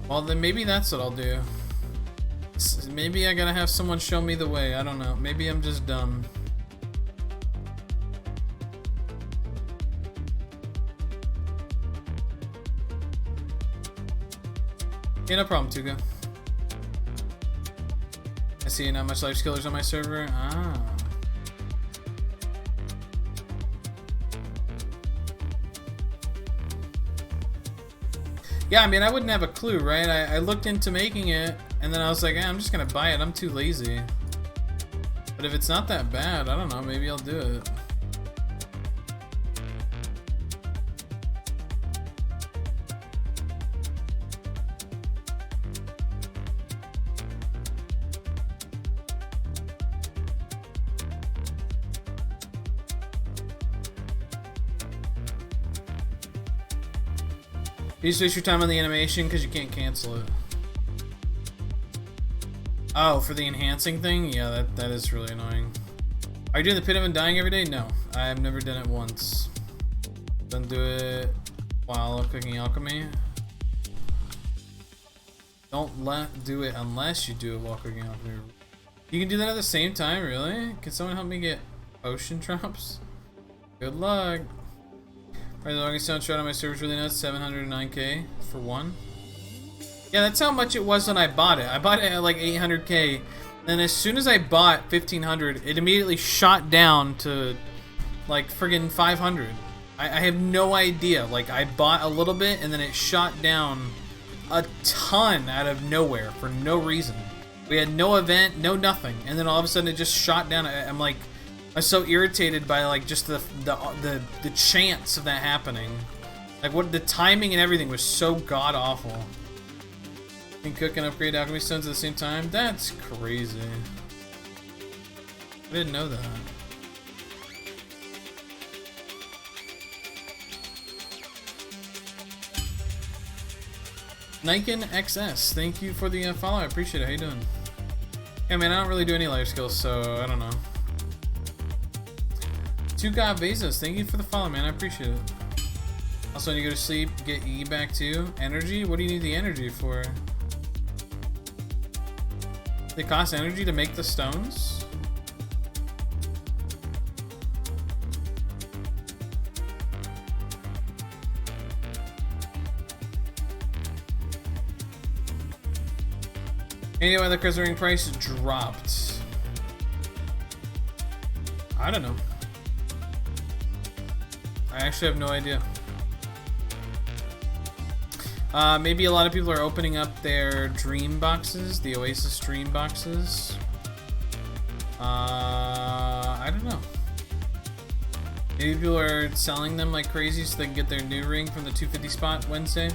A: Well, then maybe that's what I'll do. Maybe I gotta have someone show me the way. I don't know. Maybe I'm just dumb. Yeah, no problem, Tuga. I see not much life skillers on my server. Ah. Yeah, I mean, I wouldn't have a clue, right? I looked into making it, and then I was like, I'm just gonna buy it. I'm too lazy. But if it's not that bad, I don't know. Maybe I'll do it. You just waste your time on the animation because you can't cancel it. Oh, for the enhancing thing? Yeah, that is really annoying. Are you doing the Pit of Undying every day? No, I have never done it once. Don't do it while cooking alchemy. Don't do it unless you do it while cooking alchemy. You can do that at the same time, really? Can someone help me get potion drops? Good luck. Alright, the longest stone shard on my server's really nuts, 709k for one. Yeah, that's how much it was when I bought it. I bought it at like 800k, and as soon as I bought 1500, it immediately shot down to like friggin' 500. I have no idea. Like, I bought a little bit, and then it shot down a ton out of nowhere for no reason. We had no event, no nothing, and then all of a sudden it just shot down. I'm like, I was so irritated by like just the chance of that happening. Like, what the timing and everything was so god awful. You can cook and upgrade alchemy stones at the same time? That's crazy. I didn't know that. Niken XS, thank you for the follow. I appreciate it. How you doing? Yeah, man, I don't really do any life skills, so I don't know. Two God Bezos, thank you for the follow, man. I appreciate it. Also, when you go to sleep, get E back too. Energy? What do you need the energy for? They cost energy to make the stones? Anyway, the Crystal Ring price dropped. I don't know. I actually have no idea. Maybe a lot of people are opening up their dream boxes, the Oasis dream boxes. I don't know. Maybe people are selling them like crazy so they can get their new ring from the 250 spot Wednesday.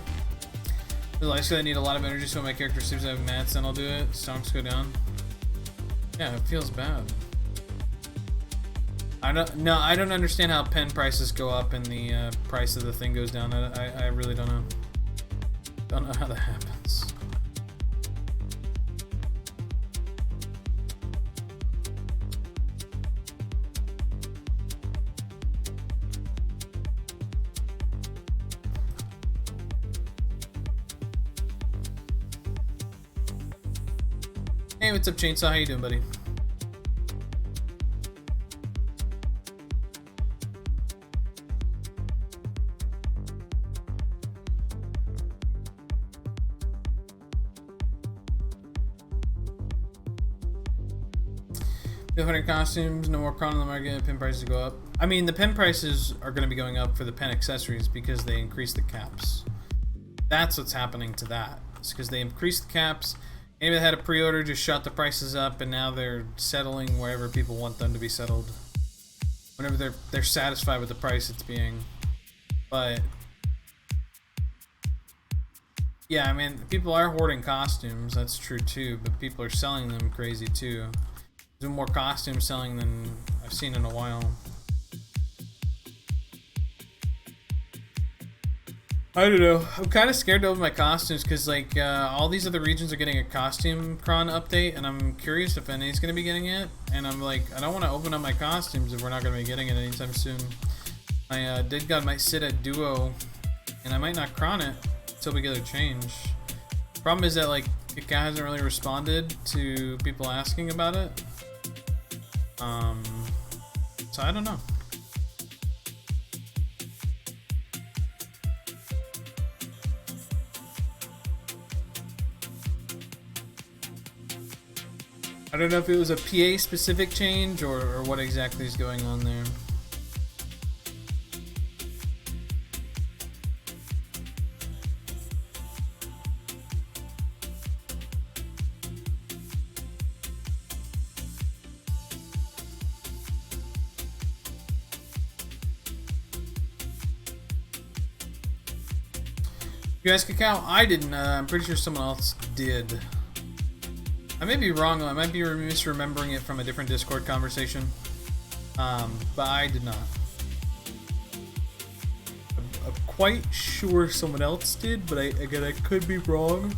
A: I need a lot of energy so when my character sleeps I have mats, then I'll do it. Stonks go down. Yeah, it feels bad. I don't understand how pen prices go up and the price of the thing goes down. I really don't know. Don't know how that happens. Hey, what's up, Chainsaw? How you doing, buddy? 200 costumes, no more Kron on the market, pin prices go up. I mean, the pin prices are going to be going up for the pin accessories because they increased the caps. That's what's happening to that. It's because they increased the caps. Anybody that had a pre-order just shot the prices up, and now they're settling wherever people want them to be settled. Whenever they're satisfied with the price it's being. But yeah, I mean, people are hoarding costumes. That's true too. But people are selling them crazy too. There's more costumes selling than I've seen in a while. I don't know. I'm kind of scared to open my costumes because, like, all these other regions are getting a costume cron update, and I'm curious if NA's going to be getting it. And I'm like, I don't want to open up my costumes if we're not going to be getting it anytime soon. My Dead God might sit at Duo, and I might not cron it until we get a change. Problem is that, like, it hasn't really responded to people asking about it. So I don't know. I don't know if it was a PA specific change or what exactly is going on there. You guys can count? I didn't. I'm pretty sure someone else did. I may be wrong, I might be misremembering it from a different Discord conversation, but I did not. I'm quite sure someone else did, but again, I could be wrong.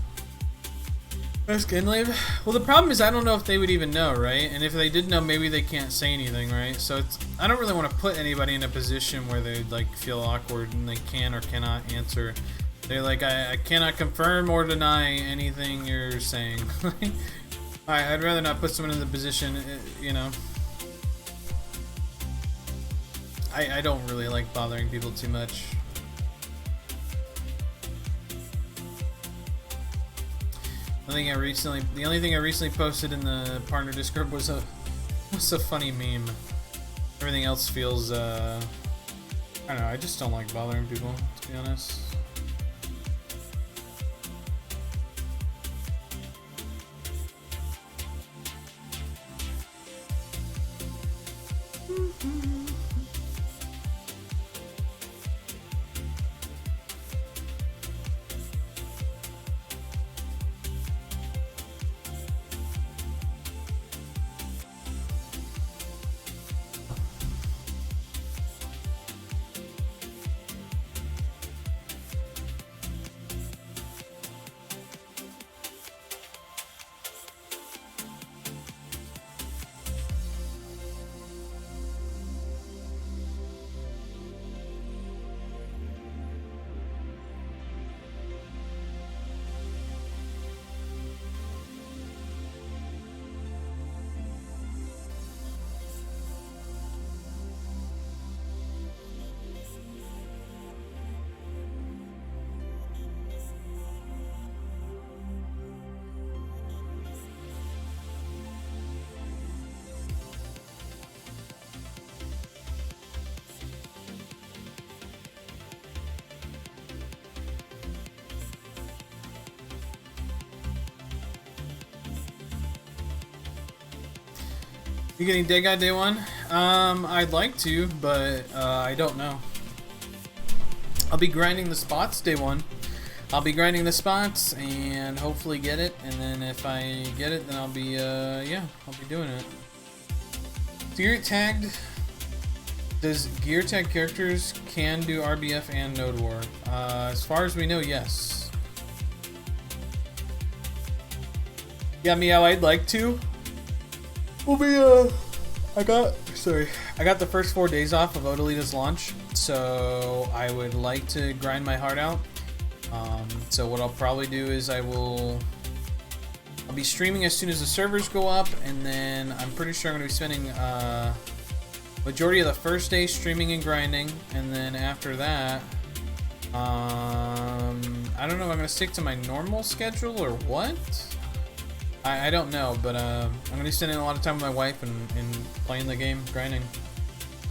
A: Ask Inlave. Well, the problem is I don't know if they would even know, right? And if they did know, maybe they can't say anything, right? So I don't really want to put anybody in a position where they like feel awkward and they can or cannot answer. They're like, I cannot confirm or deny anything you're saying. I'd rather not put someone in the position, you know. I don't really like bothering people too much. The only thing I recently posted in the partner Discord was a funny meme. Everything else feels I don't know, I just don't like bothering people, to be honest. You getting Dead God day one? I'd like to, but I don't know. I'll be grinding the spots day one. I'll be grinding the spots and hopefully get it. And then if I get it, then I'll be yeah, I'll be doing it. Gear tagged. Does gear tag characters can do RBF and Node War? As far as we know, yes. Yeah, Meow, I'd like to. We'll be, I got the first 4 days off of Odalita's launch, so I would like to grind my heart out. So what I'll probably do is I'll be streaming as soon as the servers go up, and then I'm pretty sure I'm going to be spending, majority of the first day streaming and grinding, and then after that, I don't know if I'm going to stick to my normal schedule or what. I don't know, but I'm gonna be spending a lot of time with my wife and playing the game, grinding.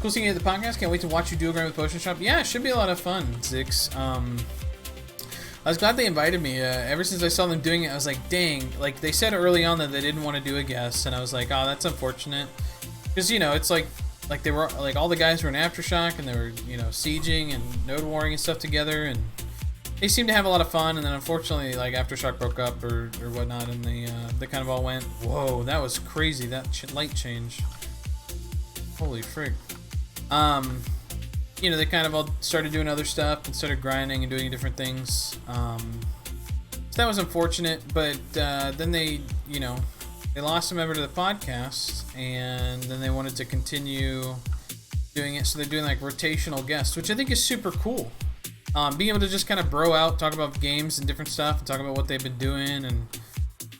A: Cool seeing you at the podcast. Can't wait to watch you do a grind with Potion Shop. Yeah, it should be a lot of fun, Zix. I was glad they invited me. Ever since I saw them doing it, I was like, dang. Like, they said early on that they didn't want to do a guest, and I was like, oh, that's unfortunate. Because, you know, it's like they were, like, all the guys were in Aftershock, and they were, you know, sieging and node warring and stuff together, and they seemed to have a lot of fun, and then unfortunately, like, Aftershock broke up or whatnot, and they kind of all went, whoa, that was crazy, that light change. Holy frick. You know, they kind of all started doing other stuff and started grinding and doing different things. So that was unfortunate, but then they, you know, they lost a member to the podcast, and then they wanted to continue doing it, so they're doing like rotational guests, which I think is super cool. Being able to just kind of bro out, talk about games and different stuff, and talk about what they've been doing, and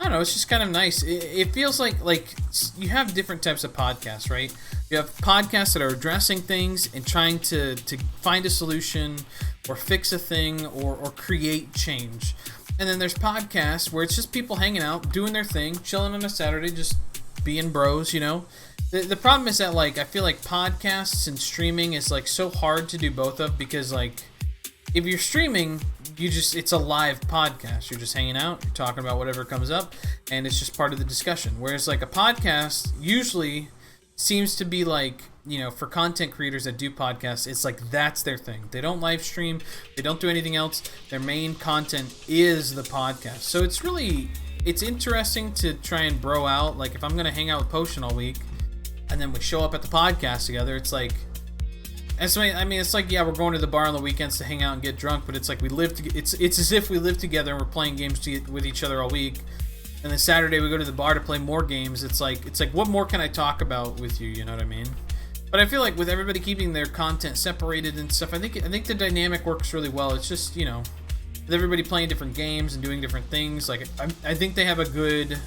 A: I don't know, it's just kind of nice. It feels like you have different types of podcasts, right? You have podcasts that are addressing things and trying to find a solution or fix a thing or create change. And then there's podcasts where it's just people hanging out, doing their thing, chilling on a Saturday, just being bros, you know? The problem is that, like, I feel like podcasts and streaming is, like, so hard to do both of, because, like, if you're streaming, it's a live podcast. You're just hanging out, you're talking about whatever comes up, and it's just part of the discussion. Whereas, like, a podcast usually seems to be like, you know, for content creators that do podcasts, it's like that's their thing. They don't live stream, they don't do anything else. Their main content is the podcast. So it's interesting to try and bro out. Like, if I'm gonna hang out with Potion all week, and then we show up at the podcast together, it's like, I mean, it's like, yeah, we're going to the bar on the weekends to hang out and get drunk, but it's like it's as if we live together and we're playing games with each other all week. And then Saturday we go to the bar to play more games. It's like what more can I talk about with you? You know what I mean? But I feel like with everybody keeping their content separated and stuff, I think the dynamic works really well. It's just, you know, with everybody playing different games and doing different things. Like, I think they have a good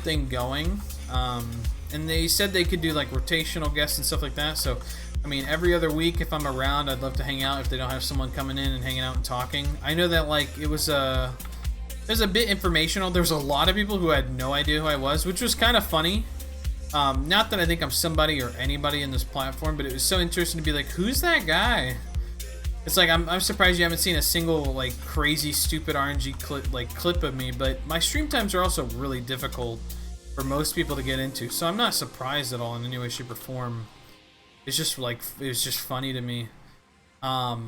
A: thing going. And they said they could do like rotational guests and stuff like that. So, I mean, every other week if I'm around, I'd love to hang out if they don't have someone coming in and hanging out and talking. I know that, like, it was a bit informational. There was a lot of people who had no idea who I was, which was kind of funny. Not that I think I'm somebody or anybody in this platform, but it was so interesting to be like, who's that guy? It's like, I'm surprised you haven't seen a single, like, crazy, stupid RNG clip of me, but my stream times are also really difficult for most people to get into, so I'm not surprised at all in any way, shape, or form. It's just, like, it was just funny to me. But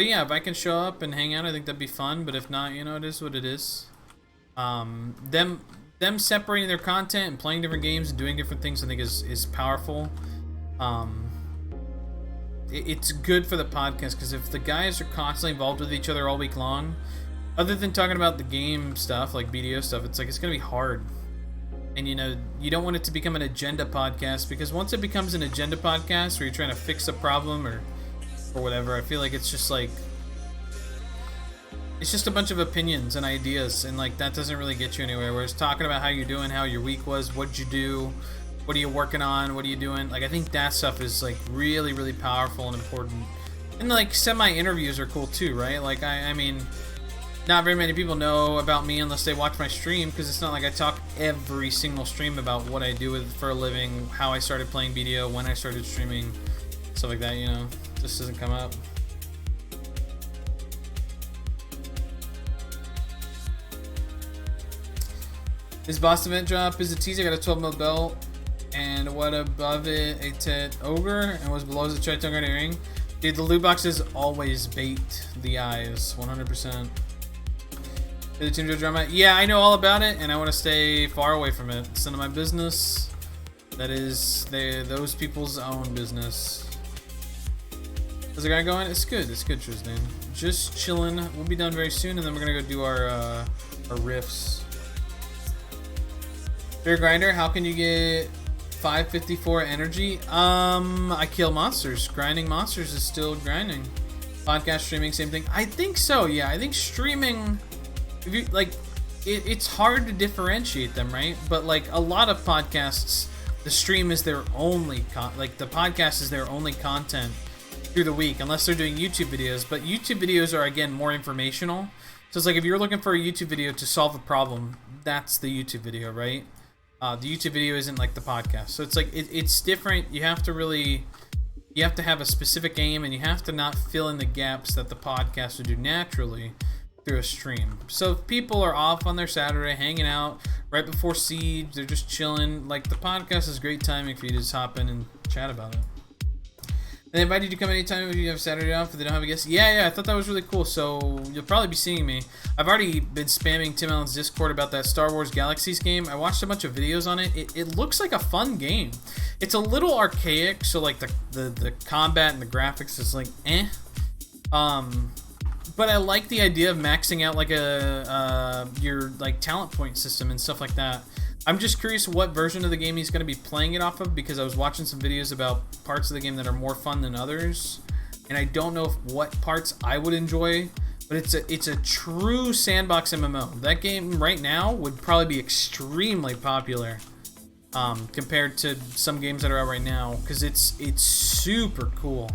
A: yeah, if I can show up and hang out, I think that'd be fun. But if not, you know, it is what it is. Them separating their content and playing different games and doing different things, I think is powerful. It's good for the podcast, because if the guys are constantly involved with each other all week long, other than talking about the game stuff, like BDO stuff, it's like it's gonna be hard. And, you know, you don't want it to become an agenda podcast, because once it becomes an agenda podcast where you're trying to fix a problem or whatever, I feel like it's just like, it's just a bunch of opinions and ideas, and like that doesn't really get you anywhere. Whereas talking about how you're doing, how your week was, what'd you do, what are you working on, what are you doing, like I think that stuff is like really, really powerful and important. And like semi-interviews are cool too, right? Like I mean, not very many people know about me unless they watch my stream, because it's not like I talk every single stream about what I do for a living, how I started playing BDO, when I started streaming, stuff like that, you know. This doesn't come up. This boss event drop is a teaser. I got a 12 mil belt, and what above it, a tet ogre, and what's below is a tritongue earring. Dude, the loot boxes always bait the eyes, 100%. The Team Joe drama. Yeah, I know all about it, and I want to stay far away from it. It's none of my business. That is those people's own business. How's the guy going? It's good, Tristan. Just chilling. We'll be done very soon, and then we're gonna go do our riffs. Beer Grinder, how can you get 554 energy? I kill monsters. Grinding monsters is still grinding. Podcast streaming, same thing. I think so, yeah. I think streaming, if you like, it's hard to differentiate them, right? But like a lot of podcasts, the stream is their only the podcast is their only content through the week, unless they're doing YouTube videos. But YouTube videos are, again, more informational, So it's like if you're looking for a YouTube video to solve a problem, that's the YouTube video, right? The YouTube video isn't like the podcast. So it's like it's different. You have to have a specific aim, and you have to not fill in the gaps that the podcast would do naturally through a stream. So if people are off on their Saturday, hanging out right before Siege, they're just chilling, like the podcast is great timing for you to just hop in and chat about it. And they invited you to come anytime if you have Saturday off if they don't have a guest. Yeah, I thought that was really cool. So you'll probably be seeing me. I've already been spamming Tim Allen's Discord about that Star Wars Galaxies game. I watched a bunch of videos on it. It looks like a fun game. It's a little archaic, so like the combat and the graphics is like eh. But I like the idea of maxing out like your like talent point system and stuff like that. I'm just curious what version of the game he's going to be playing it off of, because I was watching some videos about parts of the game that are more fun than others, and I don't know what parts I would enjoy. But it's a true sandbox MMO. That game right now would probably be extremely popular compared to some games that are out right now, because it's super cool.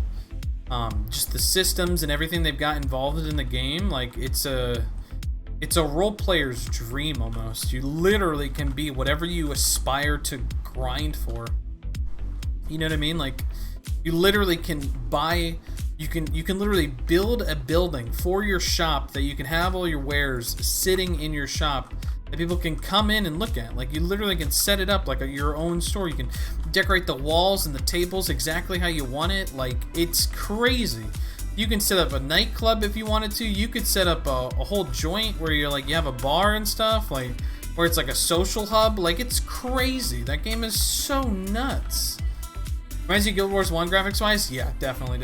A: Just the systems and everything they've got involved in the game, like it's a role player's dream almost. You literally can be whatever you aspire to grind for. You know what I mean? Like you literally can buy, you can literally build a building for your shop that you can have all your wares sitting in your shop that people can come in and look at. Like you literally can set it up like your own store. You can decorate the walls and the tables exactly how you want it. Like it's crazy. You can set up a nightclub if you wanted to. You could set up a whole joint where you're like you have a bar and stuff, like where it's like a social hub. Like it's crazy. That game is so nuts. Reminds you of Guild Wars 1 graphics wise? Yeah, definitely.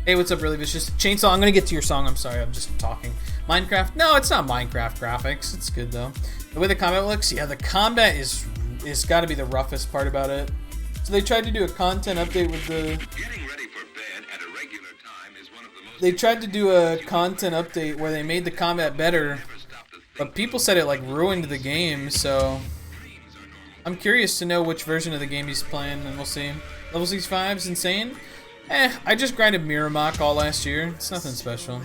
A: Hey, what's up, Really Vicious? Chainsaw, I'm gonna get to your song. I'm sorry, I'm just talking. Minecraft? No, it's not Minecraft graphics. It's good though. The way the combat looks, yeah, the combat is got to be the roughest part about it. So they tried to do a content update with the. They tried to do a content update where they made the combat better, but people said it like ruined the game, so I'm curious to know which version of the game he's playing, and we'll see. Level 65 is insane. I just grinded Miramach all last year. It's nothing special.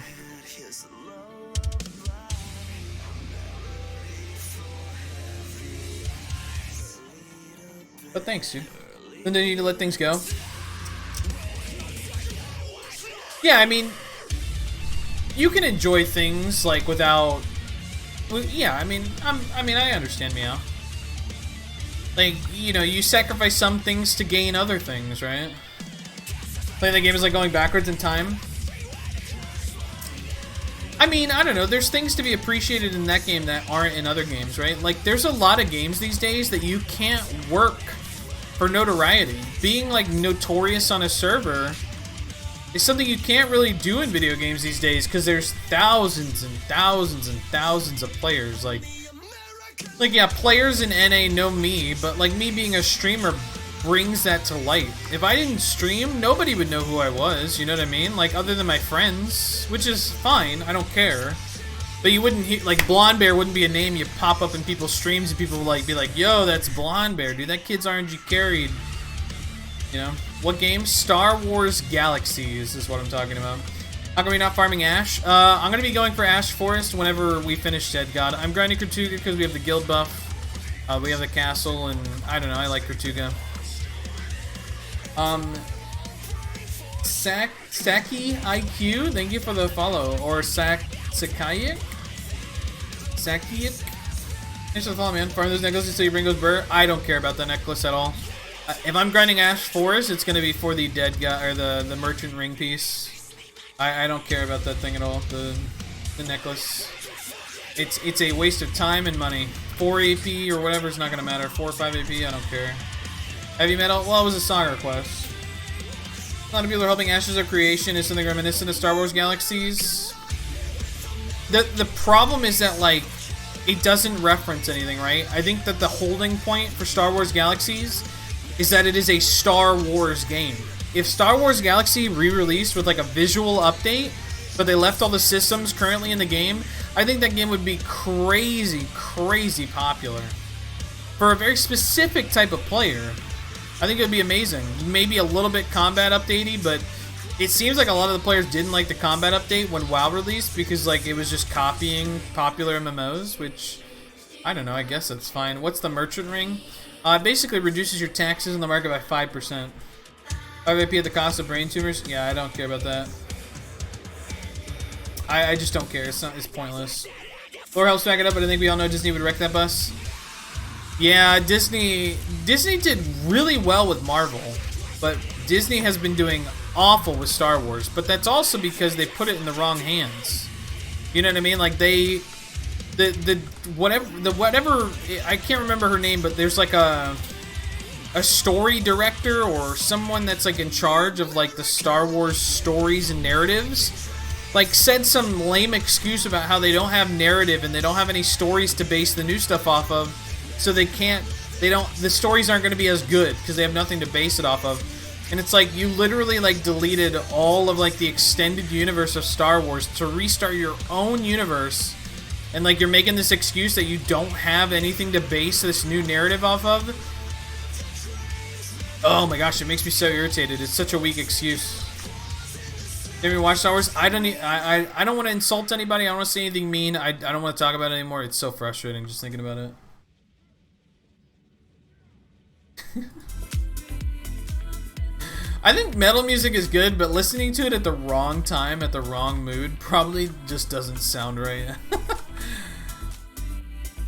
A: But thanks, dude. Then they need to let things go. Yeah, I mean, you can enjoy things like without. Yeah, I mean, I understand Meow. Like, you know, you sacrifice some things to gain other things, right? Playing the game is like going backwards in time. I mean, I don't know. There's things to be appreciated in that game that aren't in other games, right? Like, there's a lot of games these days that you can't work for notoriety. Being like notorious on a server is something you can't really do in video games these days, because there's thousands and thousands and thousands of players. Like yeah, players in NA know me, but like me being a streamer brings that to light. If I didn't stream, nobody would know who I was, you know what I mean? Like, other than my friends, which is fine, I don't care. But you wouldn't hear, like, Blonde Bear wouldn't be a name you pop up in people's streams and people would like be like, yo, that's Blonde Bear, dude, that kid's RNG carried. You know? What game? Star Wars Galaxies is what I'm talking about. How come you're not farming Ash? I'm going to be going for Ash Forest whenever we finish Dead God. I'm grinding Kratuga because we have the guild buff. We have the castle, and I don't know, I like Kratuga. Saki IQ, thank you for the follow. Or Sakayak? Thanks for the follow, man. Farm those necklaces until you bring those burr. I don't care about the necklace at all. If I'm grinding Ash Forest, it's gonna be for the dead guy or the merchant ring piece. I don't care about that thing at all. The necklace. It's a waste of time and money. 4 AP or whatever is not gonna matter. 4 or 5 AP, I don't care. Heavy metal? Well, it was a song request. A lot of people are hoping Ashes of Creation is something reminiscent of Star Wars Galaxies. The problem is that, like, it doesn't reference anything, right? I think that the holding point for Star Wars Galaxies is that it is a Star Wars game. If Star Wars Galaxy re-released with like a visual update, but they left all the systems currently in the game, I think that game would be crazy popular. For a very specific type of player, I think it would be amazing. Maybe a little bit combat updatey, but It seems like a lot of the players didn't like the combat update when WoW released because like it was just copying popular MMOs, which I don't know, I guess that's fine. What's the merchant ring? It basically reduces your taxes in the market by 5%. 5 AP at the cost of brain tumors? Yeah, I don't care about that. I just don't care. It's pointless. Lore helps back it up, but I think we all know Disney would wreck that bus. Yeah, Disney did really well with Marvel, but Disney has been doing awful with Star Wars. But that's also because they put it in the wrong hands. You know what I mean? Like whatever I can't remember her name, but there's like a story director or someone that's like in charge of like the Star Wars stories and narratives. Like said some lame excuse about how they don't have narrative and they don't have any stories to base the new stuff off of, so the stories aren't going to be as good because they have nothing to base it off of. And it's like you literally like deleted all of like the extended universe of Star Wars to restart your own universe, and like you're making this excuse that you don't have anything to base this new narrative off of. Oh my gosh, it makes me so irritated. It's such a weak excuse. Have you watched Star Wars? I don't want to insult anybody. I don't want to say anything mean. I don't want to talk about it anymore. It's so frustrating just thinking about it. I think metal music is good, but listening to it at the wrong time, at the wrong mood, probably just doesn't sound right.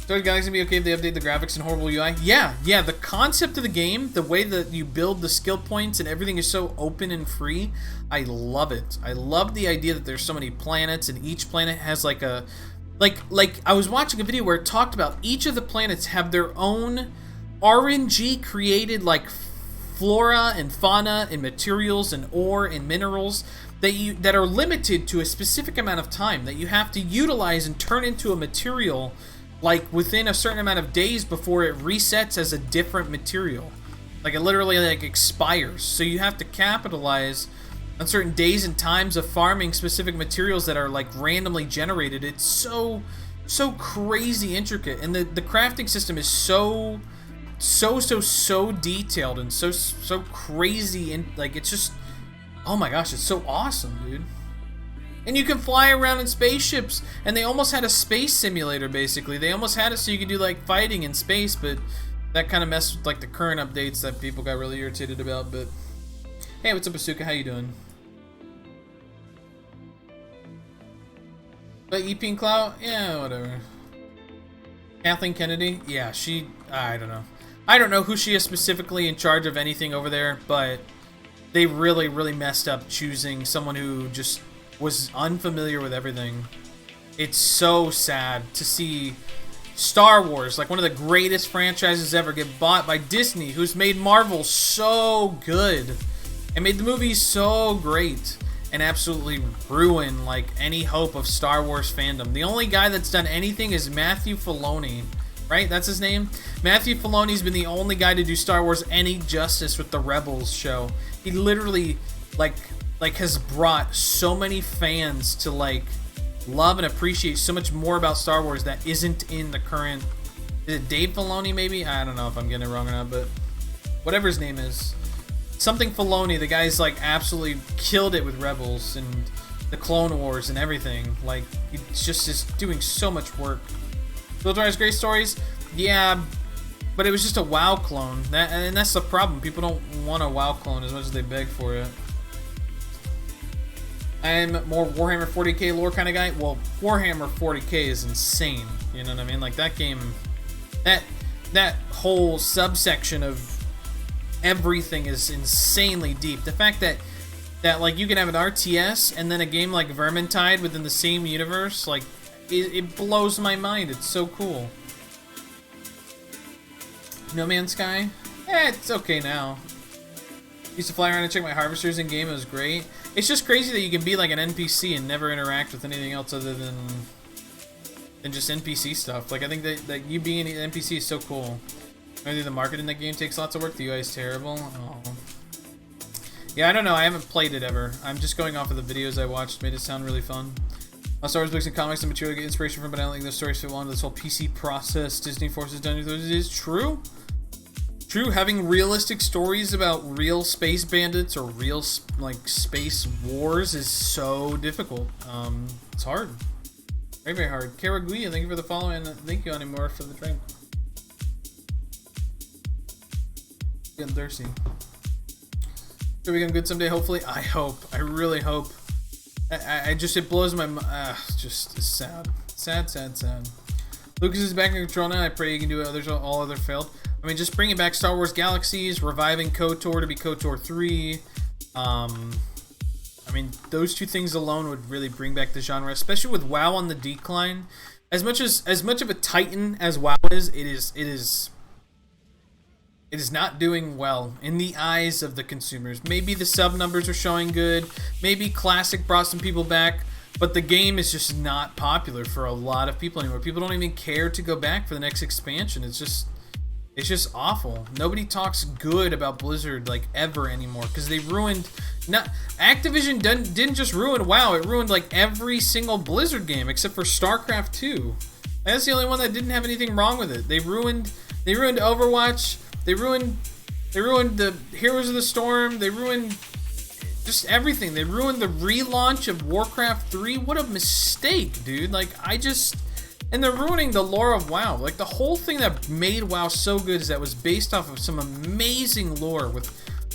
A: So Galaxy be okay if they update the graphics and horrible UI? Yeah, the concept of the game, the way that you build the skill points and everything is so open and free, I love it. I love the idea that there's so many planets and each planet has like a... Like I was watching a video where it talked about each of the planets have their own RNG created like flora and fauna and materials and ore and minerals that are limited to a specific amount of time that you have to utilize and turn into a material like within a certain amount of days before it resets as a different material. Like it literally like expires. So you have to capitalize on certain days and times of farming specific materials that are like randomly generated. It's so crazy intricate, and the crafting system is so detailed and so crazy, and like it's just, oh my gosh, it's so awesome, dude. And you can fly around in spaceships, and they almost had a space simulator, basically. They almost had it so you could do, like, fighting in space, but that kind of messed with, like, the current updates that people got really irritated about, but... Hey, what's up, Asuka? How you doing? But EP and Clout? Yeah, whatever. Kathleen Kennedy? Yeah, she... I don't know. I don't know who she is specifically in charge of anything over there, but they really, really messed up choosing someone who just... was unfamiliar with everything. It's so sad to see Star Wars, like one of the greatest franchises ever, get bought by Disney, who's made Marvel so good and made the movies so great, and absolutely ruin like any hope of Star Wars fandom. The only guy that's done anything is Matthew Filoni, right? That's his name? Matthew Filoni's been the only guy to do Star Wars any justice with the Rebels show. He literally like has brought so many fans to like love and appreciate so much more about Star Wars that isn't in the current... Is it Dave Filoni maybe? I don't know if I'm getting it wrong or not, but whatever his name is. Something Filoni, the guy's like absolutely killed it with Rebels and the Clone Wars and everything. Like, he's just doing so much work. Build Riders Great Stories? Yeah, but it was just a WoW clone. And that's the problem. People don't want a WoW clone as much as they beg for it. I'm more Warhammer 40k lore kind of guy. Well, Warhammer 40k is insane. You know what I mean? Like that game, that whole subsection of everything is insanely deep. The fact that like you can have an RTS and then a game like Vermintide within the same universe, like it blows my mind. It's so cool. No Man's Sky? It's okay now. Used to fly around and check my harvesters in game. It was great. It's just crazy that you can be like an NPC and never interact with anything else other than just NPC stuff. Like I think that you being an NPC is so cool. Maybe the market in that game takes lots of work. The UI is terrible. Oh. Yeah, I don't know. I haven't played it ever. I'm just going off of the videos I watched. Made it sound really fun. Star Wars books and comics and material to get inspiration from, but I don't think those stories fit well into this whole PC process Disney forces down. Is true. True, having realistic stories about real space bandits or real like space wars is so difficult. It's hard, very very hard. Karaguya, thank you for the follow, and thank you anymore for the drink. Getting thirsty. Should become good someday, hopefully. I hope. I really hope. I just, it blows my mind. Just sad. Sad. Lucas is back in control now. I pray you can do it. Others, all other failed. I mean, just bringing back Star Wars Galaxies, reviving KOTOR to be KOTOR 3. I mean, those two things alone would really bring back the genre, especially with WoW on the decline. As much of a titan as WoW is, it is not doing well in the eyes of the consumers. Maybe the sub numbers are showing good. Maybe Classic brought some people back. But the game is just not popular for a lot of people anymore. People don't even care to go back for the next expansion. It's just awful. Nobody talks good about Blizzard like ever anymore because they ruined. Not Activision didn't just ruin WoW. It ruined like every single Blizzard game except for StarCraft 2. That's the only one that didn't have anything wrong with it. They ruined Overwatch. They ruined the Heroes of the Storm. They ruined just everything. They ruined the relaunch of Warcraft 3. What a mistake, dude. Like, and they're ruining the lore of WoW. Like, the whole thing that made WoW so good is that it was based off of some amazing lore with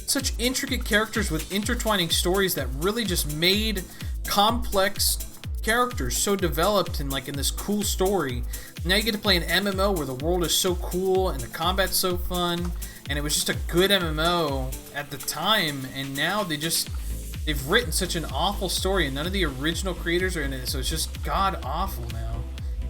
A: such intricate characters with intertwining stories that really just made complex characters so developed and like in this cool story. Now you get to play an MMO where the world is so cool and the combat's so fun, and it was just a good MMO at the time, and now they've written such an awful story and none of the original creators are in it, so it's just god awful now.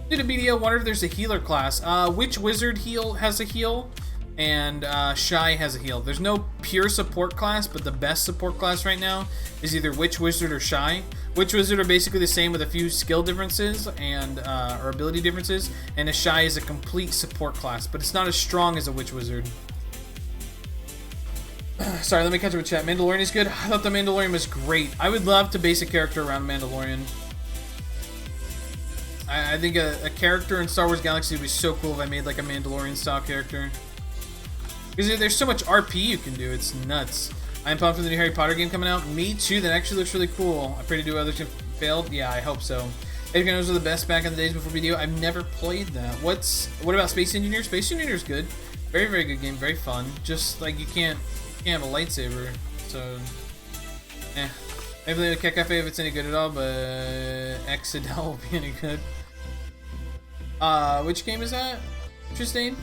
A: Did a BDO, wonder if there's a healer class. Witch Wizard has a heal, and Shy has a heal. There's no pure support class, but the best support class right now is either Witch Wizard or Shy. Witch Wizard are basically the same with a few skill differences and or ability differences, and a Shy is a complete support class, but it's not as strong as a Witch Wizard. Sorry, let me catch up with chat. Mandalorian is good. I thought the Mandalorian was great. I would love to base a character around Mandalorian. I think a character in Star Wars Galaxy would be so cool if I made like a Mandalorian style character. Because there's so much RP you can do, it's nuts. I'm pumped for the new Harry Potter game coming out. Me too, that actually looks really cool. I pray to do others who failed. Yeah, I hope so. Those were the best back in the days before video. I've never played that. What about Space Engineer? Space Engineer's good. Very, very good game, very fun. Just like you can't have a lightsaber, so maybe the Cat Cafe if it's any good at all, but Exidel will be any good. Which game is that? Interesting.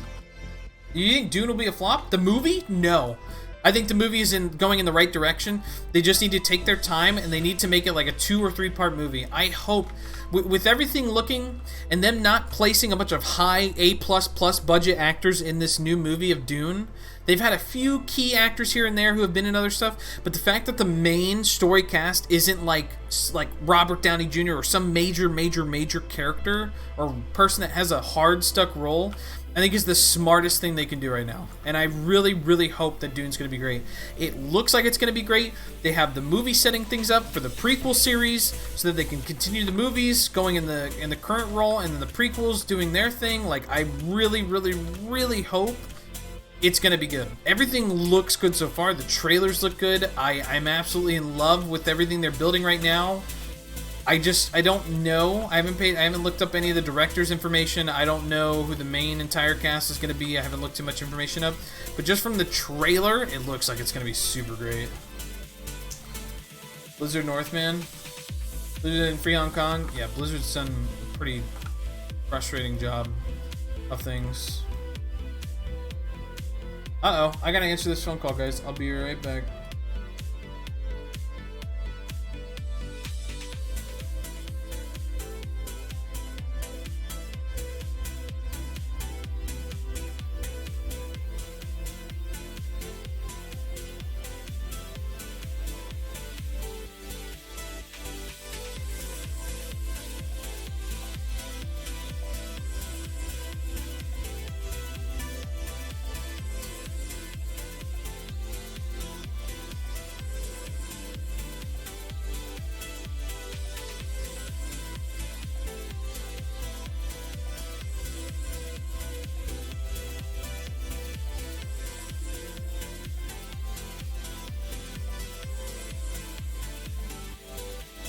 A: You think Dune will be a flop? The movie? No. I think the movie is going in the right direction. They just need to take their time and they need to make it like a 2 or 3 part movie. I hope, with everything looking and them not placing a bunch of high A++ budget actors in this new movie of Dune. They've had a few key actors here and there who have been in other stuff, but the fact that the main story cast isn't like Robert Downey Jr. or some major character or person that has a hard stuck role, I think is the smartest thing they can do right now. And I really, really hope that Dune's going to be great. It looks like it's going to be great. They have the movie setting things up for the prequel series so that they can continue the movies going in the current role, and then the prequels doing their thing. Like, I really, really, really hope it's going to be good. Everything looks good so far. The trailers look good. I'm absolutely in love with everything they're building right now. I don't know. I haven't looked up any of the director's information. I don't know who the main entire cast is going to be. I haven't looked too much information up. But just from the trailer, it looks like it's going to be super great. Blizzard Northman. Blizzard in Free Hong Kong. Yeah, Blizzard's done a pretty frustrating job of things. Uh-oh, I gotta answer this phone call, guys. I'll be right back.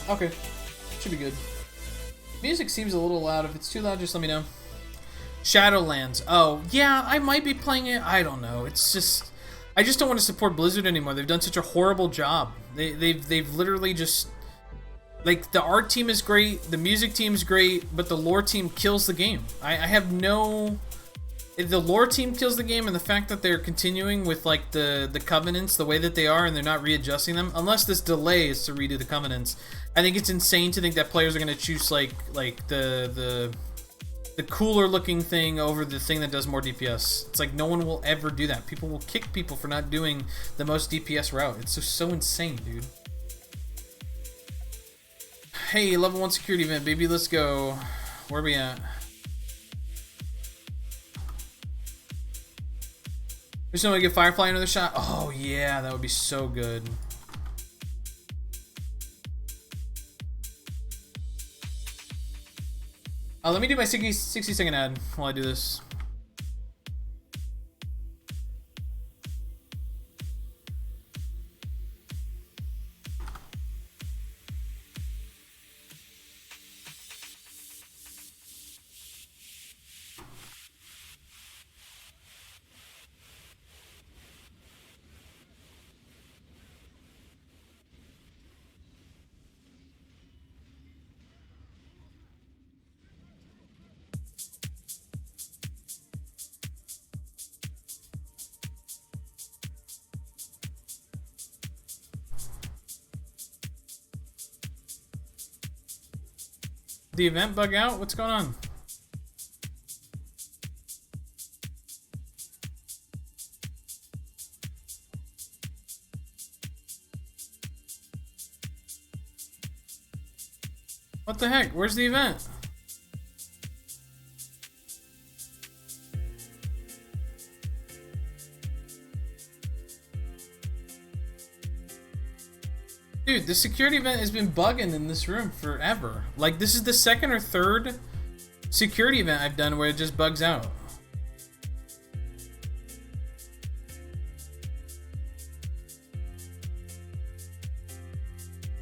A: Okay. Should be good. Music seems a little loud. If it's too loud, just let me know. Shadowlands. Oh, yeah, I might be playing it. I don't know. It's just... I just don't want to support Blizzard anymore. They've done such a horrible job. They've literally just... Like, the art team is great, the music team's great, but the lore team kills the game. I have no... The lore team kills the game, and the fact that they're continuing with, like, the covenants the way that they are, and they're not readjusting them, unless this delay is to redo the covenants. I think it's insane to think that players are going to choose, like the cooler looking thing over the thing that does more DPS. It's like no one will ever do that. People will kick people for not doing the most DPS route. It's just so insane, dude. Hey, level 1 security event, baby, let's go. Where are we at? There's no way to give Firefly another shot? Oh yeah, that would be so good. Let me do my 60-second ad while I do this. The event bug out? What's going on? What the heck? Where's the event? Dude, the security event has been bugging in this room forever. Like, this is the second or third security event I've done where it just bugs out.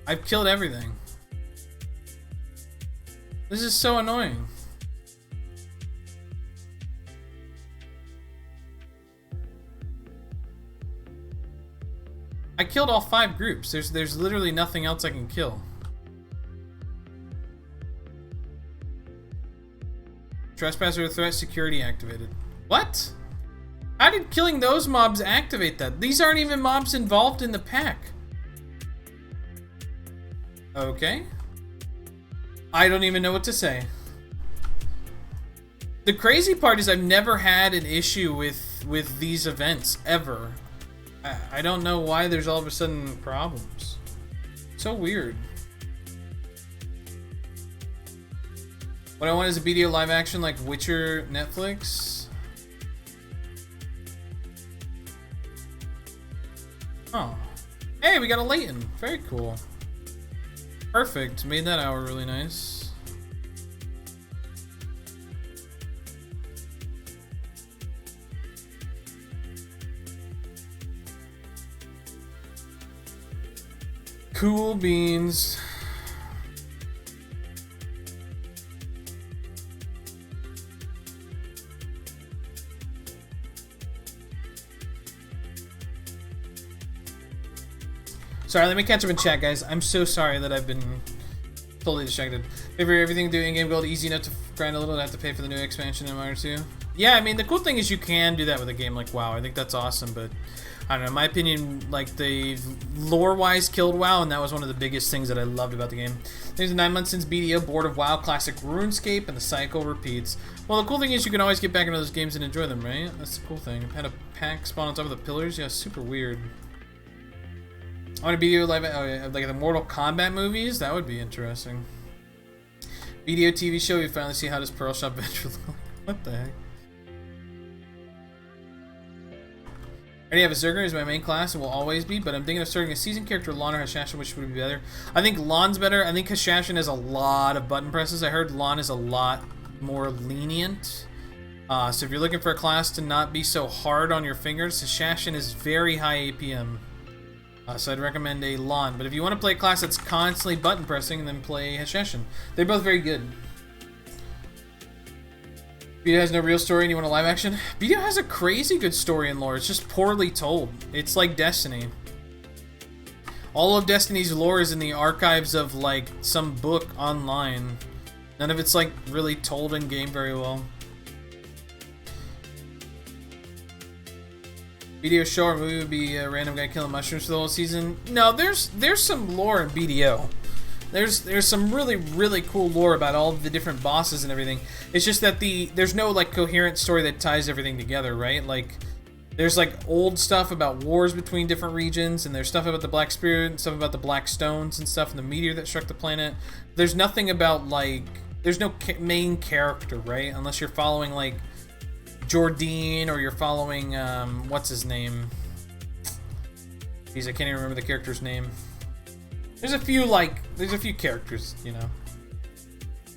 A: I've killed everything. This is so annoying. I killed all 5 groups. There's literally nothing else I can kill. Trespasser threat security activated. What? How did killing those mobs activate that? These aren't even mobs involved in the pack. Okay. I don't even know what to say. The crazy part is I've never had an issue with these events ever. I don't know why there's all of a sudden problems. So weird. What I want is a BDO live action like Witcher Netflix. Oh. Hey, we got a Leighton. Very cool. Perfect. Made that hour really nice. Cool beans. Sorry, let me catch up in chat, guys. I'm so sorry that I've been totally distracted. Favor everything do in-game gold, easy enough to grind a little, to have to pay for the new expansion in Mario 2. Yeah, I mean, the cool thing is you can do that with a game like WoW. I think that's awesome, but I don't know, in my opinion, like, they lore-wise killed WoW, and that was one of the biggest things that I loved about the game. There's 9 months since BDO, bored of WoW, classic RuneScape, and the cycle repeats. Well, the cool thing is you can always get back into those games and enjoy them, right? That's the cool thing. Had a pack spawn on top of the pillars? Yeah, super weird. I want a BDO live, oh yeah, like the Mortal Kombat movies? That would be interesting. BDO TV show, we finally see how this Pearl Shop venture look like. What the heck? I already have a zerker as my main class and will always be, but I'm thinking of starting a season character, Lon or Hashashin, which would be better. I think Lon's better. I think Hashashin has a lot of button presses. I heard Lon is a lot more lenient. So if you're looking for a class to not be so hard on your fingers, Hashashin is very high APM. So I'd recommend a Lon. But if you want to play a class that's constantly button pressing, then play Hasheshin. They're both very good. Video has no real story and you want a live action? Video has a crazy good story and lore. It's just poorly told. It's like Destiny. All of Destiny's lore is in the archives of like some book online. None of it's like really told in game very well. BDO show or movie would be a random guy killing mushrooms for the whole season. No, there's some lore in BDO. There's some really cool lore about all the different bosses and everything. It's just that there's no like coherent story that ties everything together, right? Like there's like old stuff about wars between different regions, and there's stuff about the Black Spirit and stuff about the Black Stones and stuff and the meteor that struck the planet. There's nothing about like there's no main character, right? Unless you're following like Jordine or you're following what's his name? Jeez, I can't even remember the character's name. There's a few characters, you know.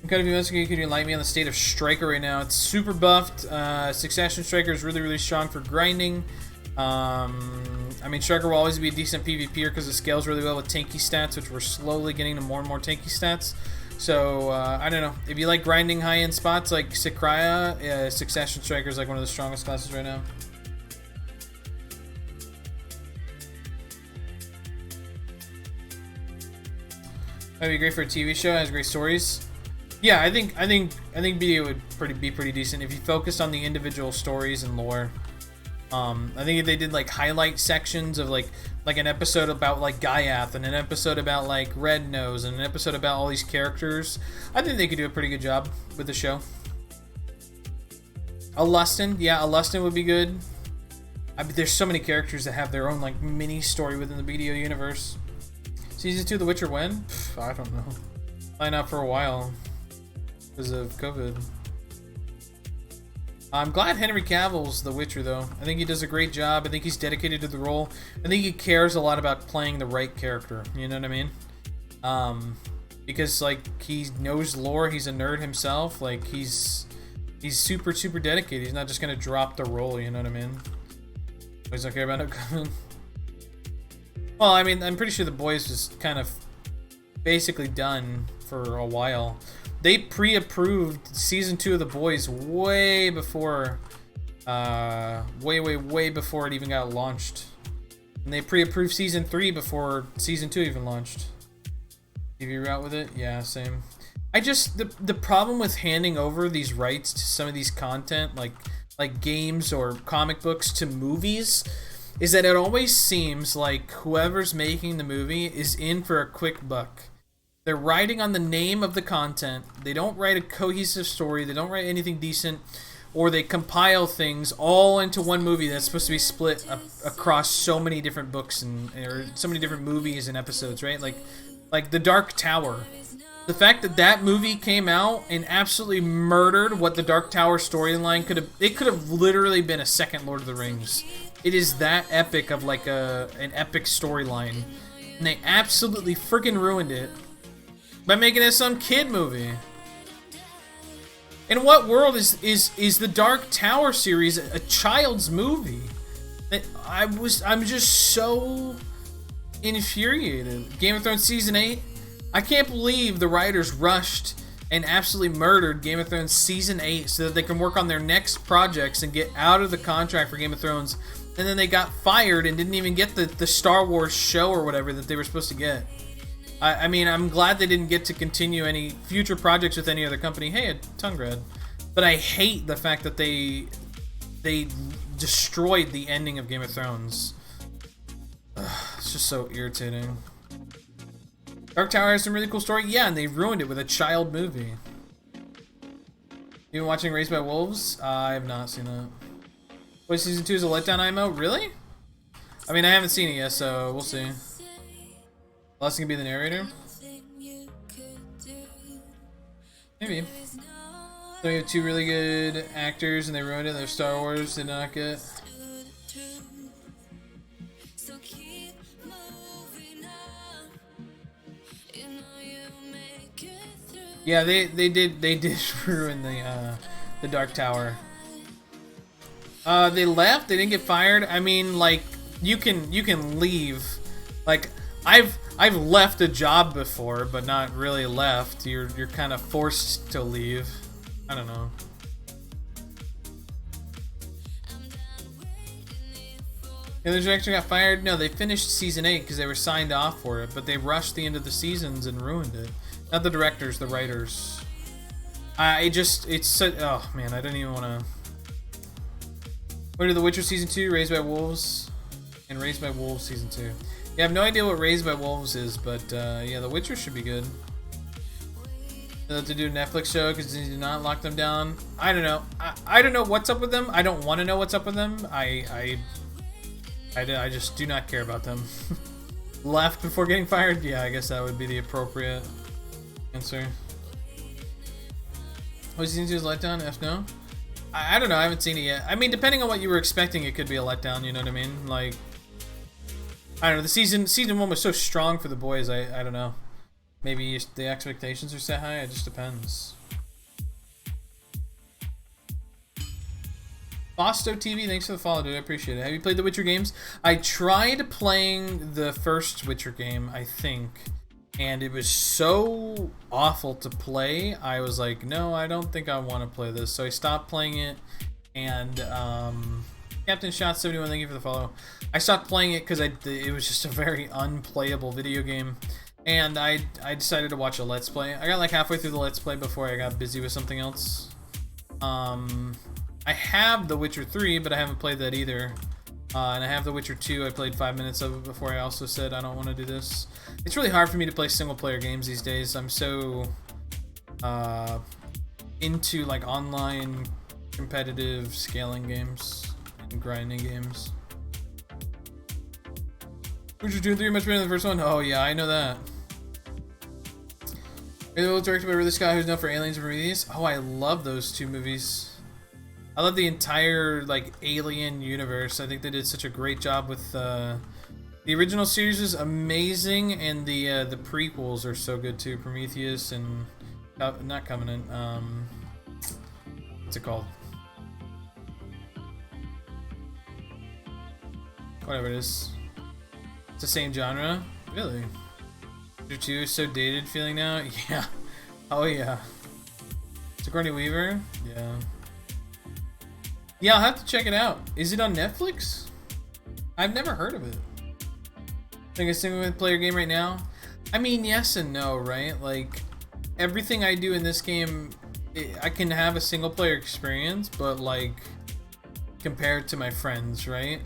A: Could you enlighten me on the state of Striker right now? It's super buffed. Succession Striker is really strong for grinding. I mean, Striker will always be a decent PvPer because it scales really well with tanky stats, which we're slowly getting to more and more tanky stats. So, I don't know. If you like grinding high-end spots like Sakraya, Succession Striker is like one of the strongest classes right now. That'd be great for a TV show. It has great stories. Yeah, I think BDO would be pretty decent if you focused on the individual stories and lore. I think if they did like highlight sections of like an episode about like Gaiath and an episode about like Red Nose and an episode about all these characters, I think they could do a pretty good job with the show. Alustin, yeah, Alustin would be good. I mean, there's so many characters that have their own like mini story within the BDO universe. Season 2 of The Witcher when? I don't know. Probably not for a while because of COVID. I'm glad Henry Cavill's The Witcher, though. I think he does a great job. I think he's dedicated to the role. I think he cares a lot about playing the right character. You know what I mean? Because like he knows lore. He's a nerd himself. Like he's super dedicated. He's not just gonna drop the role. You know what I mean? Boys don't care about it coming. Well, I mean, I'm pretty sure The Boys was kind of basically done for a while. They pre-approved season 2 of The Boys way before, way before it even got launched. And they pre-approved season 3 before season 2 even launched. TV route with it? Yeah, same. The problem with handing over these rights to some of these content, like games or comic books to movies, is that it always seems like whoever's making the movie is in for a quick buck. They're writing on the name of the content. They don't write a cohesive story. They don't write anything decent. Or they compile things all into one movie that's supposed to be split across so many different books or so many different movies and episodes, right? Like The Dark Tower. The fact that that movie came out and absolutely murdered what the Dark Tower storyline could have... It could have literally been a second Lord of the Rings. It is that epic of like an epic storyline. And they absolutely freaking ruined it by making it some kid movie. In what world is the Dark Tower series a child's movie? I'm just so infuriated. Game of Thrones season 8. I can't believe the writers rushed and absolutely murdered Game of Thrones season 8 so that they can work on their next projects and get out of the contract for Game of Thrones. And then they got fired and didn't even get the Star Wars show or whatever that they were supposed to get. I mean, I'm glad they didn't get to continue any future projects with any other company. Hey, a tongue grad. But I hate the fact that they destroyed the ending of Game of Thrones. Ugh, it's just so irritating. Dark Tower has some really cool story. Yeah, and they ruined it with a child movie. You been watching Raised by Wolves? I have not seen that. Wait, season 2 is a letdown IMO? Really? I mean, I haven't seen it yet, so we'll see. Lesson can be the narrator? Maybe. So you have 2 really good actors and they ruined it. Their Star Wars did not get. Yeah, they did ruin the Dark Tower. They left. They didn't get fired. I mean, like you can leave Like, I've left a job before, but not really left. You're kind of forced to leave. I don't know. Yeah, the director got fired. No, they finished season 8 because they were signed off for it, but they rushed the end of the seasons and ruined it. Not the directors, the writers. It's so, oh man, I didn't even want to. What are The Witcher season 2, Raised by Wolves, and Raised by Wolves season 2? Yeah, I have no idea what Raised by Wolves is, but yeah, The Witcher should be good. They'll have to do a Netflix show because they do not lock them down. I don't know. I don't know what's up with them. I don't want to know what's up with them. I just do not care about them. Left before getting fired? Yeah, I guess that would be the appropriate answer. Oh, season 2 is letdown? F no? I don't know, I haven't seen it yet. I mean, depending on what you were expecting, it could be a letdown, you know what I mean? Like, I don't know, the season 1 was so strong for the boys, I don't know. Maybe the expectations are set high, it just depends. Bosto TV, thanks for the follow, dude. I appreciate it. Have you played the Witcher games? I tried playing the first Witcher game, I think, and it was so awful to play. I was like, no, I don't think I want to play this. So I stopped playing it, and Captain Shot 71, thank you for the follow. I stopped playing it because it was just a very unplayable video game, and I decided to watch a Let's Play. I got like halfway through the Let's Play before I got busy with something else. I have The Witcher 3, but I haven't played that either. And I have The Witcher 2. I played 5 minutes of it before I also said I don't want to do this. It's really hard for me to play single-player games these days. I'm so into like online competitive scaling games and grinding games. Witcher 2 and 3 are much better than the first one. Oh yeah, I know that. It was directed by Ridley Scott, who's known for Aliens and Prometheus. Oh, I love those two movies. I love the entire like Alien universe. I think they did such a great job with the original series is amazing, and the prequels are so good too. Prometheus and not Covenant. What's it called? Whatever it is. It's the same genre. Really? Witcher 2 is so dated feeling now. Yeah. Oh yeah. Sigourney Weaver. Yeah. Yeah, I'll have to check it out. Is it on Netflix? I've never heard of it. Think a single player game right now? I mean, yes and no, right? Like, everything I do in this game, I can have a single player experience, but like, compared to my friends, right?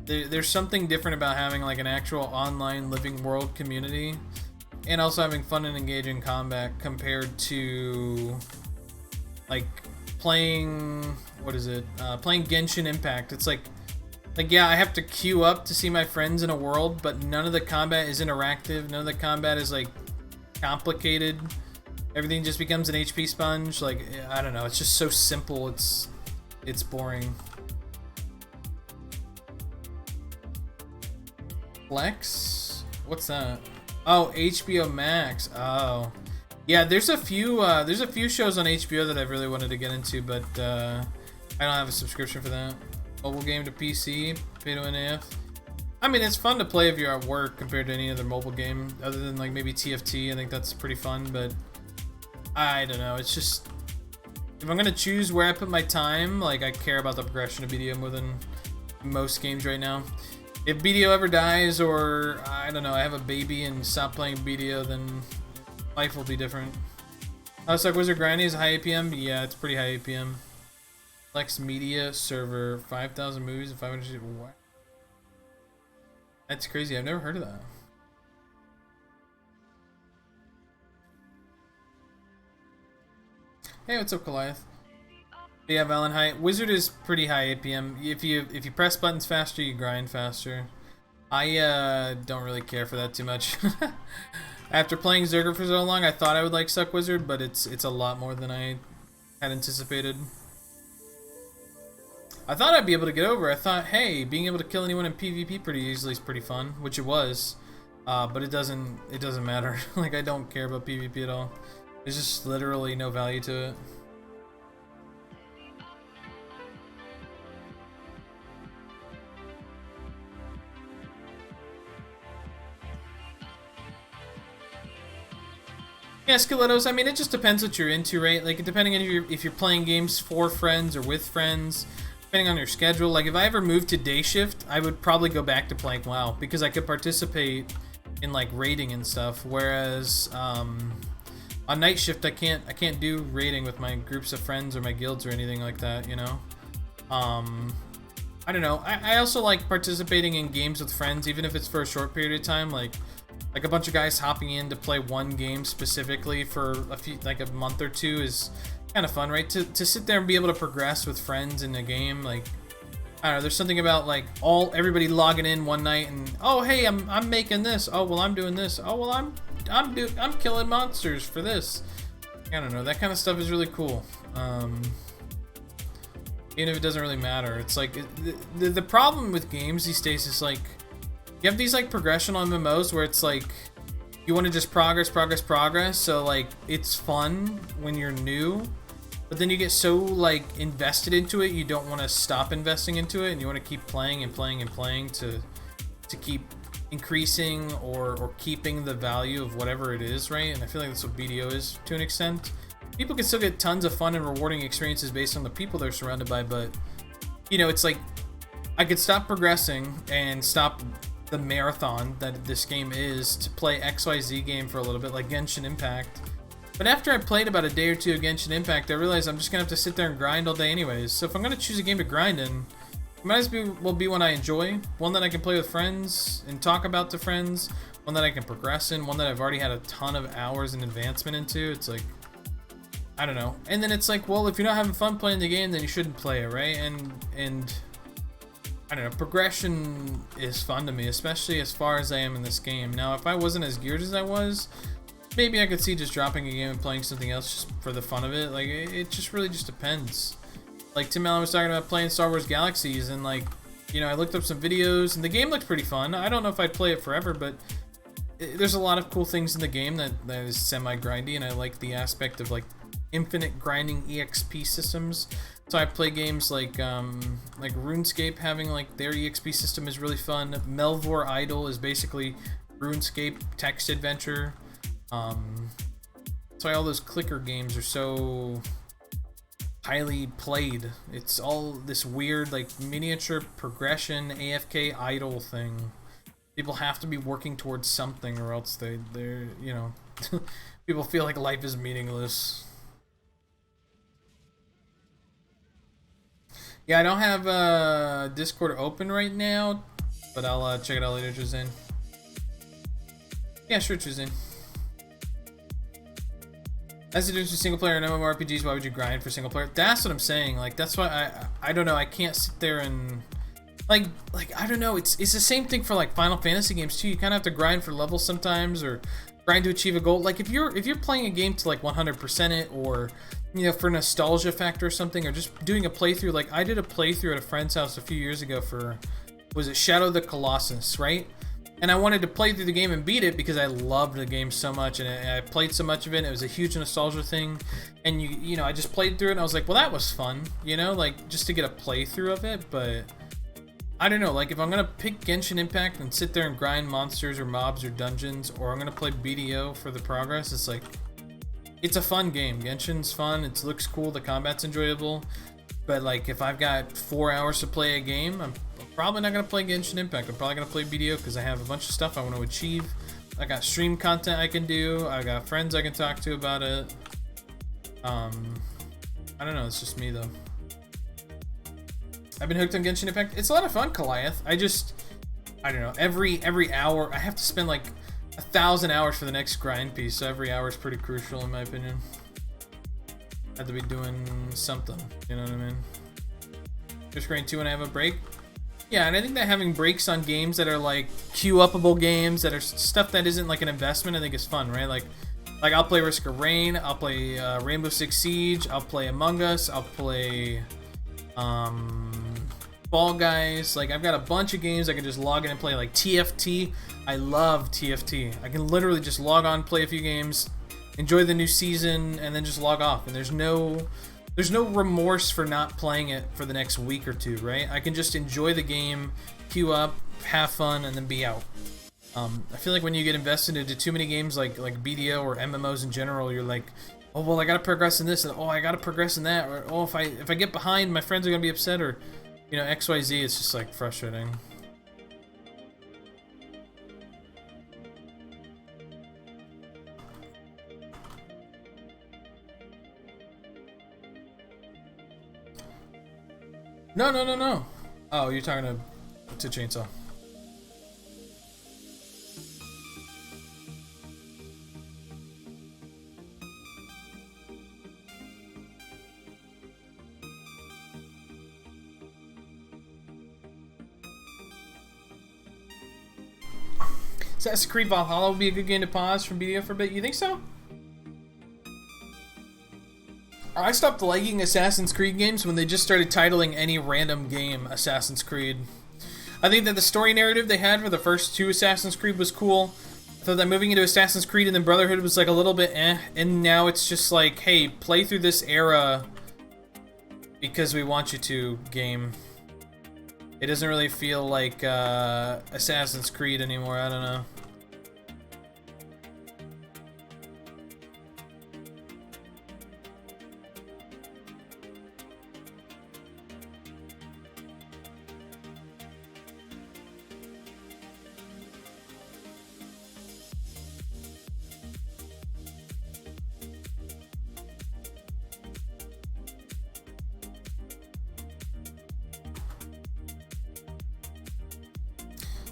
A: There's something different about having like an actual online living world community, and also having fun and engaging combat compared to like playing, what is it? Playing Genshin Impact. It's like yeah, I have to queue up to see my friends in a world, but none of the combat is interactive. None of the combat is like complicated. Everything just becomes an HP sponge. Like, I don't know. It's just so simple. It's boring. Flex? What's that? Oh, HBO Max. Oh. Yeah, there's a few shows on HBO that I've really wanted to get into, but I don't have a subscription for that. Mobile game to PC, pay to NAF. I mean, it's fun to play if you're at work compared to any other mobile game, other than like maybe TFT. I think that's pretty fun, but I don't know. It's just, if I'm gonna choose where I put my time, like I care about the progression of BDO more than most games right now. If BDO ever dies, or I don't know, I have a baby and stop playing BDO, then life will be different. Suck Wizard Grinding is high APM? Yeah, it's pretty high APM. Flex Media server, 5,000 movies and 500. What? That's crazy. I've never heard of that. Hey, what's up, Goliath? Yeah, Valenhite. Wizard is pretty high APM. If you press buttons faster, you grind faster. I don't really care for that too much. After playing Zerker for so long, I thought I would like Suck Wizard, but it's a lot more than I had anticipated. I thought I'd be able to get over. I thought, hey, being able to kill anyone in PvP pretty easily is pretty fun, which it was. But it doesn't matter. Like, I don't care about PvP at all. There's just literally no value to it. Yeah, Skeletos, I mean, it just depends what you're into, right? Like, depending on if you're playing games for friends or with friends, depending on your schedule. Like, if I ever moved to day shift, I would probably go back to playing WoW, because I could participate in, like, raiding and stuff, whereas, on night shift, I can't do raiding with my groups of friends or my guilds or anything like that, you know? I don't know. I also like participating in games with friends, even if it's for a short period of time, like a bunch of guys hopping in to play one game specifically for a month or two is kind of fun, right? To sit there and be able to progress with friends in a game, like, I don't know, there's something about like everybody logging in one night and, oh hey, I'm making this. Oh well, I'm doing this. Oh well, I'm killing monsters for this. I don't know, that kind of stuff is really cool. Even if it doesn't really matter, it's like the problem with games these days is like, you have these like progression on MMOs where it's like you want to just progress, so like it's fun when you're new, but then you get so like invested into it you don't want to stop investing into it, and you want to keep playing and playing and playing to keep increasing or keeping the value of whatever it is, right? And I feel like that's what BDO is to an extent. People can still get tons of fun and rewarding experiences based on the people they're surrounded by, but you know, it's like I could stop progressing and stop the marathon that this game is to play XYZ game for a little bit, like Genshin Impact. But after I played about a day or two of Genshin Impact, I realized I'm just gonna have to sit there and grind all day anyways. So if I'm gonna choose a game to grind in, it might as well be one I enjoy, one that I can play with friends and talk about to friends, one that I can progress in, one that I've already had a ton of hours and advancement into. It's like, I don't know. And then it's like, well, if you're not having fun playing the game, then you shouldn't play it, right? And I don't know, progression is fun to me, especially as far as I am in this game. Now, if I wasn't as geared as I was, maybe I could see just dropping a game and playing something else just for the fun of it. Like, it just really just depends. Like, Tim Allen was talking about playing Star Wars Galaxies, and like, you know, I looked up some videos, and the game looked pretty fun. I don't know if I'd play it forever, but there's a lot of cool things in the game that is semi-grindy, and I like the aspect of, like, infinite grinding EXP systems. So I play games like RuneScape, having like their EXP system is really fun. Melvor Idol is basically RuneScape text adventure. That's why all those clicker games are so highly played. It's all this weird like miniature progression AFK idle thing. People have to be working towards something, or else they're you know people feel like life is meaningless. Yeah, I don't have Discord open right now, but I'll check it out later, Trizane. Yeah, sure, Trizane. As it is with single player and MMORPGs, why would you grind for single player? That's what I'm saying. Like, that's why I don't know. I can't sit there and like I don't know. It's the same thing for like Final Fantasy games too. You kind of have to grind for levels sometimes, or grind to achieve a goal. Like if you're playing a game to like 100% it, or you know, for nostalgia factor or something, or just doing a playthrough. Like I did a playthrough at a friend's house a few years ago for, was it Shadow of the Colossus, right? And I wanted to play through the game and beat it because I loved the game so much, and I played so much of it. It was a huge nostalgia thing, and you know, I just played through it and I was like, well, that was fun, you know, like just to get a playthrough of it. But I don't know, like if I'm gonna pick Genshin Impact and sit there and grind monsters or mobs or dungeons, or I'm gonna play BDO for the progress, it's like, it's a fun game. Genshin's fun, it looks cool, the combat's enjoyable, but like if I've got 4 hours to play a game, I'm probably not gonna play Genshin Impact. I'm probably gonna play BDO because I have a bunch of stuff I want to achieve. I got stream content I can do, I got friends I can talk to about it. I don't know, it's just me though. I've been hooked on Genshin Impact. It's a lot of fun, Goliath. I don't know, every hour I have to spend like 1,000 hours for the next grind piece, so every hour is pretty crucial in my opinion. I have to be doing something, you know what I mean? Just grade 2 and I have a break. Yeah, and I think that having breaks on games that are like queue-upable games, that are stuff that isn't like an investment, I think is fun, right? Like I'll play Risk of Rain, I'll play Rainbow Six Siege, I'll play Among Us, I'll play Fall Guys. Like I've got a bunch of games I can just log in and play, like TFT. I love TFT. I can literally just log on, play a few games, enjoy the new season, and then just log off. And there's no remorse for not playing it for the next week or two, right? I can just enjoy the game, queue up, have fun, and then be out. I feel like when you get invested into too many games like BDO or MMOs in general, you're like, oh well, I gotta progress in this, and oh I gotta progress in that, or oh if I get behind, my friends are gonna be upset, or you know XYZ. It's just like frustrating. No, no, no, no. Oh, you're talking to Chainsaw. Assassin's Creed Valhalla would be a good game to pause from BDO for a bit. You think so? I stopped liking Assassin's Creed games when they just started titling any random game Assassin's Creed. I think that the story narrative they had for the first two Assassin's Creed was cool. I thought that moving into Assassin's Creed and then Brotherhood was like a little bit eh. And now it's just like, hey, play through this era because we want you to, game. It doesn't really feel like Assassin's Creed anymore, I don't know.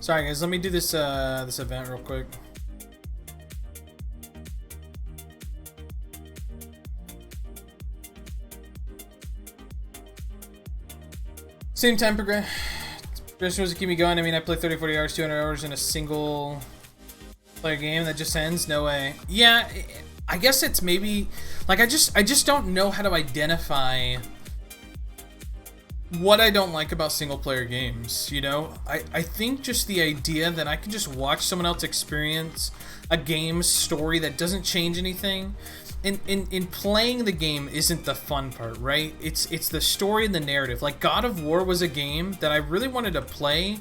A: Sorry guys, let me do this this event real quick. Same time progression was to keep me going. I mean, I play 30, 40 hours, 200 hours in a single player game that just ends. No way. Yeah, I guess it's maybe like I just don't know how to identify what I don't like about single player games, you know? I think just the idea that I can just watch someone else experience a game's story that doesn't change anything. In playing the game isn't the fun part, right? It's the story and the narrative. Like God of War was a game that I really wanted to play,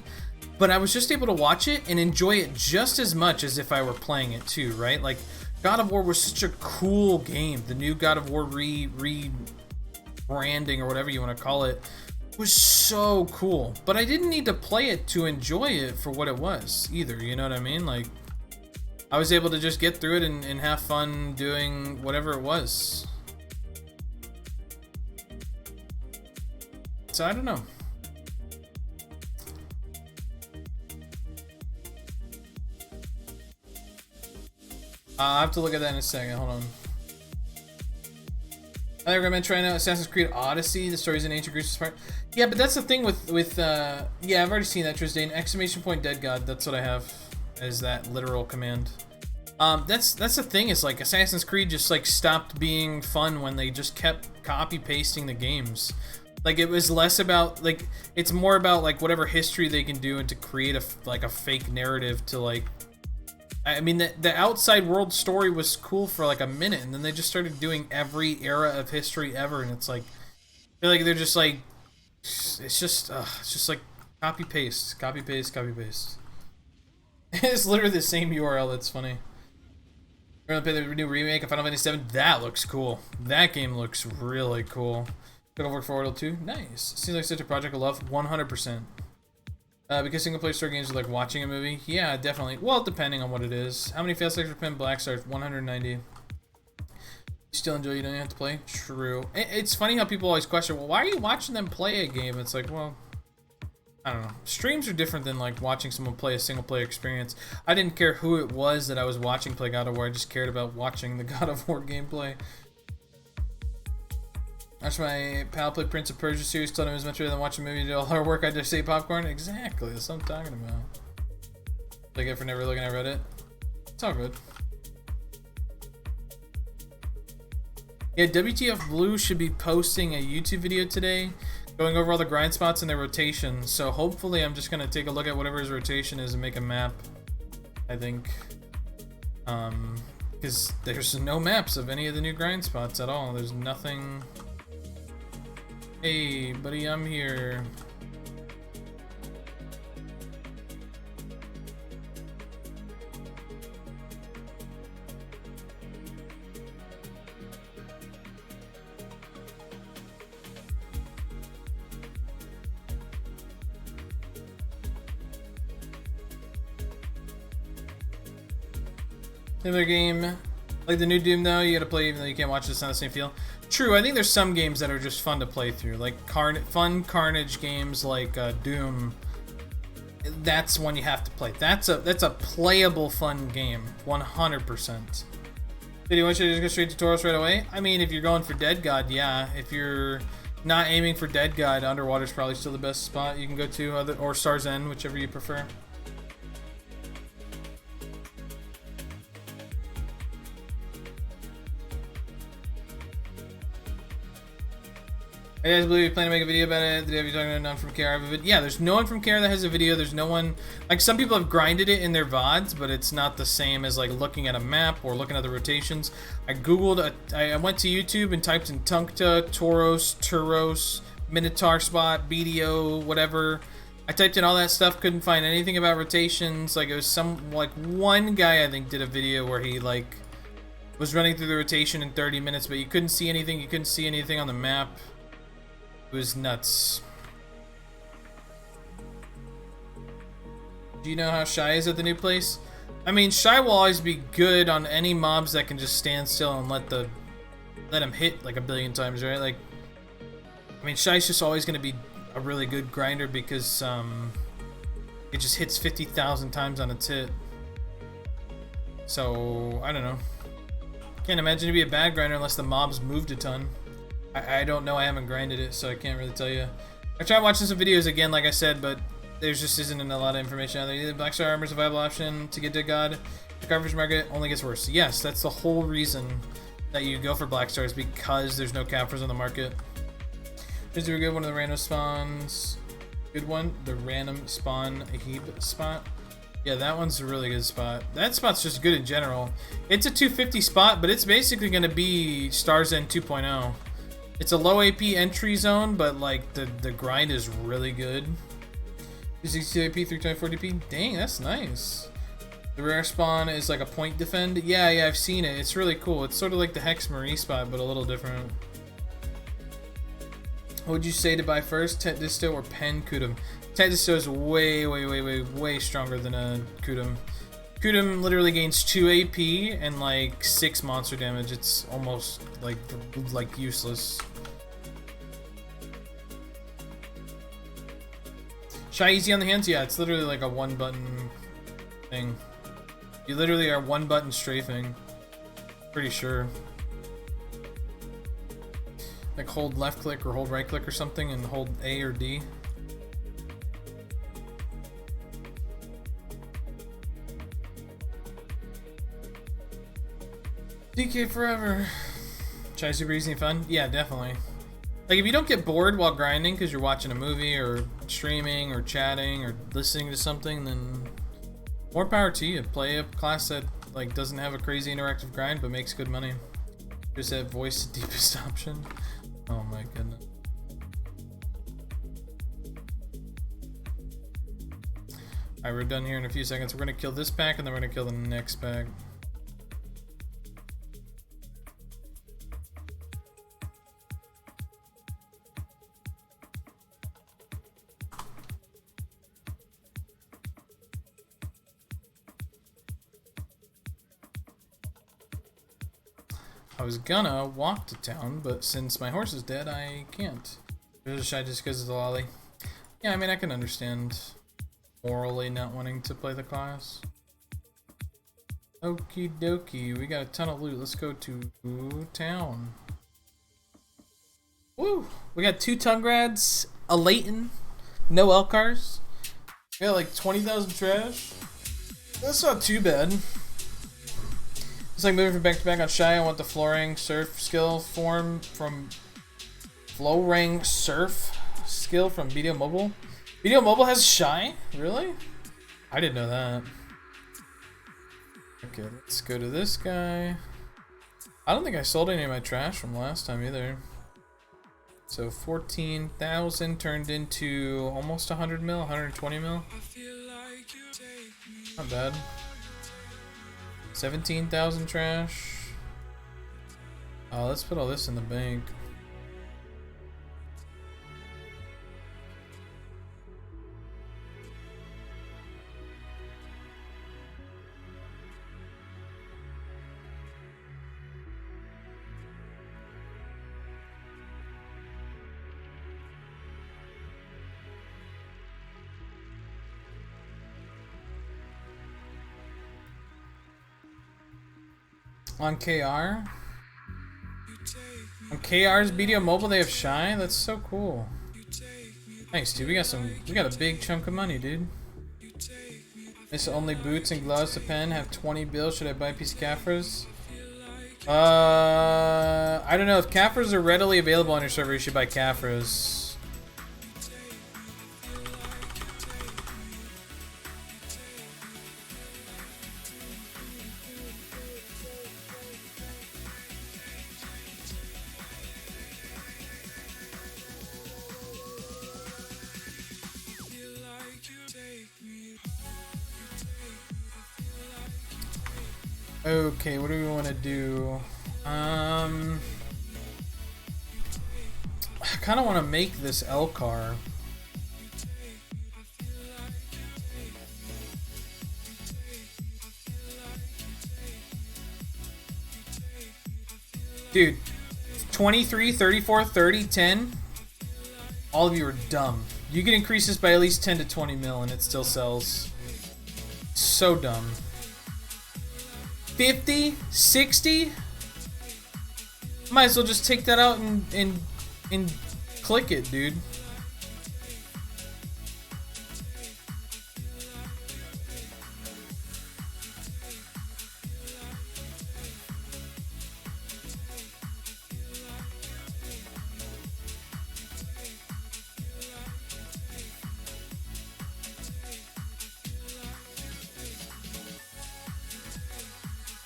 A: but I was just able to watch it and enjoy it just as much as if I were playing it too, right? Like God of War was such a cool game. The new God of War rebranding or whatever you want to call it was so cool, but I didn't need to play it to enjoy it for what it was either, you know what I mean? Like I was able to just get through it and have fun doing whatever it was. So I don't know. I'll have to look at that in a second, hold on. I recommend trying out Assassin's Creed Odyssey. The story's in ancient Greece part. Yeah, but that's the thing with yeah, I've already seen that, Trisdane. Exclamation point dead god. That's what I have as that literal command. That's the thing, is like Assassin's Creed just like stopped being fun when they just kept copy pasting the games. Like it was less about like, it's more about like whatever history they can do and to create a fake narrative to like. I mean, the outside world story was cool for like a minute, and then they just started doing every era of history ever, and it's like, I feel like they're just like, it's just like copy paste, copy paste, copy paste. It's literally the same URL. That's funny. We're gonna play the new remake of Final Fantasy VII. That looks cool. That game looks really cool. Gonna work for Orbital 2. Nice. Seems like such a project I love. 100%. Because single player story games are like watching a movie. Yeah, definitely. Well, depending on what it is. How many fail stakes for Pin Black Stars? 190. You still enjoy, you don't have to play? True. It's funny how people always question, well, why are you watching them play a game? It's like, well, I don't know. Streams are different than like watching someone play a single player experience. I didn't care who it was that I was watching play God of War. I just cared about watching the God of War gameplay. That's my pal played Prince of Persia series. Told him it was much better than watching a movie. Did all our work. I just say popcorn. Exactly. That's what I'm talking about. Like it for never looking at Reddit. It's all good. Yeah, WTF Blue should be posting a YouTube video today, going over all the grind spots and their rotation. So hopefully, I'm just gonna take a look at whatever his rotation is and make a map. I think, because there's no maps of any of the new grind spots at all. There's nothing. Hey, buddy, I'm here. Another game. Like the new Doom though, you gotta play even though you can't watch it, it's not the same feel. True, I think there's some games that are just fun to play through. Like fun Carnage games like Doom. That's one you have to play. That's a playable fun game. 100%. Video, should I just go straight to tutorials right away? I mean, if you're going for Dead God, yeah. If you're not aiming for Dead God, Underwater's probably still the best spot you can go to, or Star's End, whichever you prefer. I guys believe you plan to make a video about it. Did you talking to none from KR? Yeah, there's no one from KR that has a video. There's no one, like some people have grinded it in their VODs, but it's not the same as like looking at a map or looking at the rotations. I googled, I went to YouTube and typed in Tunkta, Tauros, Turos, Minotaur spot, BDO, whatever. I typed in all that stuff, couldn't find anything about rotations. Like it was one guy I think did a video where he like was running through the rotation in 30 minutes, but you couldn't see anything. You couldn't see anything on the map. It was nuts. Do you know how Shy is at the new place? I mean, Shy will always be good on any mobs that can just stand still and let him hit like a billion times, right? Like, I mean, Shy's just always going to be a really good grinder because it just hits 50,000 times on its hit. So, I don't know. Can't imagine to be a bad grinder unless the mobs moved a ton. I don't know, I haven't grinded it, so I can't really tell you. I tried watching some videos again, like I said, but there just isn't a lot of information out there. Either Black Star Armor is a viable option to get Dead God. The garbage market only gets worse. Yes, that's the whole reason that you go for Black Stars, because there's no cappers on the market. Is there a good one of the random spawns? Good one? The random spawn heap spot? Yeah, that one's a really good spot. That spot's just good in general. It's a 250 spot, but it's basically going to be Star's End 2.0. It's a low AP entry zone, but like the grind is really good. 260 AP, 324 DP. Dang, that's nice. The rare spawn is like a point defend. Yeah, I've seen it. It's really cool. It's sort of like the Hex Marie spot, but a little different. What would you say to buy first, Tet Disto or Pen Kudum? Tet Disto is way stronger than a Kudum. Kudum literally gains 2 AP and like 6 monster damage. It's almost like useless. Shy easy on the hands? Yeah, it's literally like a one button thing. You literally are one button strafing. Pretty sure. Like hold left click or hold right click or something and hold A or D. DK forever. Try super easy and fun? Yeah, definitely. Like if you don't get bored while grinding because you're watching a movie or streaming or chatting or listening to something, then more power to you. Play a class that like doesn't have a crazy interactive grind but makes good money. Just that voice the deepest option. Oh my goodness. Alright, we're done here in a few seconds. We're gonna kill this pack and then we're gonna kill the next pack. I was gonna walk to town, but since my horse is dead, I can't. Or should I just because of the lolly? Yeah, I mean, I can understand morally not wanting to play the class. Okie dokie, we got a ton of loot. Let's go to town. Woo! We got 2 Tungrads, a Leighton, no Elcars. We got like 20,000 trash. That's not too bad. It's like moving from back to back on Shy. I want the Florang Surf skill form from Florang Surf skill from BDO Mobile. BDO Mobile has Shy? Really? I didn't know that. Okay, let's go to this guy. I don't think I sold any of my trash from last time either. So 14,000 turned into almost 100 mil, 120 mil. Not bad. 17,000 trash. Oh, let's put all this in the bank. On KR? On KR's BDO Mobile they have Shy? That's so cool. Nice, dude. We got a big chunk of money, dude. Miss only boots and gloves to pen. Have 20 bills. Should I buy a piece of Caffras? I don't know. If Caffras are readily available on your server, you should buy Caffras. Okay, what do we want to do? I kind of want to make this L car. Dude, 23, 34, 30, 10. All of you are dumb. You can increase this by at least 10 to 20 mil and it still sells. So dumb. 50, 60. Might as well just take that out and click it, dude.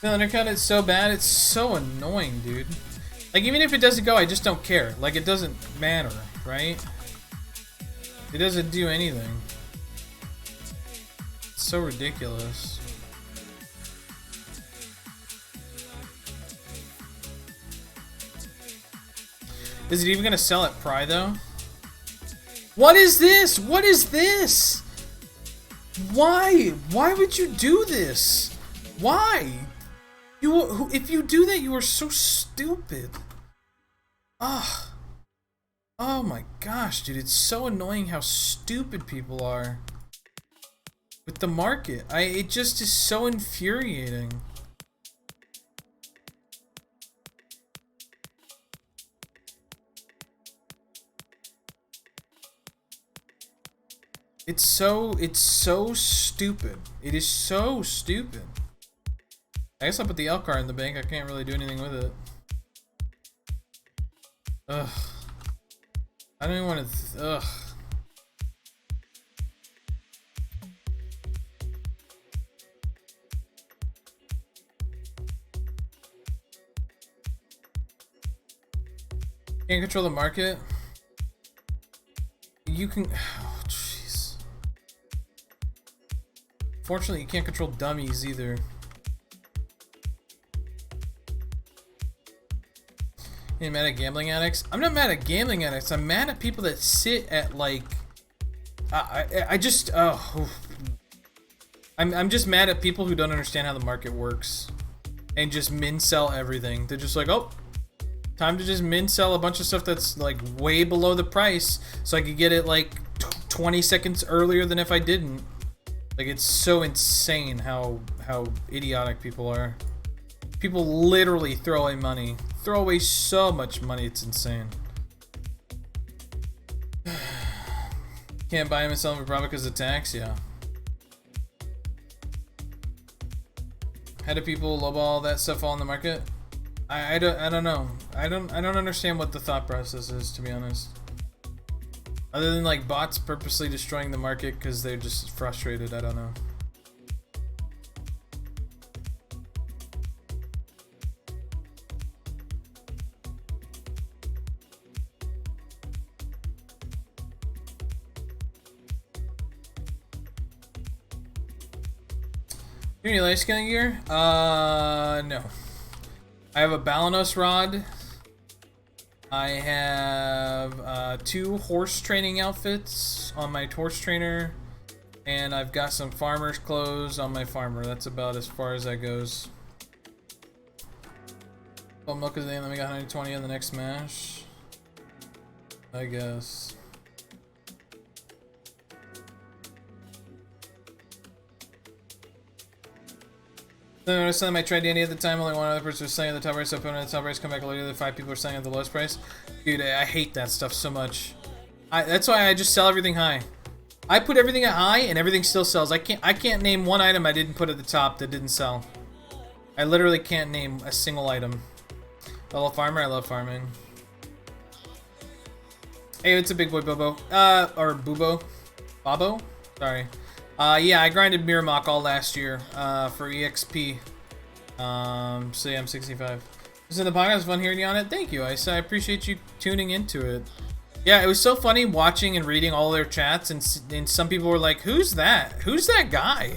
A: The undercut is so bad, it's so annoying, dude. Like, even if it doesn't go, I just don't care. Like, it doesn't matter, right? It doesn't do anything. It's so ridiculous. Is it even gonna sell at Pry, though? What is this? What is this? Why? Why would you do this? Why? If you do that, you are so stupid. Ah. Oh my gosh, dude, it's so annoying how stupid people are with the market. It just is so infuriating. It's so stupid. It is so stupid. I guess I'll put the L car in the bank. I can't really do anything with it. Ugh. I don't even want to. Ugh. Can't control the market. You can. Oh, jeez. Fortunately, you can't control dummies either. You're mad at gambling addicts? I'm not mad at gambling addicts. I'm mad at people that sit at like. I just I'm just mad at people who don't understand how the market works, and just min sell everything. They're just like, oh, time to just min sell a bunch of stuff that's like way below the price, so I could get it like 20 seconds earlier than if I didn't. Like, it's so insane how idiotic people are. People literally throw away money. Throw away so much money, it's insane. Can't buy him and sell him for profit because of tax, yeah. How do people lowball that stuff all in the market? I don't know. I don't understand what the thought process is, to be honest. Other than like bots purposely destroying the market because they're just frustrated, I don't know. You any light scaling gear? No. I have a Balanos rod. I have 2 horse training outfits on my horse trainer, and I've got some farmer's clothes on my farmer. That's about as far as that goes. Well, milk is the name. Let me get 120 on the next smash, I guess. Then I was selling my tried Dandy at the time, only one other person was selling at the top price, open at the top price, come back later, the 5 people are selling at the lowest price. Dude, I hate that stuff so much. That's why I just sell everything high. I put everything at high and everything still sells. I can't name one item I didn't put at the top that didn't sell. I literally can't name a single item. I love farmer, I love farming. Hey, it's a big boy Bobo. Or Bubo. Babo? Sorry. Yeah, I grinded Miramok all last year, for EXP. So yeah, I'm 65. So the podcast was fun hearing you on it. Thank you, I appreciate you tuning into it. Yeah, it was so funny watching and reading all their chats, and some people were like, "Who's that? Who's that guy?"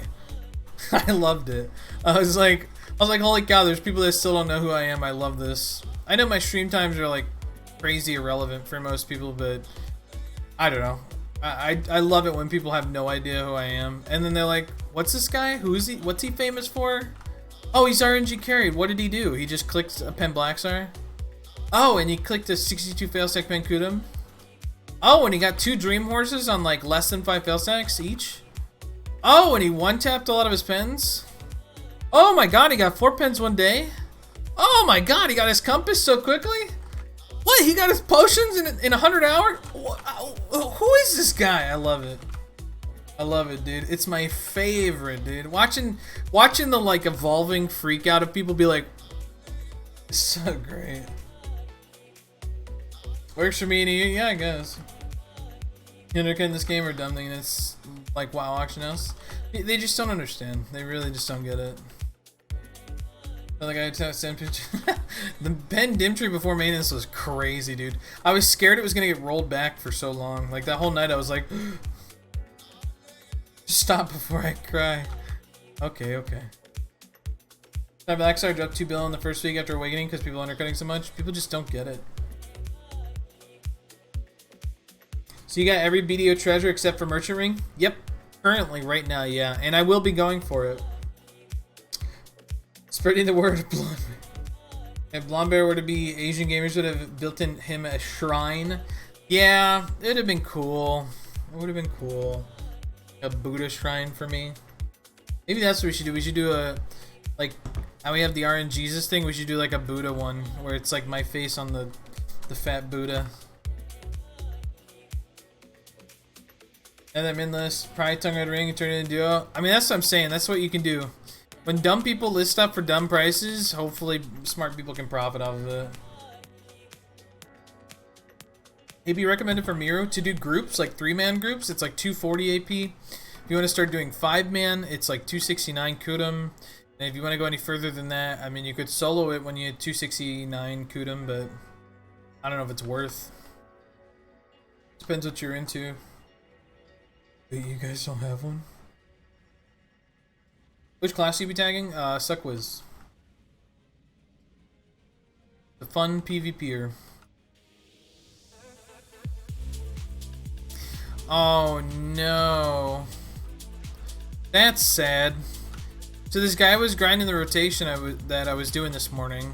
A: I loved it. I was like, holy cow! There's people that still don't know who I am. I love this. I know my stream times are like crazy irrelevant for most people, but I don't know. I love it when people have no idea who I am, and then they're like, "What's this guy? Who is he? What's he famous for?" Oh, he's RNG carried. What did he do? He just clicked a Pen Blackstar. Oh, and he clicked a 62 failstack Pankudum. Oh, and he got 2 Dream Horses on like less than 5 failstacks each. Oh, and he one-tapped a lot of his pens. Oh my god, he got 4 pens one day. Oh my god, he got his compass so quickly. What? He got his potions in 100 hours? Who is this guy? I love it. I love it, dude. It's my favorite, dude. Watching the like evolving freak out of people be like, it's so great. Works for me and you, yeah, I guess. You know, this game or dumb thing that's like WoW auction house. They just don't understand. They really just don't get it. Like I sent picture. The Ben Dimtree before maintenance was crazy, dude. I was scared it was gonna get rolled back for so long. Like that whole night, I was like, just stop before I cry. Okay, okay. That Blackstar dropped 2 bill in the first week after awakening because people undercutting so much. People just don't get it. So you got every BDO treasure except for Merchant Ring? Yep. Currently, right now, yeah. And I will be going for it. Spreading the word of Blonde. If Blonde Bear were to be Asian gamers would have built in him a shrine. Yeah, it would have been cool. It would have been cool. A Buddha shrine for me. Maybe that's what we should do. We should do a, like, how we have the RNGesus thing. We should do like a Buddha one where it's like my face on the fat Buddha. And then Minless, Pride Tongue Red Ring, and turn it into Duo. I mean, that's what I'm saying. That's what you can do. When dumb people list stuff for dumb prices, hopefully smart people can profit off of it. It'd be recommended for Miro to do groups, like 3-man groups. It's like 240 AP. If you want to start doing 5-man, it's like 269 Kudum. And if you want to go any further than that, I mean, you could solo it when you had 269 Kudum, but I don't know if it's worth. Depends what you're into. Wait, you guys don't have one? Which class you be tagging? Suckwiz. The fun PvPer. Oh no. That's sad. So this guy was grinding the rotation that I was doing this morning.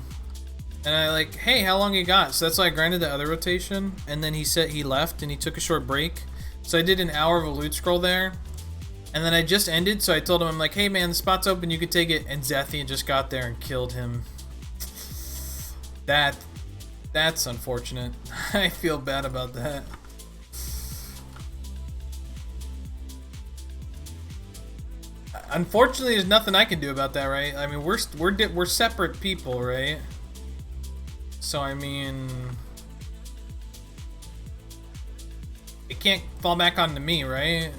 A: And I like, hey, how long you got? So that's why I grinded the other rotation. And then he said he left and he took a short break. So I did an hour of a loot scroll there. And then I just ended, so I told him, I'm like, hey man, the spot's open, you could take it. And Zethian just got there and killed him. That's unfortunate. I feel bad about that. Unfortunately, there's nothing I can do about that, right? I mean, we're separate people, right? So I mean, it can't fall back onto me, right?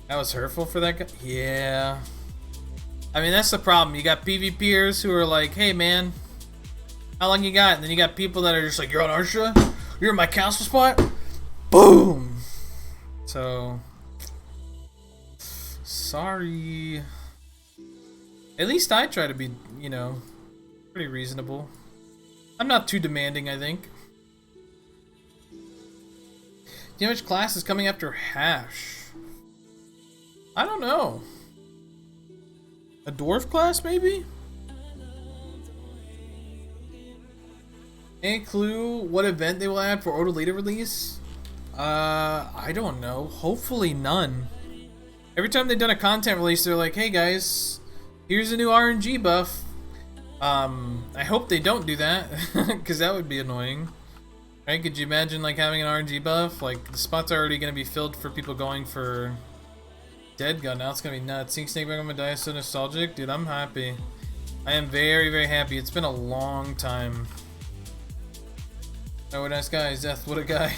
A: That was hurtful for that guy? Yeah. I mean, that's the problem. You got PvPers who are like, hey man, how long you got? And then you got people that are just like, you're on Arsha? You're in my castle spot? Boom! So, sorry. At least I try to be, you know, pretty reasonable. I'm not too demanding, I think. Do you know which class is coming after Hash? I don't know. A dwarf class, maybe? Any clue what event they will add for Odolita release? I don't know. Hopefully none. Every time they've done a content release, they're like, hey guys, here's a new RNG buff. I hope they don't do that, because that would be annoying. Right? Could you imagine like having an RNG buff? Like the spots are already going to be filled for people going for Dead Gun. Now it's going to be nuts. Seeing Snake back on my die is so nostalgic. Dude, I'm happy. I am very, very happy. It's been a long time. Oh, what a nice guy. Zeth, what a guy.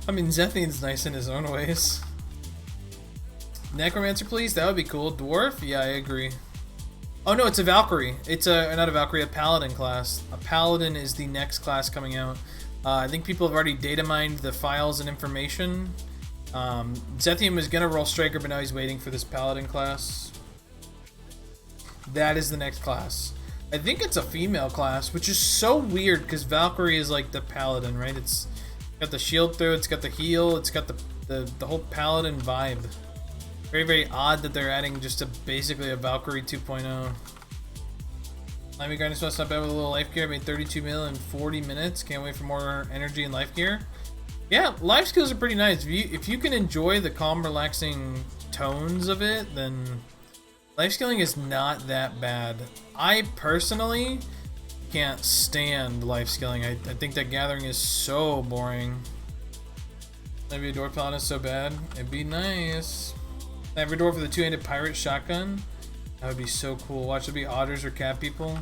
A: I mean, Zethian's nice in his own ways. Necromancer, please? That would be cool. Dwarf? Yeah, I agree. Oh no, it's a Valkyrie. It's a, not a Valkyrie, a Paladin class. A Paladin is the next class coming out. I think people have already data mined the files and information. Zethian was gonna roll Striker, but now he's waiting for this Paladin class. That is the next class. I think it's a female class, which is so weird because Valkyrie is like the Paladin, right? It's got the shield throw, it's got the heal, it's got the whole Paladin vibe. Very, very odd that they're adding just basically a Valkyrie 2.0. Limey Grinding Spell's not bad with a little life gear. I made 32 mil in 40 minutes. Can't wait for more energy and life gear. Yeah, life skills are pretty nice. If you can enjoy the calm, relaxing tones of it, then life skilling is not that bad. I personally can't stand life skilling. I think that gathering is so boring. Maybe a Dwarf Paladin is so bad. It'd be nice. Every door for the two-handed pirate shotgun. That would be so cool. Watch it be otters or cat people.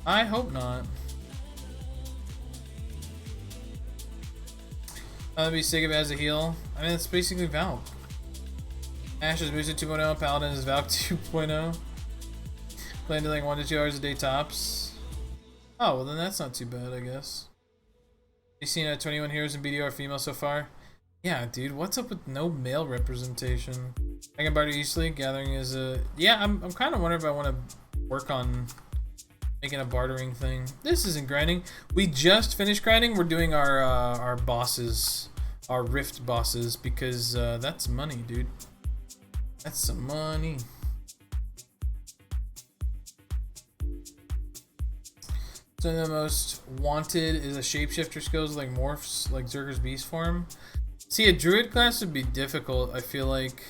A: I hope not. That'd be sick if it has a heal. I mean, it's basically Valk. Ash is Musa 2.0. Paladin is Valk 2.0. Playing to like 1 to 2 hours a day tops. Oh, well then that's not too bad, I guess. You seen 21 heroes in BDO are female so far? Yeah, dude. What's up with no male representation? I can barter easily. Gathering is a... Yeah, I'm kind of wondering if I want to work on making a bartering thing. This isn't grinding. We just finished grinding. We're doing our bosses, our rift bosses, because that's money, dude. That's some money. So the most wanted is a shapeshifter skills like morphs, like Zerker's beast form. See, a druid class would be difficult. I feel like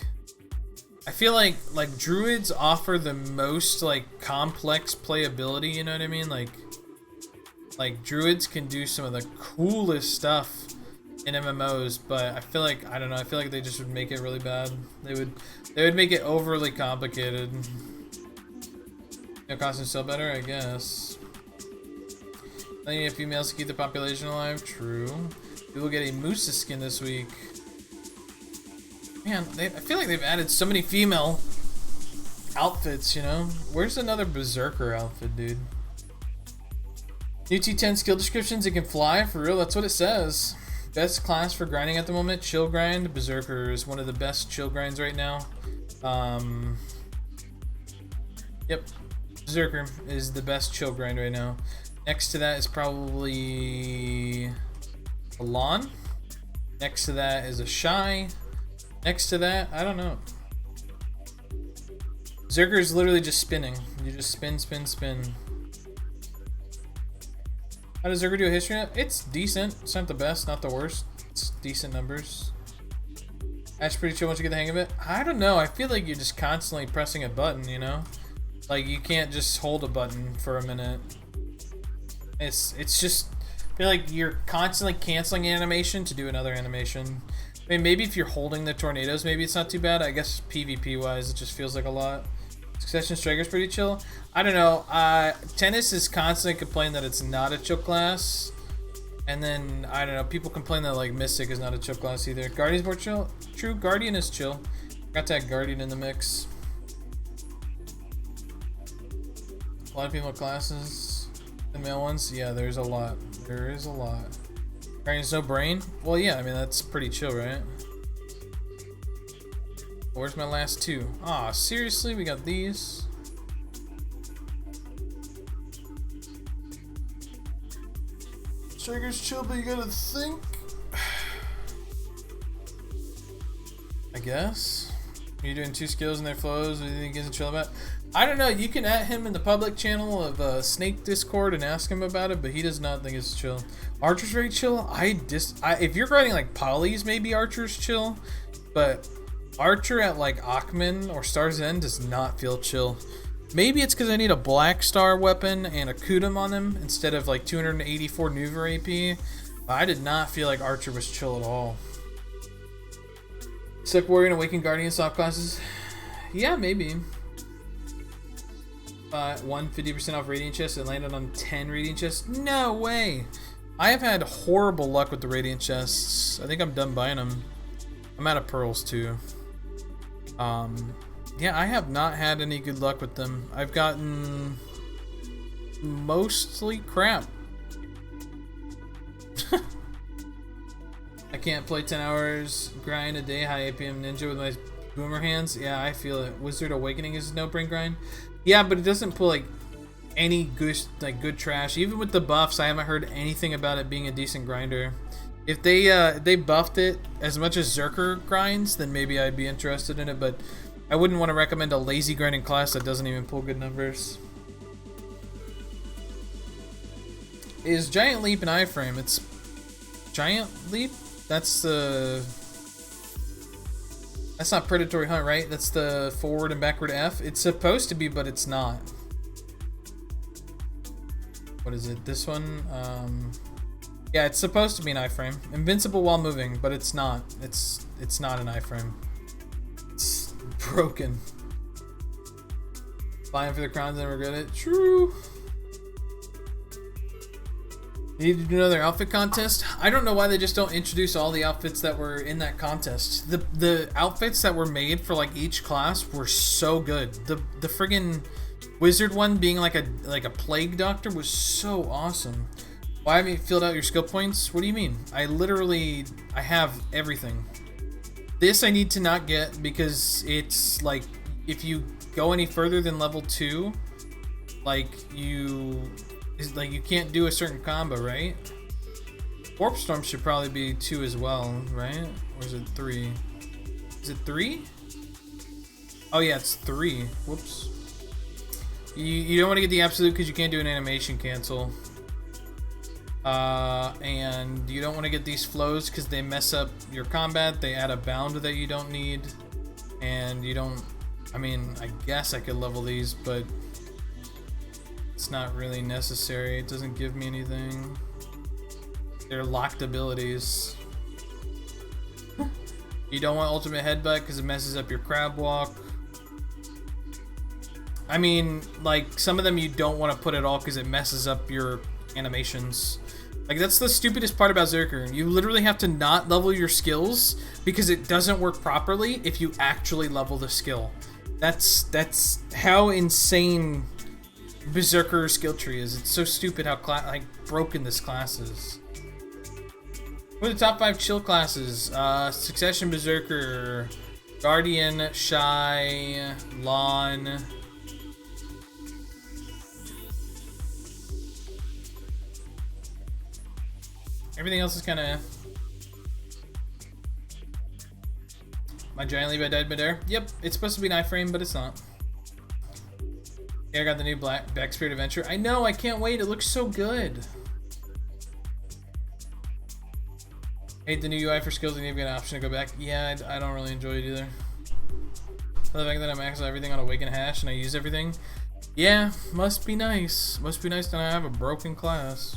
A: druids offer the most like complex playability, you know what I mean? Like druids can do some of the coolest stuff in MMOs, but I feel like, I don't know, I feel like they just would make it really bad. They would make it overly complicated. No costumes still better, I guess. I think you have females to keep the population alive. True. We will get a Musa skin this week. Man, I feel like they've added so many female outfits, you know? Where's another Berserker outfit, dude? New T10 skill descriptions, it can fly, for real, that's what it says. Best class for grinding at the moment, chill grind. Berserker is one of the best chill grinds right now. Yep, Berserker is the best chill grind right now. Next to that is probably a Lon. Next to that is a Shy. Next to that, I don't know. Zerker is literally just spinning. You just spin, spin, spin. How does Zerker do a history? It's decent. It's not the best, not the worst. It's decent numbers. That's pretty chill once you get the hang of it. I don't know. I feel like you're just constantly pressing a button, you know? Like you can't just hold a button for a minute. It's just, I feel like you're constantly canceling animation to do another animation. I mean, maybe if you're holding the tornadoes, maybe it's not too bad. I guess PvP wise, it just feels like a lot. Succession Striker's pretty chill. I don't know. Tennis is constantly complaining that it's not a chill class. And then, I don't know, people complain that like Mystic is not a chill class either. Guardian's more chill. True, Guardian is chill. Got to add Guardian in the mix. A lot of female classes. The male ones? Yeah, there's a lot. There is a lot. Guardian's no brain? Well, yeah, I mean, that's pretty chill, right? Where's my last two? Aw, seriously? We got these? Striker's chill, but you gotta think. I guess. Are you doing 2 skills and their flows? What do you think isn't chill about? I don't know. You can at him in the public channel of Snake Discord and ask him about it, but he does not think it's chill. Archer's very chill. If you're writing like polys, maybe Archer's chill, but Archer at like Achman or Star's End does not feel chill. Maybe it's because I need a Black Star weapon and a Kudum on him instead of like 284 Nuver AP. But I did not feel like Archer was chill at all. Sick Warrior and Awakened Guardian soft classes? Yeah, maybe. 150% off Radiant Chest and landed on 10 Radiant Chests? No way! I have had horrible luck with the Radiant Chests. I think I'm done buying them. I'm out of pearls too. Yeah, I have not had any good luck with them. I've gotten mostly crap. I can't play 10 hours, grind a day, high APM ninja with my boomer hands. Yeah, I feel it. Wizard Awakening is no brain grind. Yeah, but it doesn't pull like any good trash. Even with the buffs, I haven't heard anything about it being a decent grinder. If they buffed it as much as Zerker grinds, then maybe I'd be interested in it, but I wouldn't want to recommend a lazy grinding class that doesn't even pull good numbers. Is Giant Leap an iframe? It's Giant Leap? That's not Predatory Hunt, right? That's the forward and backward F. It's supposed to be, but it's not. What is it? This one? Yeah, it's supposed to be an iframe. Invincible while moving, but it's not. It's not an iframe. It's broken. Flying for the crowns and regret it. True. Need to do another outfit contest? I don't know why they just don't introduce all the outfits that were in that contest. The outfits that were made for like each class were so good. The friggin' wizard one being like a plague doctor was so awesome. Why haven't you filled out your skill points? What do you mean? I have everything. This I need to not get because it's like if you go any further than level 2, you can't do a certain combo, right? Warp Storm should probably be 2 as well, right? Or is it 3? Is it 3? Oh yeah, it's 3. Whoops. You don't want to get the absolute because you can't do an animation cancel. And you don't want to get these flows because they mess up your combat. They add a bound that you don't need. And you don't... I mean, I guess I could level these, but... it's not really necessary. It doesn't give me anything. They're locked abilities. You don't want ultimate headbutt because it messes up your crab walk. I mean, like, some of them you don't want to put at all because it messes up your animations. Like, that's the stupidest part about Zerker. You literally have to not level your skills because it doesn't work properly if you actually level the skill. That's how insane Berserker skill tree is. It's so stupid how broken this class is. What are the top 5 chill classes? Succession, Berserker, Guardian, Shy, Lawn. Everything else is kind of... My Giant Leap, I died midair. Yep, it's supposed to be an iframe, but it's not. I got the new Black Spirit Adventure. I know, I can't wait. It looks so good. Hate the new UI for skills and you've got an option to go back. Yeah, I don't really enjoy it either. The fact that I max out everything on Awaken Hash and I use everything. Yeah, must be nice. Must be nice that I have a broken class.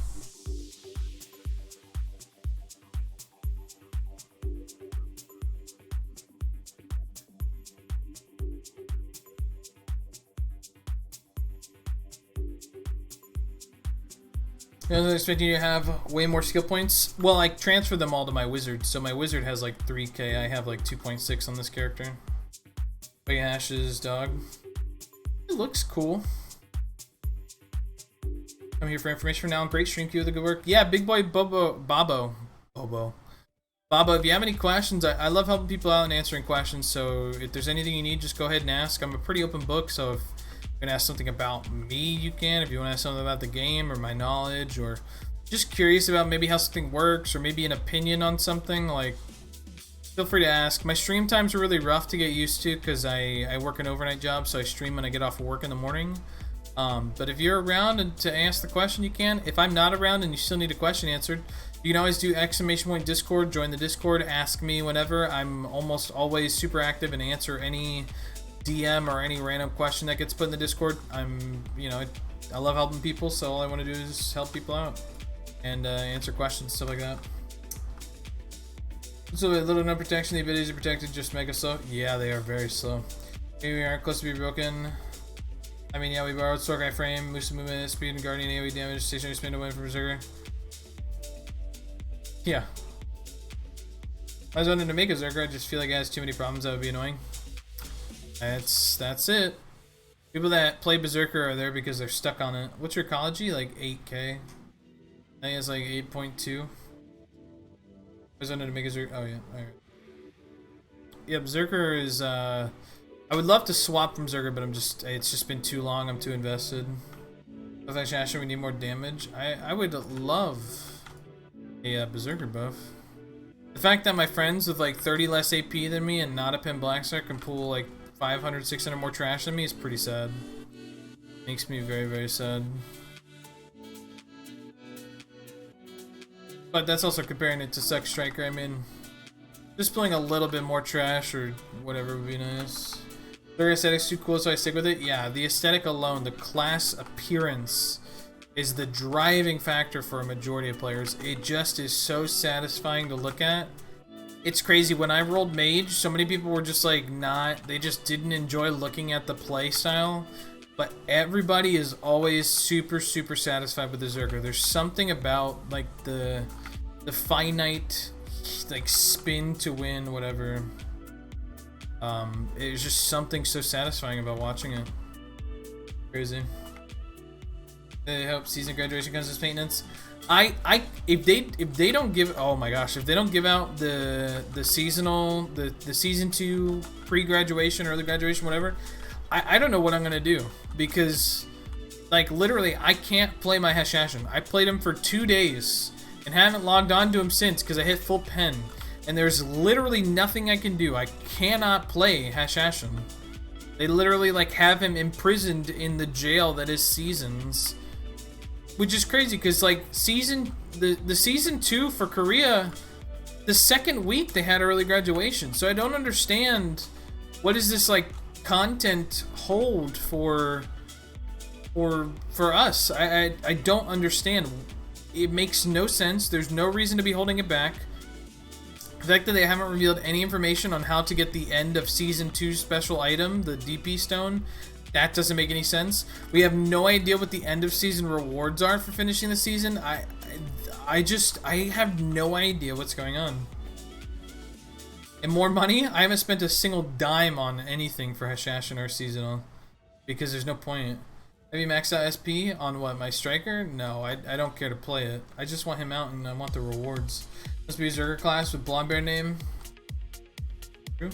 A: I was expecting you to have way more skill points. Well, I transferred them all to my wizard, so my wizard has like 3k. I have like 2.6 on this character. Big Ash's dog. It looks cool. I'm here for information for now. Great stream, keep up the good work. Yeah, big boy Bobo, if you have any questions, I love helping people out and answering questions. So if there's anything you need, just go ahead and ask. I'm a pretty open book, so if you're gonna ask something about me, you can. If you want to ask something about the game or my knowledge, or just curious about maybe how something works, or maybe an opinion on something, like, feel free to ask. My stream times are really rough to get used to because I work an overnight job, so I stream when I get off of work in the morning. But if you're around and to ask the question, you can. If I'm not around and you still need a question answered, You can always do ! Discord, join the Discord, ask me whenever. I'm almost always super active and answer any DM or any random question that gets put in the Discord. I love helping people, so all I want to do is help people out and answer questions, stuff like that. So a little no protection, the abilities are protected, just mega slow. Yeah, they are very slow. Maybe we aren't close to be broken. I mean, yeah, we borrowed Sorkai frame, Musa movement, speed, and guardian AoE damage, stationary spin to win from Berserker. Yeah. I was wanting to make a Zerker, I just feel like it has too many problems that would be annoying. That's it. People that play Berserker are there because they're stuck on it. What's your ecology? Like 8k? I think it's like 8.2. I was wanting to make a Zerker. Oh yeah, alright. Yeah, Berserker is I would love to swap from Zerker, but it's just been too long, I'm too invested. With Ashen, we need more damage. I would love a Berserker buff. The fact that my friends with like 30 less AP than me and not a Pin Blackstar can pull like 500, 600 more trash than me is pretty sad. Makes me very, very sad. But that's also comparing it to Sex Striker. I mean, just pulling a little bit more trash or whatever would be nice. Their aesthetic's too cool, so I stick with it. Yeah, the aesthetic alone, the class appearance is the driving factor for a majority of players. It just is so satisfying to look at. It's crazy. When I rolled Mage, so many people were just like they just didn't enjoy looking at the play style. But everybody is always super, super satisfied with the Zerker. There's something about like the finite like spin to win, whatever. It's just something so satisfying about watching it. Crazy. I hope season graduation comes as maintenance. If they don't give, oh my gosh, if they don't give out the seasonal the season 2 pre-graduation, early graduation, whatever, I don't know what I'm gonna do, because like literally I can't play my Hashashin. I played him for 2 days and haven't logged on to him since because I hit full pen, and there's literally nothing I can do. I cannot play Hashashin. They literally like have him imprisoned in the jail that is Seasons. Which is crazy, because like the season 2 for Korea, the second week they had early graduation. So I don't understand, what is this like content hold for us? I don't understand. It makes no sense. There's no reason to be holding it back. The fact that they haven't revealed any information on how to get the end of season 2 special item, the DP stone, that doesn't make any sense. We have no idea what the end of season rewards are for finishing the season. I have no idea what's going on. And more money? I haven't spent a single dime on anything for Hashashin or seasonal, because there's no point. Have you maxed out SP on what, my striker? No, I don't care to play it. I just want him out and I want the rewards. Must be a Zerker class with blonde bear name. True.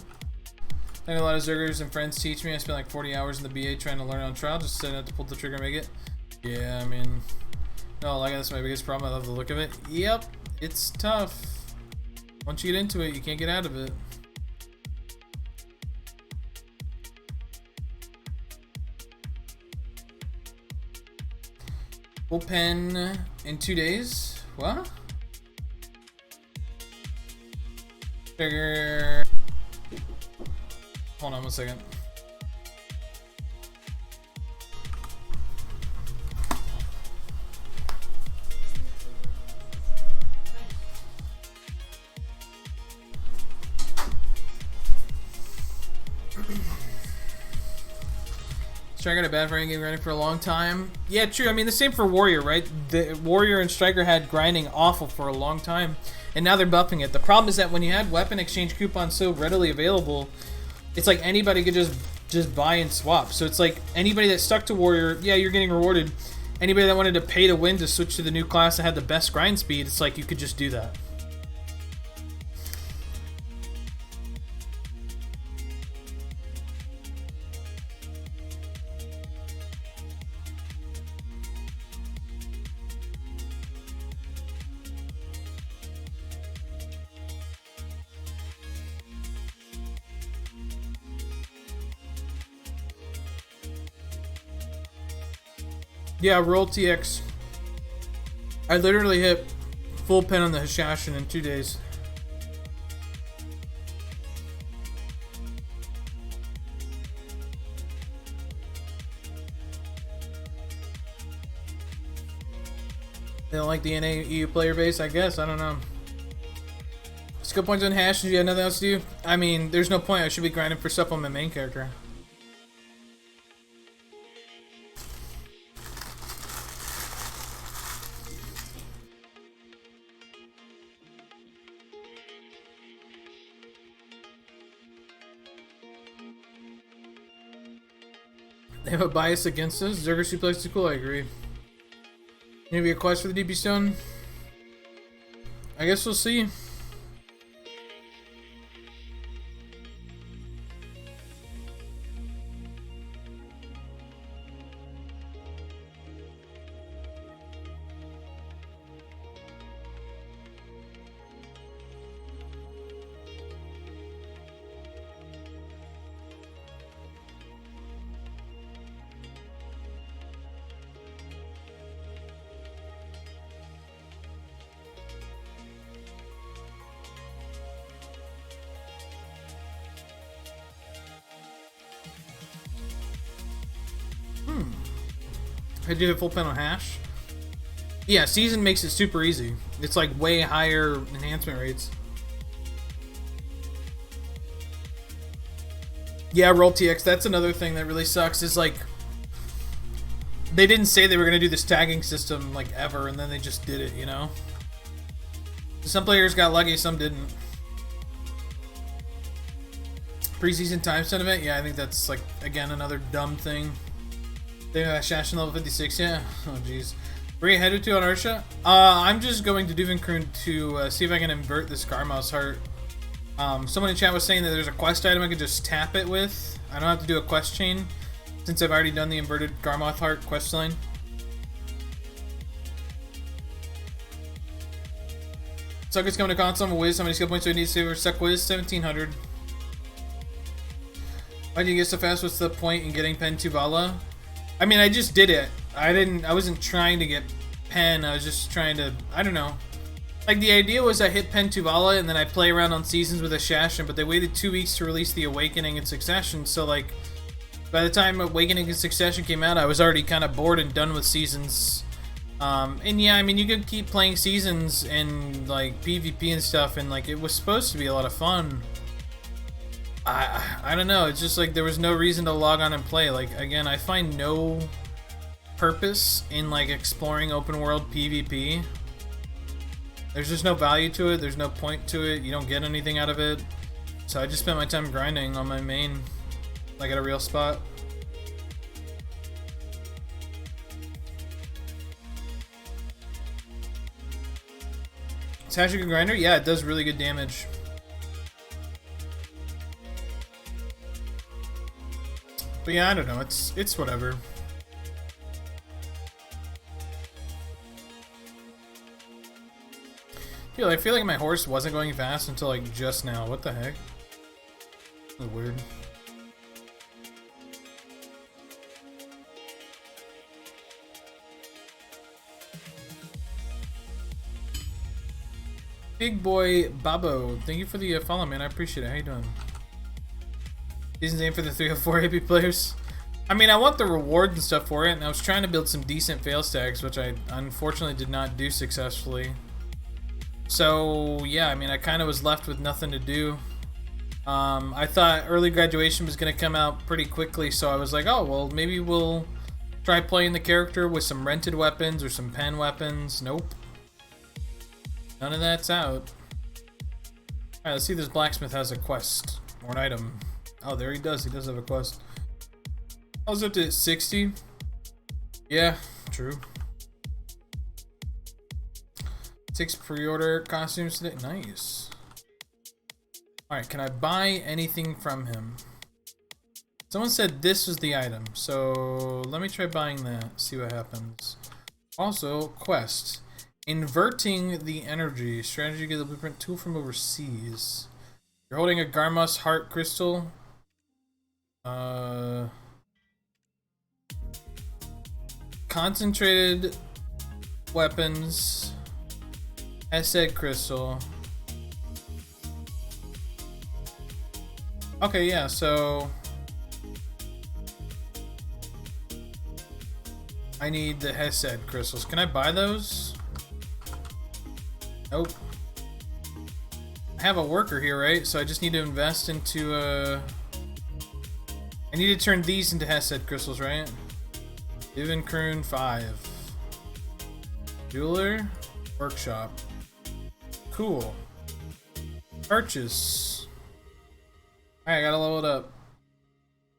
A: I had a lot of Zergers and friends teach me. I spent like 40 hours in the BA trying to learn on trial, just setting out to pull the trigger and make it. Yeah, I mean, no, like that's my biggest problem. I love the look of it. Yep, it's tough. Once you get into it, you can't get out of it. Full pen in 2 days. What? Trigger. Hold on 1 second. Striker had a bad grinding game for a long time. Yeah, true. I mean, the same for Warrior, right? The Warrior and Striker had grinding awful for a long time, and now they're buffing it. The problem is that when you had weapon exchange coupons so readily available, it's like anybody could just buy and swap. So it's like anybody that stuck to Warrior, yeah, you're getting rewarded. Anybody that wanted to pay to win to switch to the new class that had the best grind speed, it's like you could just do that. Yeah, roll TX. I literally hit full pen on the Hashashin in 2 days. They don't like the NA EU player base, I guess. I don't know. Skill points on Hash. Do you have nothing else to do? I mean, there's no point. I should be grinding for stuff on my main character. They have a bias against us. Zerker suplex is cool. I agree. Maybe a quest for the DP Stone? I guess we'll see. I do have full pen on Hash. Yeah, Season makes it super easy. It's like way higher enhancement rates. Yeah, roll TX. That's another thing that really sucks. Is like they didn't say they were gonna do this tagging system like ever, and then they just did it. You know. Some players got lucky, some didn't. Preseason time sentiment. Yeah, I think that's like again another dumb thing. They have Shashin level 56, yeah. Oh jeez. Where are you headed to on Ursha? I'm just going to Duvenkroon to see if I can invert this Garmouse heart. Someone in chat was saying that there's a quest item I could just tap it with. I don't have to do a quest chain since I've already done the inverted Garmoth heart quest line. Sucker's coming to console. I'm a Wiz. How many skill points do I need to save for Suck Wiz? 1700. Why do you get so fast? What's the point in getting Pen Tuvala? I mean, I just did it. I wasn't trying to get Pen. I was just trying to, I don't know. Like, the idea was I hit Pen Tuvala and then I play around on Seasons with Hashashin, but they waited 2 weeks to release the Awakening and Succession, so like, by the time Awakening and Succession came out, I was already kind of bored and done with Seasons. And yeah, I mean, you could keep playing Seasons and like PvP and stuff, and like, it was supposed to be a lot of fun. I don't know, it's just like there was no reason to log on and play. Like, again, I find no purpose in like exploring open world PvP. There's just no value to it, there's no point to it, you don't get anything out of it. So I just spent my time grinding on my main, like at a real spot. Is Hash a good grinder? Yeah, it does really good damage. But yeah, I don't know, it's whatever. I feel like my horse wasn't going fast until like just now. What the heck? That's weird. Big boy Babo, thank you for the follow, man. I appreciate it. How you doing? Season's aim for the 304 AP players. I mean, I want the reward and stuff for it, and I was trying to build some decent fail stacks, which I unfortunately did not do successfully. So yeah, I mean, I kind of was left with nothing to do. I thought early graduation was going to come out pretty quickly, so I was like, oh, well, maybe we'll try playing the character with some rented weapons or some pen weapons. Nope. None of that's out. Alright, let's see if this blacksmith has a quest or an item. Oh, there he does. He does have a quest. I was up to 60. Yeah, true. 6 pre-order costumes today. Nice. Alright, can I buy anything from him? Someone said this was the item, so let me try buying that, see what happens. Also, quest. Inverting the energy. Strategy, get the blueprint tool from overseas. You're holding a Garmus heart crystal. Concentrated weapons. Hesed crystal. Okay, yeah, so I need the Hesed crystals. Can I buy those? Nope. I have a worker here, right? So I just need to invest into I need to turn these into Hesed crystals, right? Divin Kroon 5. Jeweler. Workshop. Cool. Purchase. Alright, I gotta level it up.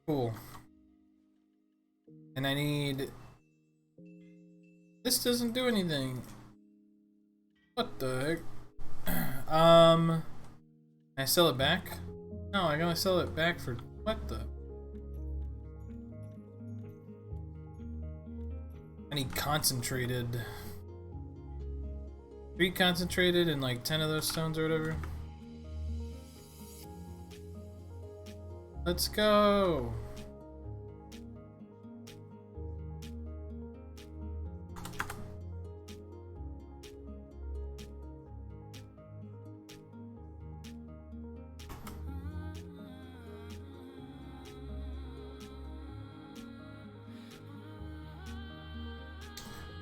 A: Cool. And I need... This doesn't do anything. What the heck? Can I sell it back? No, I gotta sell it back for... What the... I need concentrated. 3 concentrated and like 10 of those stones or whatever. Let's go!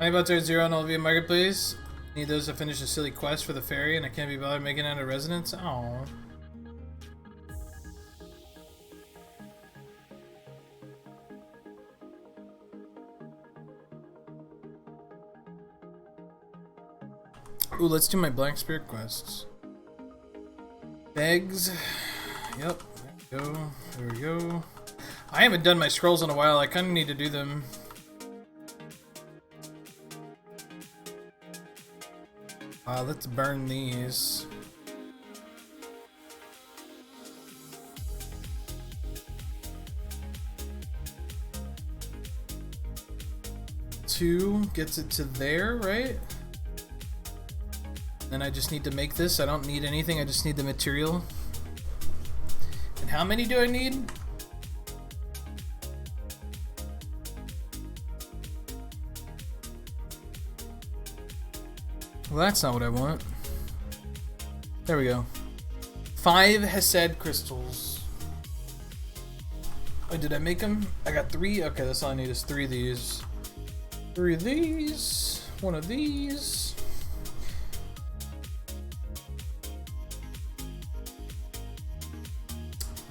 A: My bots are at 0 on Olivia Marketplace. Need those to finish a silly quest for the ferry, and I can't be bothered making it out of residence. Oh. Ooh, let's do my Black Spirit quests. Eggs. Yep. There we go. There we go. I haven't done my scrolls in a while. I kind of need to do them. Let's burn these. Two gets it to there, right? Then I just need to make this. I don't need anything. I just need the material. And how many do I need? Well, that's not what I want. There we go. 5 Hesed crystals. Oh, did I make them? I got 3. Okay, that's all I need is 3 of these. 3 of these. 1 of these.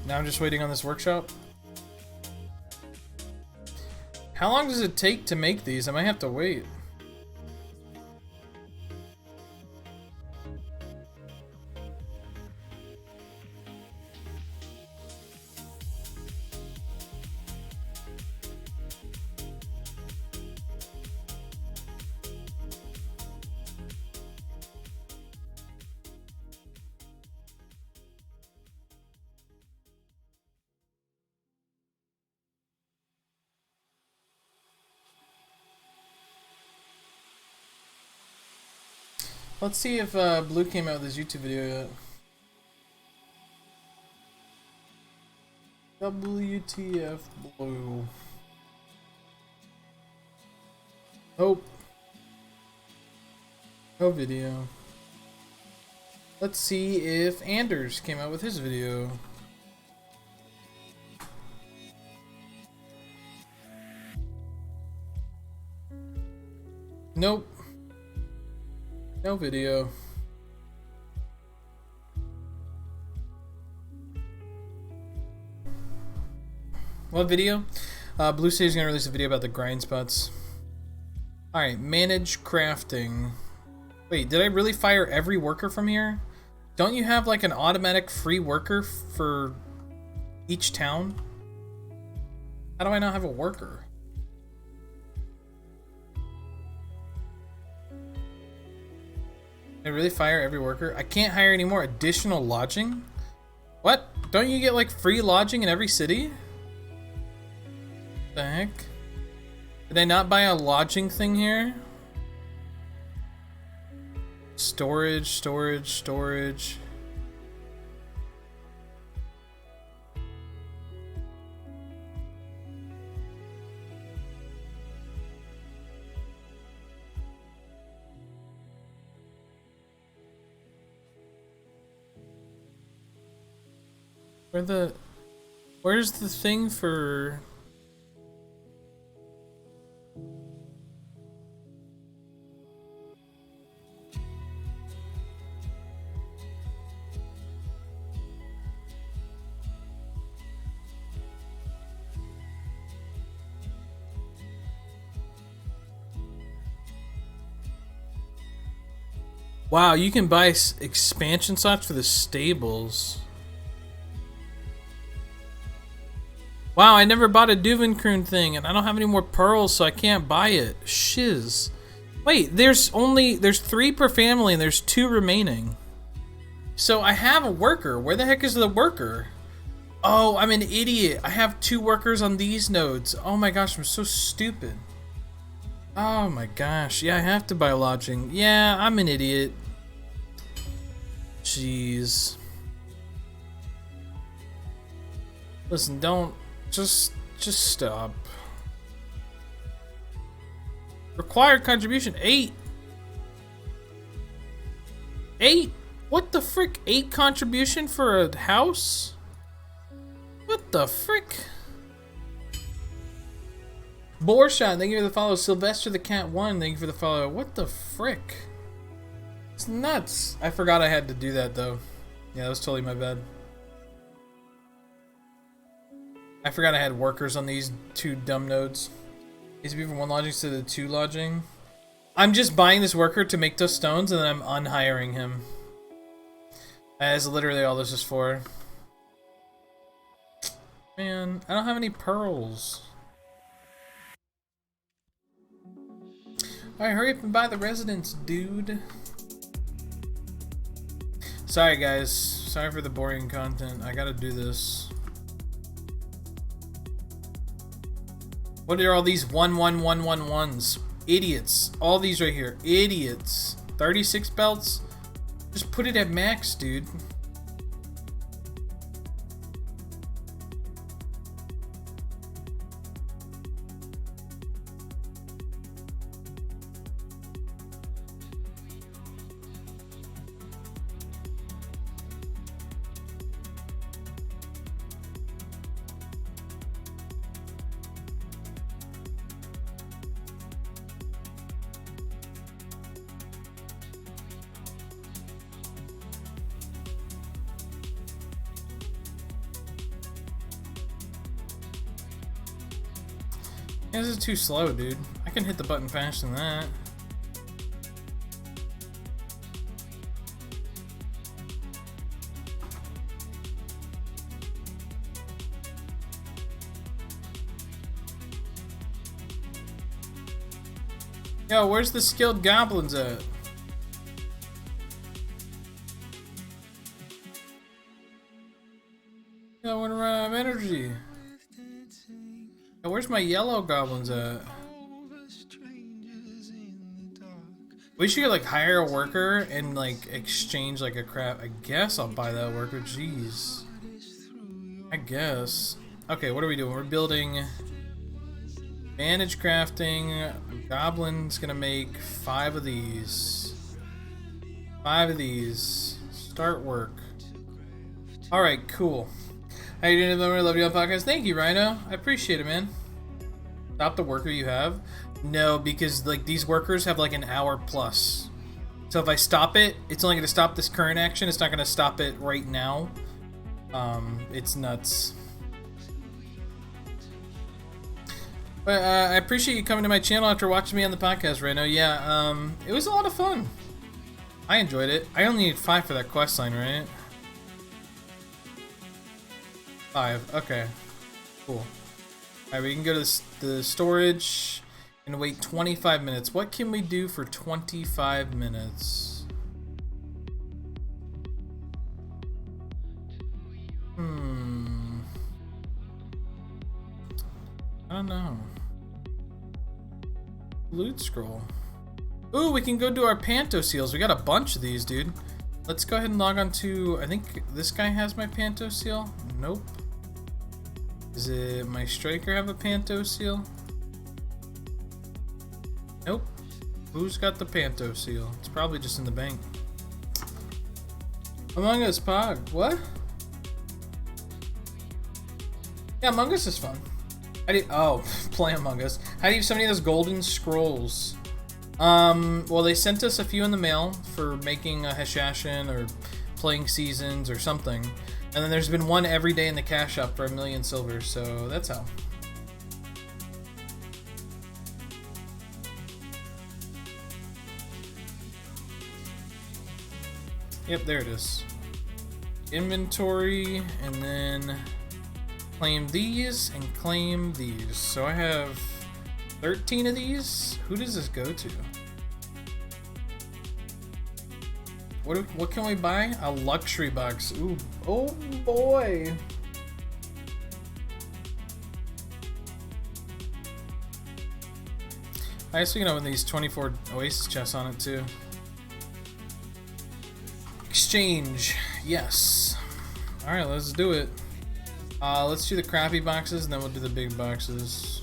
A: Now I'm just waiting on this workshop. How long does it take to make these? I might have to wait. Let's see if Blue came out with his YouTube video yet. WTF Blue. Nope. No video. Let's see if Anders came out with his video. Nope. No video. What video? Blue State is going to release a video about the grind spots. Alright, manage crafting. Wait, did I really fire every worker from here? Don't you have like an automatic free worker for each town? How do I not have a worker? Did I really fire every worker? I can't hire any more additional lodging? What? Don't you get like free lodging in every city? The heck? Did I not buy a lodging thing here? Storage, storage, storage. Where's the thing for... Wow, you can buy expansion slots for the stables. Wow, I never bought a Duvenkroon thing, and I don't have any more pearls, so I can't buy it. Shiz. Wait, there's 3 per family, and there's 2 remaining. So I have a worker. Where the heck is the worker? Oh, I'm an idiot. I have 2 workers on these nodes. Oh my gosh, I'm so stupid. Oh my gosh. Yeah, I have to buy lodging. Yeah, I'm an idiot. Jeez. Listen, don't... Just stop. Required contribution, 8. 8? What the frick? 8 contribution for a house? What the frick? Boarshot, thank you for the follow. Sylvester the Cat 1, thank you for the follow. What the frick? It's nuts. I forgot I had to do that though. Yeah, that was totally my bad. I forgot I had workers on these 2 dumb nodes. Needs to be from 1 lodging to the 2 lodging. I'm just buying this worker to make those stones and then I'm unhiring him. That is literally all this is for. Man, I don't have any pearls. Alright, hurry up and buy the residence, dude. Sorry guys, sorry for the boring content. I gotta do this. What are all these 11111s? Idiots. All these right here. Idiots. 36 belts? Just put it at max, dude. Yeah, this is too slow, dude. I can hit the button faster than that. Yo, where's the skilled goblins at? Yo, we're running out of energy. Yo, where's my yellow goblins at? We should like hire a worker and like exchange like a crap. I guess I'll buy that worker. Jeez. I guess. Okay, what are we doing? We're building manage crafting. Goblin's gonna make 5 of these. 5 of these. Start work. Alright, cool. How you doing, everyone? Love you on podcast. Thank you, Rhino. I appreciate it, man. Stop the worker you have. No, because like these workers have like an hour plus. So if I stop it, it's only going to stop this current action. It's not going to stop it right now. It's nuts. But I appreciate you coming to my channel after watching me on the podcast, Rhino. Yeah, it was a lot of fun. I enjoyed it. I only need 5 for that quest line, right? 5. Okay. Cool. Alright, we can go to the storage and wait 25 minutes. What can we do for 25 minutes? I don't know. Loot scroll. Ooh, we can go do our Panto seals. We got a bunch of these, dude. Let's go ahead and log on to... I think this guy has my Panto seal. Nope. Is it my striker have a Panto seal? Nope. Who's got the Panto seal? It's probably just in the bank. Among Us Pog. What? Yeah, Among Us is fun. Play Among Us. How do you have so many of those golden scrolls? Well, they sent us a few in the mail for making a Hashashin or playing seasons or something. And then there's been one every day in the cash shop for 1,000,000 silver, so that's how. Yep, there it is. Inventory, and then claim these and claim these. So I have 13 of these. Who does this go to? What can we buy? A luxury box. Ooh, oh boy. I guess we can open these 24 Oasis chests on it too. Exchange. Yes. Alright, let's do it. Let's do the crappy boxes and then we'll do the big boxes.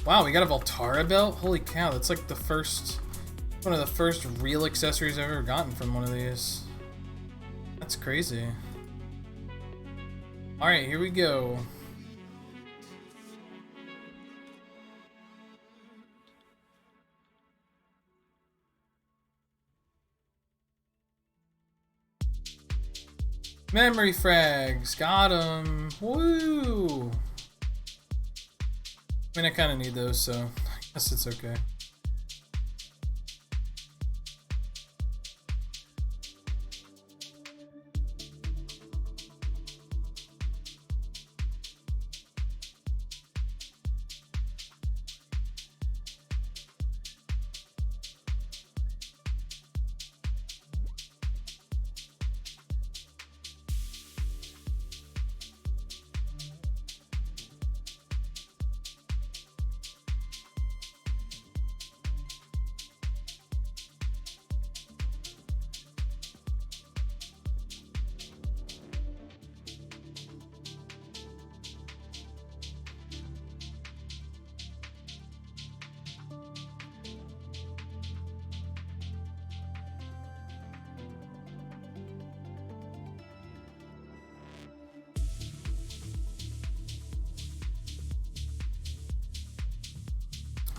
A: Wow, we got a Voltara belt? Holy cow, that's like the first, one of the first real accessories I've ever gotten from one of these. That's crazy. Alright, here we go. Memory frags, got them. Woo! I mean, I kind of need those, so I guess it's okay.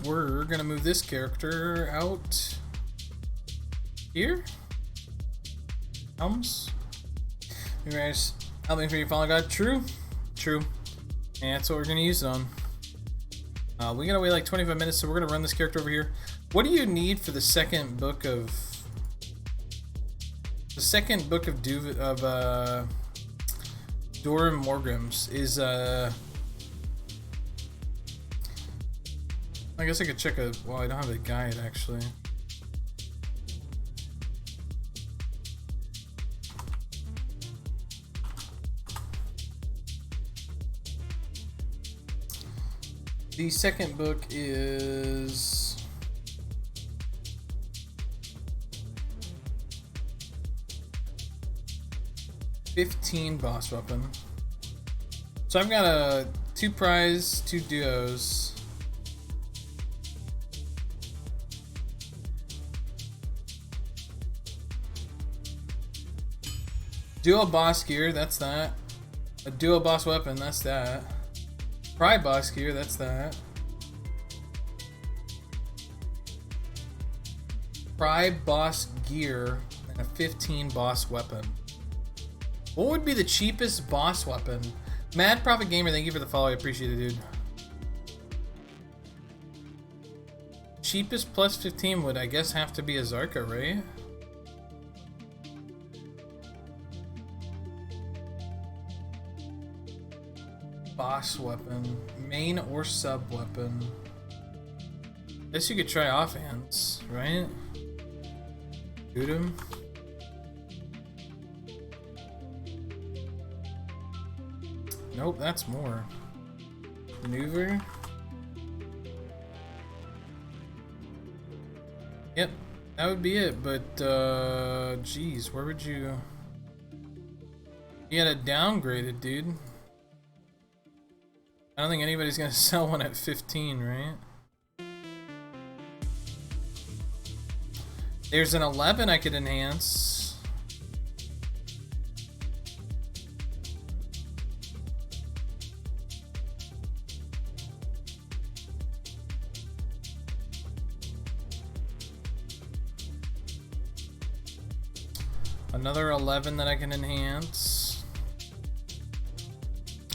A: We're gonna move this character out here. Helms. You guys helping for your fallen god? True. True. And that's what we're gonna use it on. We gotta wait like 25 minutes, so we're gonna run this character over here. What do you need for the second book of Dora Morgrim's is I guess I could check well, I don't have a guide actually. The second book is $15 boss weapon. So I've got 2 prize, 2 duos. Duo boss gear, that's that. A duo boss weapon, that's that. Pry boss gear, that's that. Pry boss gear and a 15 boss weapon. What would be the cheapest boss weapon? Mad Prophet Gamer, thank you for the follow, I appreciate it, dude. Cheapest plus 15 would, I guess, have to be a zerker, right? Boss weapon, main or sub weapon. Guess you could try offhands, right? Shoot him. Nope, that's more. Maneuver. Yep, that would be it, but geez, where would you... You gotta downgrade it, dude. I don't think anybody's gonna sell one at 15, right? There's an 11 I could enhance. Another 11 that I can enhance.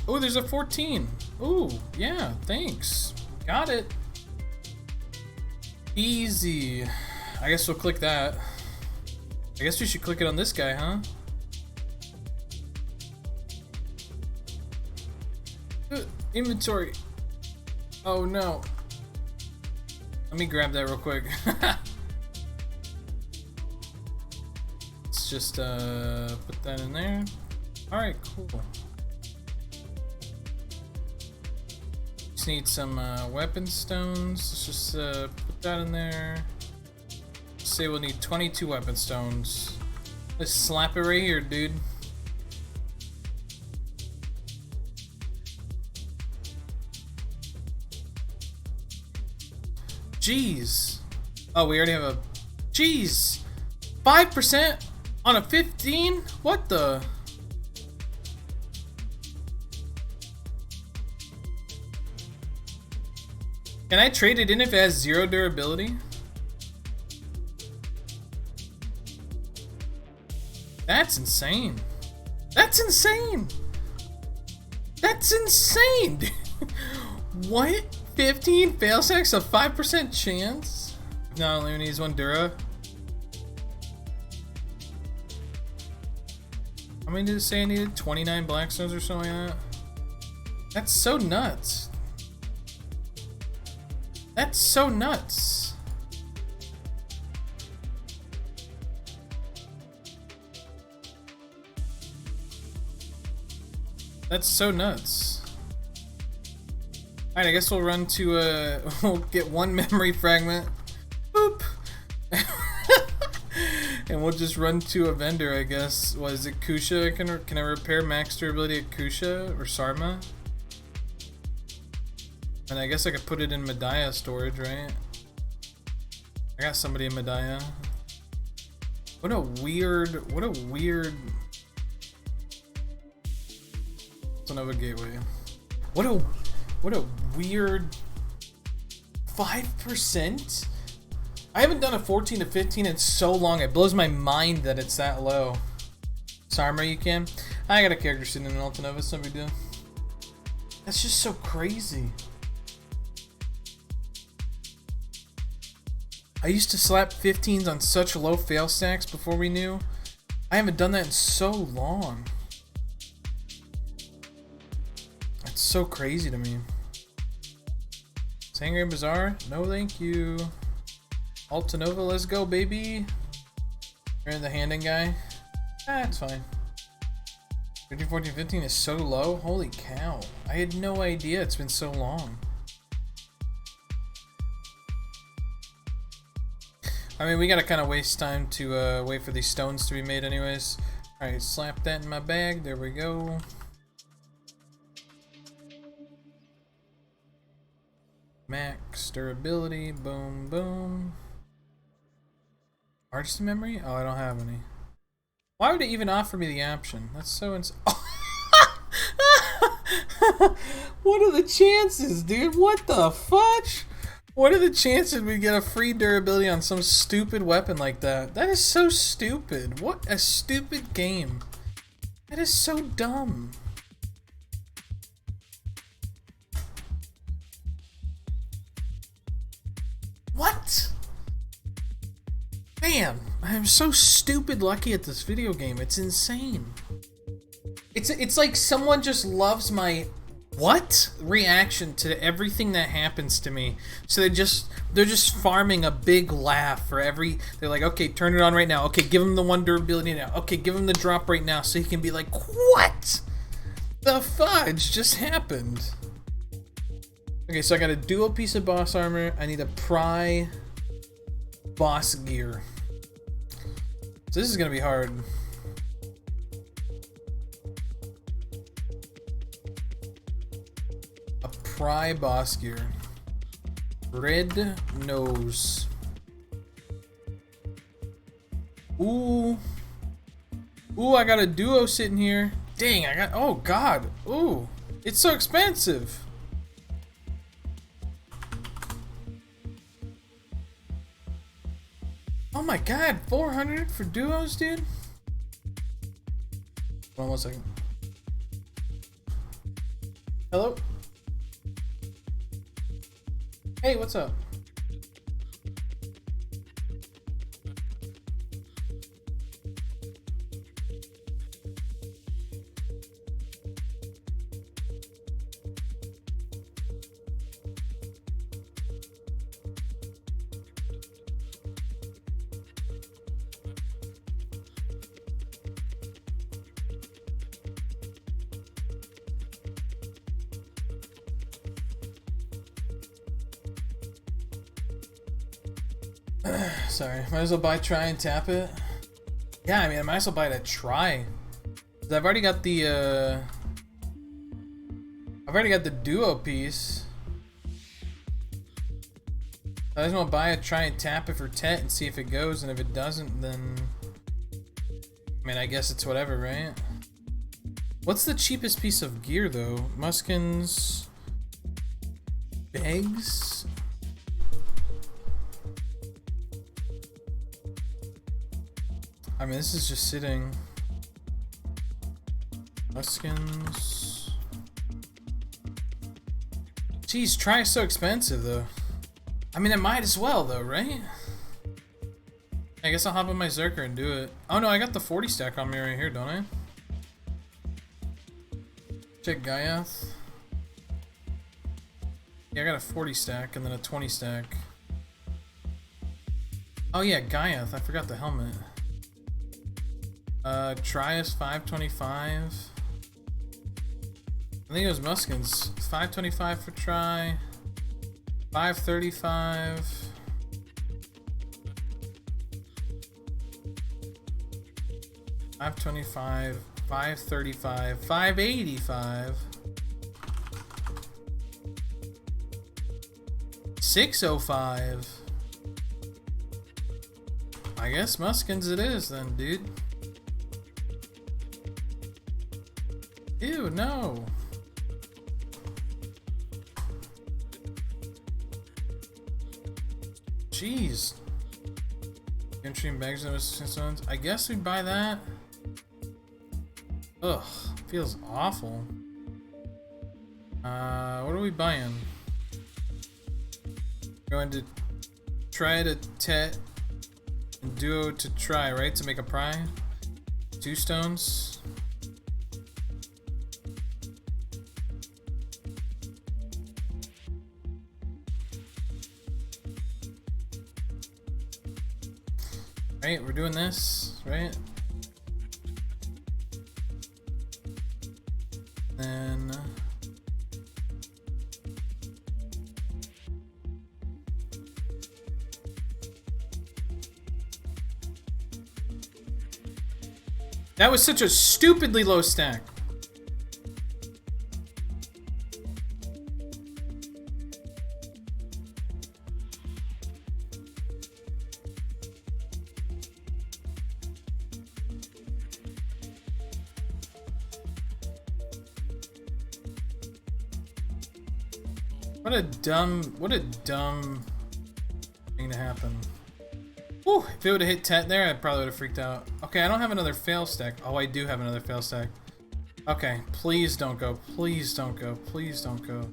A: Oh, there's a 14. Ooh, yeah, thanks. Got it. Easy. I guess we'll click that. I guess we should click it on this guy, huh? Inventory. Oh no. Let me grab that real quick. Let's just put that in there. Alright, cool. Just need some weapon stones. Let's just put that in there. Say we'll need 22 weapon stones. Let's slap it right here, dude. Jeez. Oh, we already have a... Jeez. 5% on a 15? What the... Can I trade it in if it has 0 durability? That's insane. That's insane. That's insane, dude. What? 15 fail sacks, a 5% chance? No, only needs 1 Dura. How many did it say I needed? 29 Blackstones or something like that? That's so nuts. That's so nuts. That's so nuts. Alright, I guess we'll run to we'll get 1 memory fragment. Boop. And we'll just run to a vendor, I guess. What is it, Kusha? Can I repair max durability at Kusha or Sarma? And I guess I could put it in Medaya storage, right? I got somebody in Medaya. What a weird Nova Gateway. What a weird 5%? I haven't done a 14 to 15 in so long. It blows my mind that it's that low. Sarma, you can. I got a character sitting in Alta Nova, so no big deal. That's just so crazy. I used to slap 15s on such low fail stacks before we knew. I haven't done that in so long. That's so crazy to me. Sangre Bazaar? No thank you. Alta Nova, let's go, baby. You're the handing guy? Ah, it's fine. 13, 14, 15 is so low? Holy cow. I had no idea it's been so long. I mean, we gotta kind of waste time to wait for these stones to be made anyways. Alright, slap that in my bag. There we go. Max durability. Boom, boom. Artist memory? Oh, I don't have any. Why would it even offer me the option? That's so What are the chances, dude? What the fudge? What are the chances we get a free durability on some stupid weapon like that? That is so stupid. What a stupid game. That is so dumb. What? Man, I am so stupid lucky at this video game. It's insane. It's like someone just loves my what reaction to everything that happens to me. So they're just farming a big laugh for every. They're like, okay, turn it on right now. Okay, give him the 1 durability now. Okay, give him the drop right now, so he can be like, what the fudge just happened? Okay, so I got a dual piece of boss armor. I need a pry boss gear. So this is gonna be hard. A pry boss gear. Red nose. Ooh. Ooh, I got a duo sitting here. Dang, I got... Oh, God. Ooh. It's so expensive. Oh my God, 400 for duos, dude? Hold on 1 second. Hello? Hey, what's up? Sorry, might as well buy try and tap it. Yeah, I mean, I might as well buy it at try. 'Cause I've already got the duo piece. I just want to buy it, try and tap it for Tet and see if it goes, and if it doesn't, then... I mean, I guess it's whatever, right? What's the cheapest piece of gear, though? Muskin's... Bags? I mean, this is just sitting. Muskins. Jeez, try is so expensive, though. I mean, it might as well, though, right? I guess I'll hop on my zerker and do it. Oh no, I got the 40 stack on me right here, don't I? Check Gaiath. Yeah, I got a 40 stack and then a 20 stack. Oh yeah, Gaiath. I forgot the helmet. Trias 525. I think it was Muskins. 525 for try. 535. 525. 535. 585. 605. I guess Muskins it is then, dude. Ew, no. Jeez. Entry and bags of stones. I guess we'd buy that. Ugh, feels awful. What are we buying? Going to try to Tet and duo to try, right? To make a pry. 2 stones. Right, we're doing this, right? Then that was such a stupidly low stack. What a dumb thing to happen. Whew, if it would have hit Tet there, I probably would have freaked out. Okay, I don't have another fail stack. Oh, I do have another fail stack. Okay, please don't go. Please don't go. Please don't go.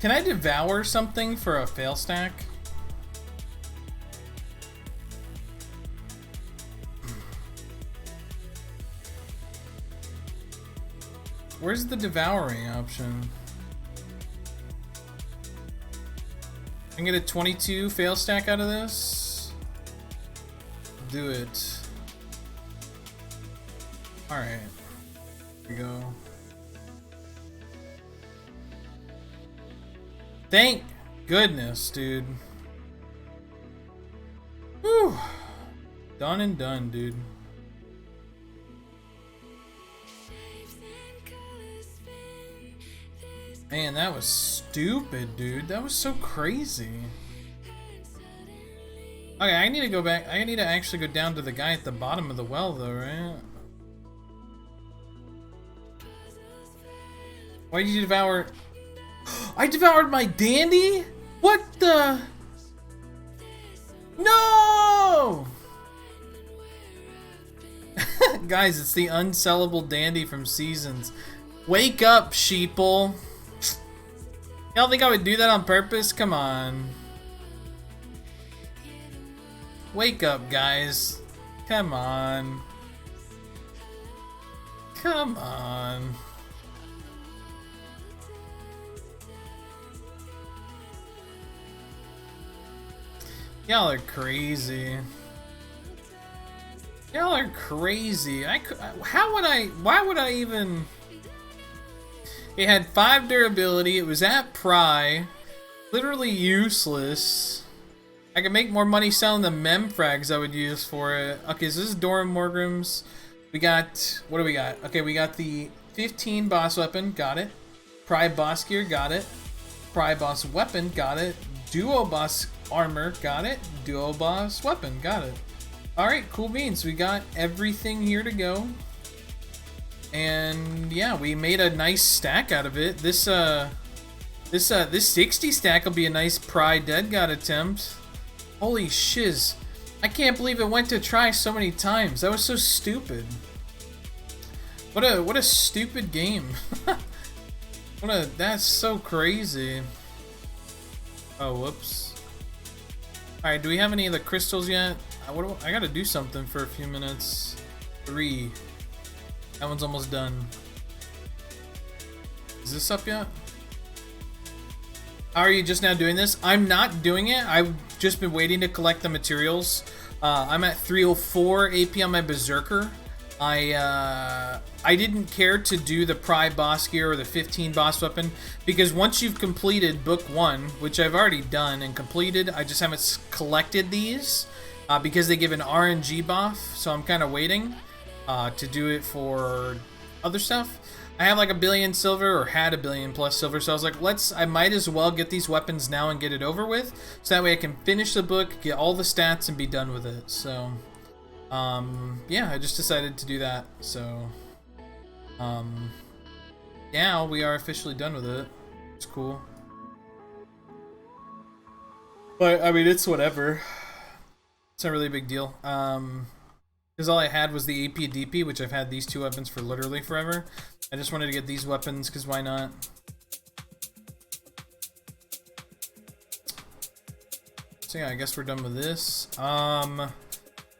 A: Can I devour something for a fail stack? Where's the devouring option? I can get a 22 fail stack out of this. Do it. Alright. Here we go. Thank goodness, dude. Whew. Done and done, dude. Man, that was stupid, dude. That was so crazy. Okay, I need to go back. I need to actually go down to the guy at the bottom of the well, though, right? Why did you devour... I devoured my dandy? What the... No! Guys, it's the unsellable dandy from Seasons. Wake up, sheeple. Y'all think I would do that on purpose? Come on. Wake up, guys. Come on. Come on. Y'all are crazy. Y'all are crazy. How would I... Why would I even... It had 5 durability. It was at Pry. Literally useless. I could make more money selling the mem frags I would use for it. Okay, so this is Doran Morgrim's. We got... What do we got? Okay, we got the 15 boss weapon. Got it. Pry boss gear. Got it. Pry boss weapon. Got it. Duo boss armor. Got it. Duo boss weapon. Got it. Alright, cool beans. We got everything here to go. And yeah, we made a nice stack out of it. This 60 stack will be a nice Pry Dead God attempt. Holy shiz. I can't believe it went to try so many times. That was so stupid. What a stupid game. That's so crazy. Oh, whoops. Alright, do we have any of the crystals yet? I gotta do something for a few minutes. 3. That one's almost done. Is this up yet? How are you just now doing this? I'm not doing it. I've just been waiting to collect the materials. I'm at 304 AP on my Berserker. I didn't care to do the Pry boss gear or the 15 boss weapon because once you've completed book 1, which I've already done and completed, I just haven't collected these because they give an RNG buff, so I'm kind of waiting to do it for other stuff. I have like 1 billion silver, or had 1 billion plus silver, so I was like, I might as well get these weapons now and get it over with, so that way I can finish the book, get all the stats, and be done with it. So yeah, I just decided to do that. So now we are officially done with it. It's cool, but I mean, it's whatever. It's not really a big deal. Because all I had was the AP DP, which I've had these 2 weapons for literally forever. I just wanted to get these weapons because why not? So yeah, I guess we're done with this.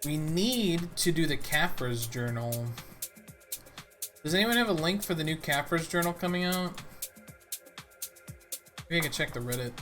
A: We need to do the Caphra's journal. Does anyone have a link for the new Caphra's journal coming out? Maybe I can check the Reddit.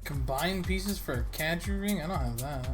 A: Combine pieces for a cadger ring? I don't have that.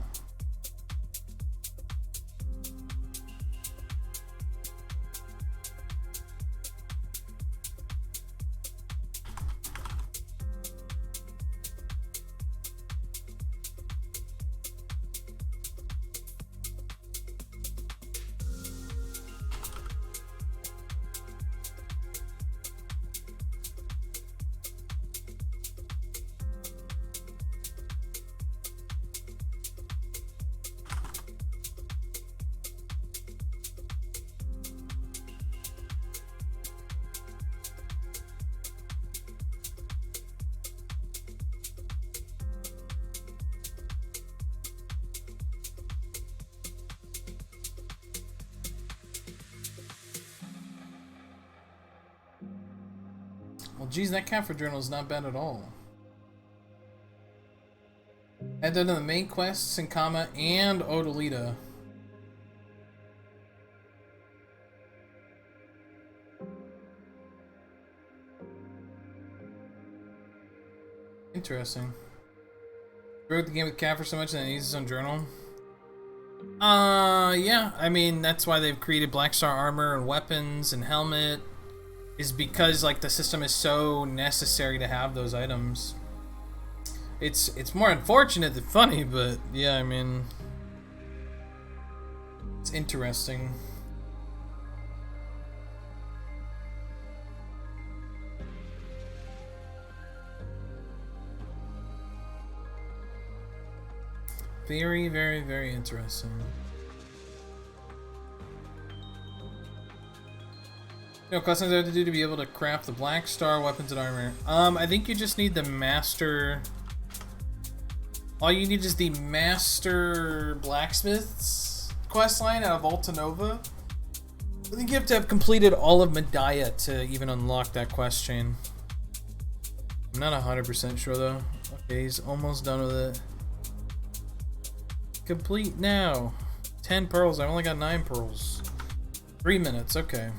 A: Well, geez, that Caffre journal is not bad at all. Add that to the main quests in Kama and Odalita. Interesting. Wrote the game with Caffre so much that it needs its own journal. Yeah. I mean, that's why they've created Black Star armor and weapons and helmet. Is because like the system is so necessary to have those items. It's more unfortunate than funny, but yeah, I mean, it's interesting. Very, very, very interesting. You know, questions I have to do to be able to craft the Black Star weapons and armor. I think you just need the master. All you need is the master blacksmith's quest line out of Alta Nova. I think you have to have completed all of Medaya to even unlock that quest chain. I'm not 100% sure though. Okay, he's almost done with it. Complete now. 10 pearls. I only got 9 pearls. 3 minutes. Okay.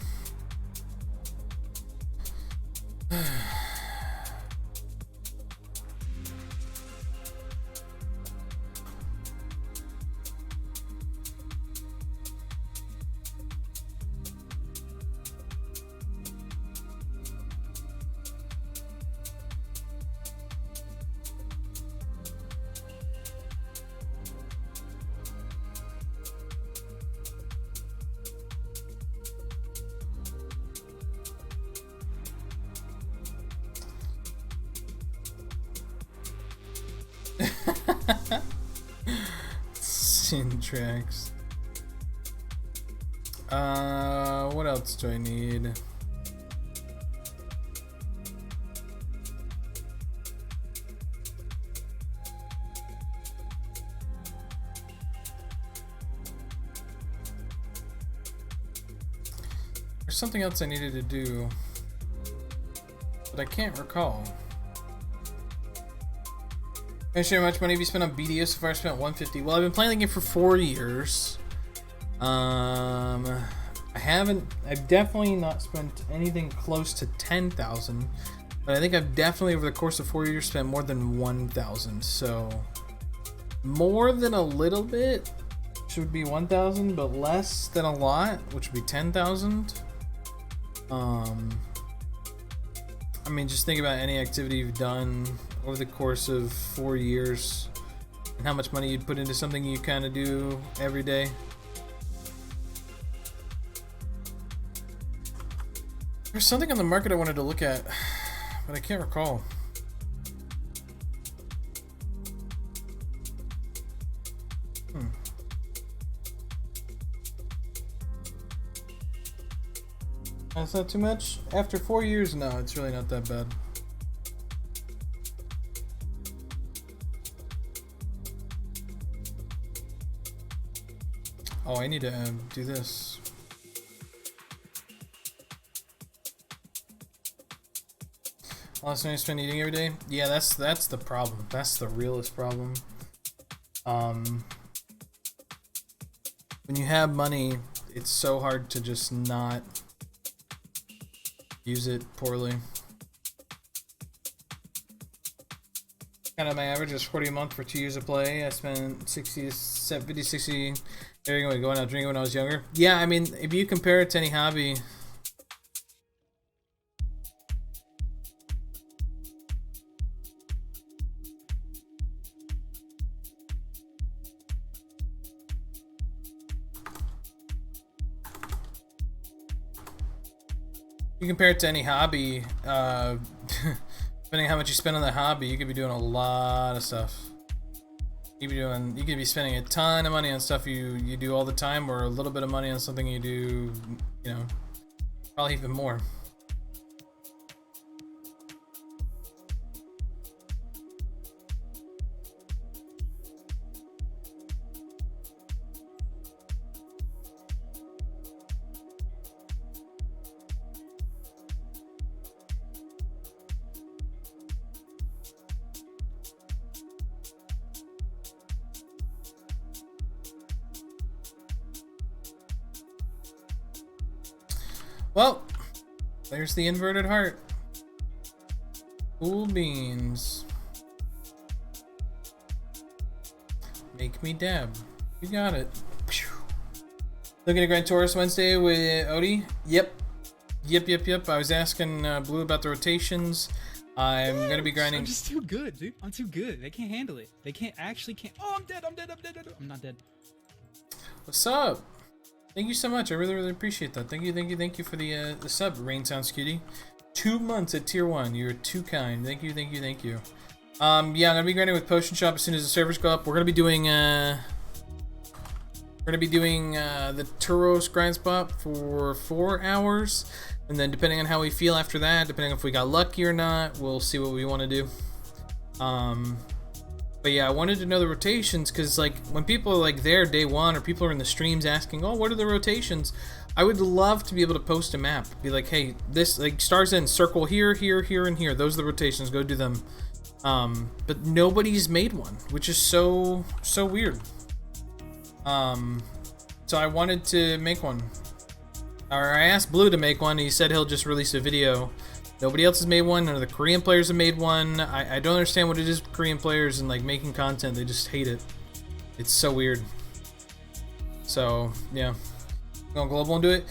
A: Syntrax. What else do I need? There's something else I needed to do, but I can't recall. Can I share how much money have you spent on BDO so far? I spent 150. Well, I've been playing the game for 4 years. I've definitely not spent anything close to 10,000, but I think I've definitely over the course of 4 years spent more than 1,000. So more than a little bit, which would be 1,000, but less than a lot, which would be 10,000. I mean, just think about any activity you've done over the course of 4 years and how much money you'd put into something you kind of do every day. There's something on the market I wanted to look at, but I can't recall. That's not too much? After 4 years, no, it's really not that bad. Oh, I need to do this. Last night I spent eating every day? Yeah, that's the problem. That's the realest problem. When you have money, it's so hard to just not use it poorly. Kind of my average is 40 a month for 2 years of play. I spent 60, 50, 60 going out drinking when I was younger. Yeah, I mean, if you compare it to any hobby, depending how much you spend on the hobby, you could be doing a lot of stuff. You could be spending a ton of money on stuff you do all the time, or a little bit of money on something you do, you know, probably even more. Well, there's the inverted heart. Cool beans. Make me dab. You got it. Looking at Grand Taurus Wednesday with Odie. Yep. I was asking Blue about the rotations. I'm gonna be grinding.
B: I'm just too good, dude. I'm too good. They can't handle it. They can't. Oh, I'm dead. I'm not dead.
A: What's up? Thank you so much. I really appreciate that. Thank you for the sub, Rain Sounds Cutie. 2 months at tier 1. You're too kind. Thank you. Yeah, I'm gonna be grinding with Potion Shop as soon as the servers go up. We're gonna be doing the Turos grind spot for 4 hours, and then depending on how we feel after that, depending if we got lucky or not, we'll see what we want to do. But yeah, I wanted to know the rotations, because like when people are like there day 1, or people are in the streams asking, oh, what are the rotations? I would love to be able to post a map, be like, hey, this like stars in circle here, and here. Those are the rotations. Go do them. But nobody's made one, which is so weird. So I wanted to make one, or I asked Blue to make one. He said he'll just release a video. Nobody else has made one. None of the Korean players have made one. I don't understand what it is with Korean players and like making content. They just hate it. It's so weird. So yeah, going global and do it.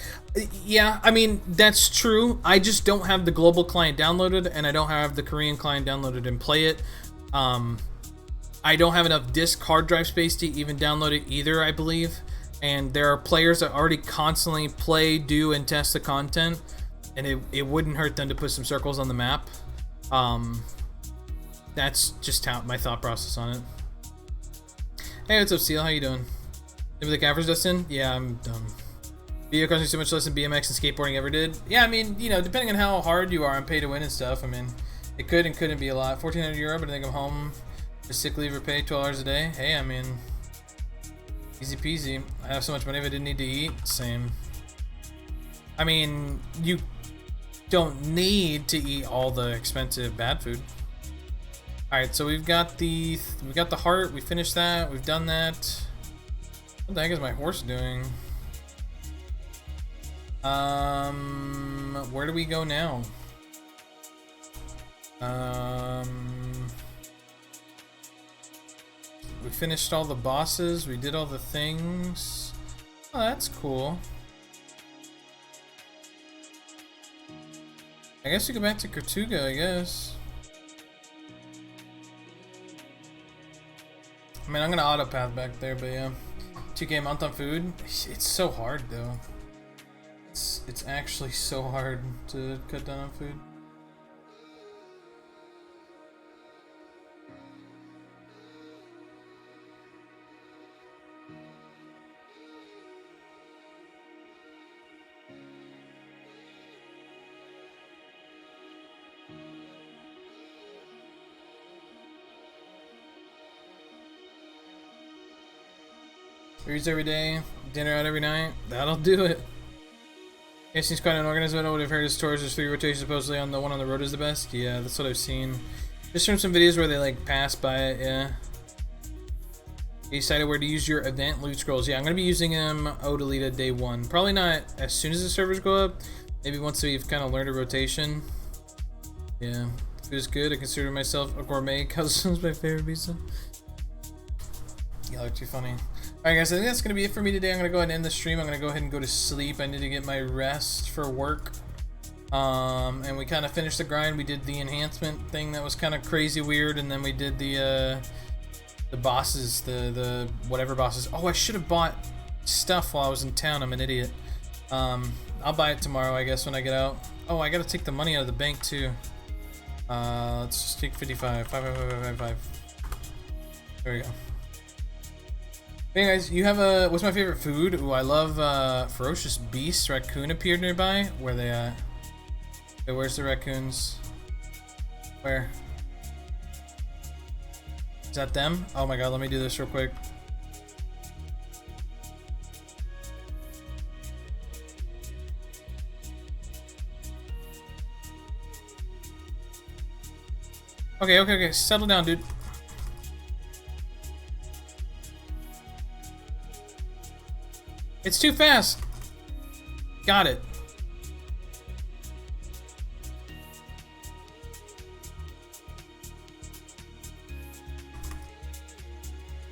A: Yeah, I mean that's true. I just don't have the global client downloaded, and I don't have the Korean client downloaded and play it. I don't have enough disk hard drive space to even download it either, I believe. And there are players that already constantly play, do, and test the content. And it wouldn't hurt them to put some circles on the map. That's just how my thought process on it. Hey, what's up, Seal? How you doing? Maybe the Caffers, Dustin? Yeah, I'm dumb. Video costs me so much less than BMX and skateboarding ever did. Yeah, I mean, you know, depending on how hard you are on pay to win and stuff, I mean, it could and couldn't be a lot. 1,400 euro, but I think I'm home for sick leave or pay 12 hours a day. Hey, I mean, easy peasy. I have so much money if I didn't need to eat. Same. I mean, you don't need to eat all the expensive bad food. All right, so we got the heart. We finished that. We've done that. What the heck is my horse doing? Where do we go now? We finished all the bosses. We did all the things. Oh, that's cool. I guess we go back to Kratuga, I guess. I mean, I'm gonna auto path back there, but yeah. 2K a month on food. It's so hard though. It's actually so hard to cut down on food. Reads every day, dinner out every night. That'll do it. Yeah, seems quite unorganized. I would have heard his tours. There's 3 rotations supposedly on the one on the road is the best. Yeah, that's what I've seen. Just from some videos where they like pass by it. Yeah. You decided where to use your event loot scrolls. Yeah, I'm gonna be using them Odalita day 1. Probably not as soon as the servers go up. Maybe once we've kind of learned a rotation. Yeah, It was good. I consider myself a gourmet. Cousin's my favorite pizza. Y'all are too funny. Alright guys, I think that's going to be it for me today. I'm going to go ahead and end the stream. I'm going to go ahead and go to sleep. I need to get my rest for work. And we kind of finished the grind. We did the enhancement thing that was kind of crazy weird. And then we did the bosses, the whatever bosses. Oh, I should have bought stuff while I was in town. I'm an idiot. I'll buy it tomorrow, I guess, when I get out. Oh, I got to take the money out of the bank too. Let's just take 55. 5. There we go. Hey guys, you have a, what's my favorite food? Ooh, I love ferocious beasts. Raccoon appeared nearby. Where are they at? Okay, where's the raccoons? Where? Is that them? Oh my god, let me do this real quick. Okay, settle down, dude. It's too fast. Got it.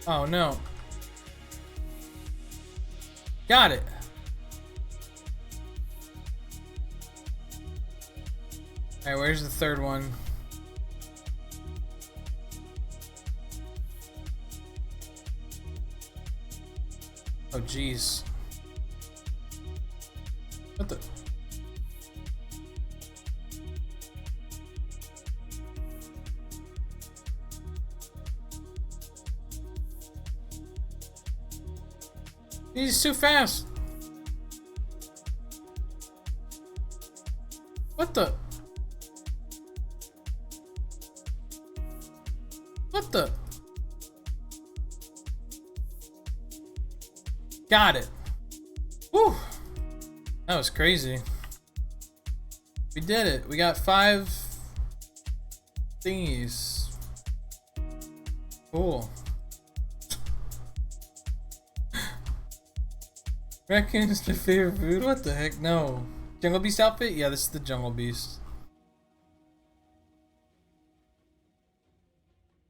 A: Oh no. Got it. Alright, where's the third one? Oh jeez. What the? He's too fast. What the? What the? Got it. Whew. That was crazy. We did it. We got 5 thingies. Cool. Raccoon is my favorite food? What the heck? No. Jungle Beast outfit? Yeah, this is the Jungle Beast.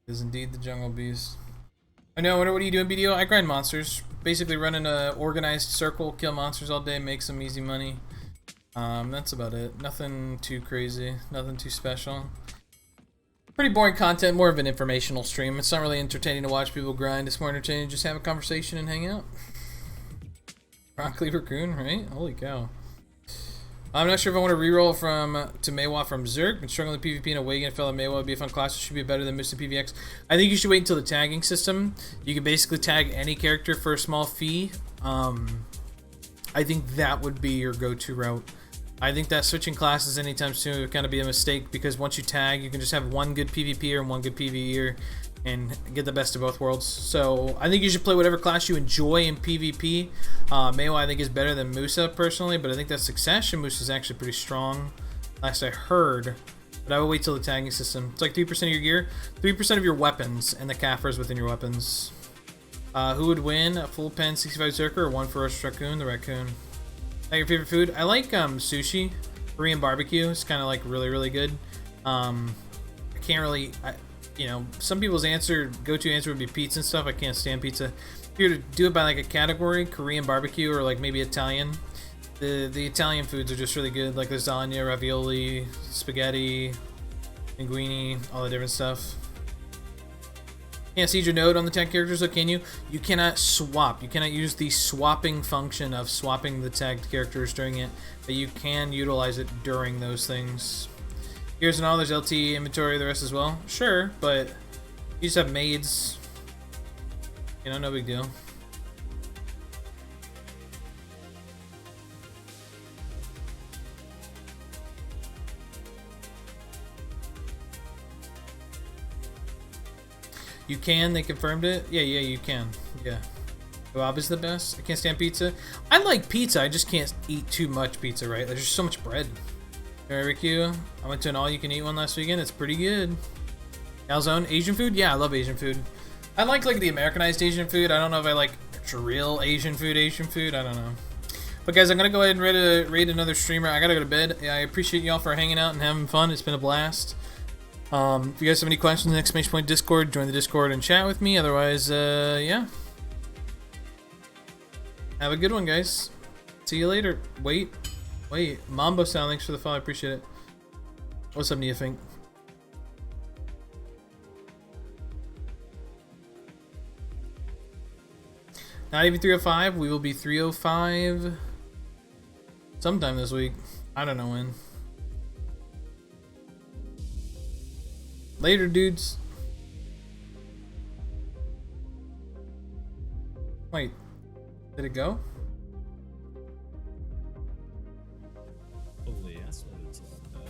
A: It is indeed the Jungle Beast. I know, what are you doing, BDO? I grind monsters. Basically run in a organized circle, kill monsters all day, make some easy money. That's about it. Nothing too crazy, nothing too special. Pretty boring content, more of an informational stream. It's not really entertaining to watch people grind. It's more entertaining to just have a conversation and hang out. Broccoli Raccoon, right? Holy cow. I'm not sure if I want to reroll to Maywa from Zerk. Been struggling with PvP and Awaken. Felt like Maywa would be a fun class. It should be better than Mr. PvX. I think you should wait until the tagging system. You can basically tag any character for a small fee. I think that would be your go-to route. I think that switching classes anytime soon would kind of be a mistake, because once you tag, you can just have one good PvPer and one good PvEer and get the best of both worlds. So I think you should play whatever class you enjoy in PvP. Maywa I think is better than Musa personally, but I think that Succession Musa is actually pretty strong, last I heard. But I will wait till the tagging system. It's like 3% of your gear, 3% of your weapons, and the Kafirs within your weapons. Who would win? A full pen 65 Zerker or one ferocious raccoon? The raccoon. Your favorite food? I like sushi. Korean barbecue. It's kind of like really good. I can't really, you know, some people's go-to answer would be pizza and stuff. I can't stand pizza. If you were to do it by like a category, Korean barbecue or like maybe Italian, the Italian foods are just really good, like lasagna, ravioli, spaghetti, linguine, all the different stuff. Can't siege your node on the 10 characters, though, can you? You cannot swap. You cannot use the swapping function of swapping the tagged characters during it, but you can utilize it during those things. Here's and all, there's LT inventory, the rest as well. Sure, but you just have maids. You know, no big deal. You can, they confirmed it? Yeah, you can. Yeah. Kebab is the best. I can't stand pizza. I like pizza, I just can't eat too much pizza, right? There's just so much bread. Barbecue. I went to an all-you-can-eat one last weekend. It's pretty good. Calzone. Asian food? Yeah, I love Asian food. I like the Americanized Asian food. I don't know if I like real Asian food. I don't know. But guys, I'm going to go ahead and raid another streamer. I got to go to bed. Yeah, I appreciate y'all for hanging out and having fun. It's been a blast. If you guys have any questions, exclamation point Discord, join the Discord and chat with me. Otherwise, yeah. Have a good one, guys. See you later. Wait. Mambo Sound, thanks for the follow. I appreciate it. What's up, Neofink? Not even 305. We will be 305 sometime this week. I don't know when. Later, dudes. Wait. Did it go?
C: Holy, that's what it's all about.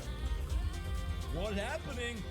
C: What's happening?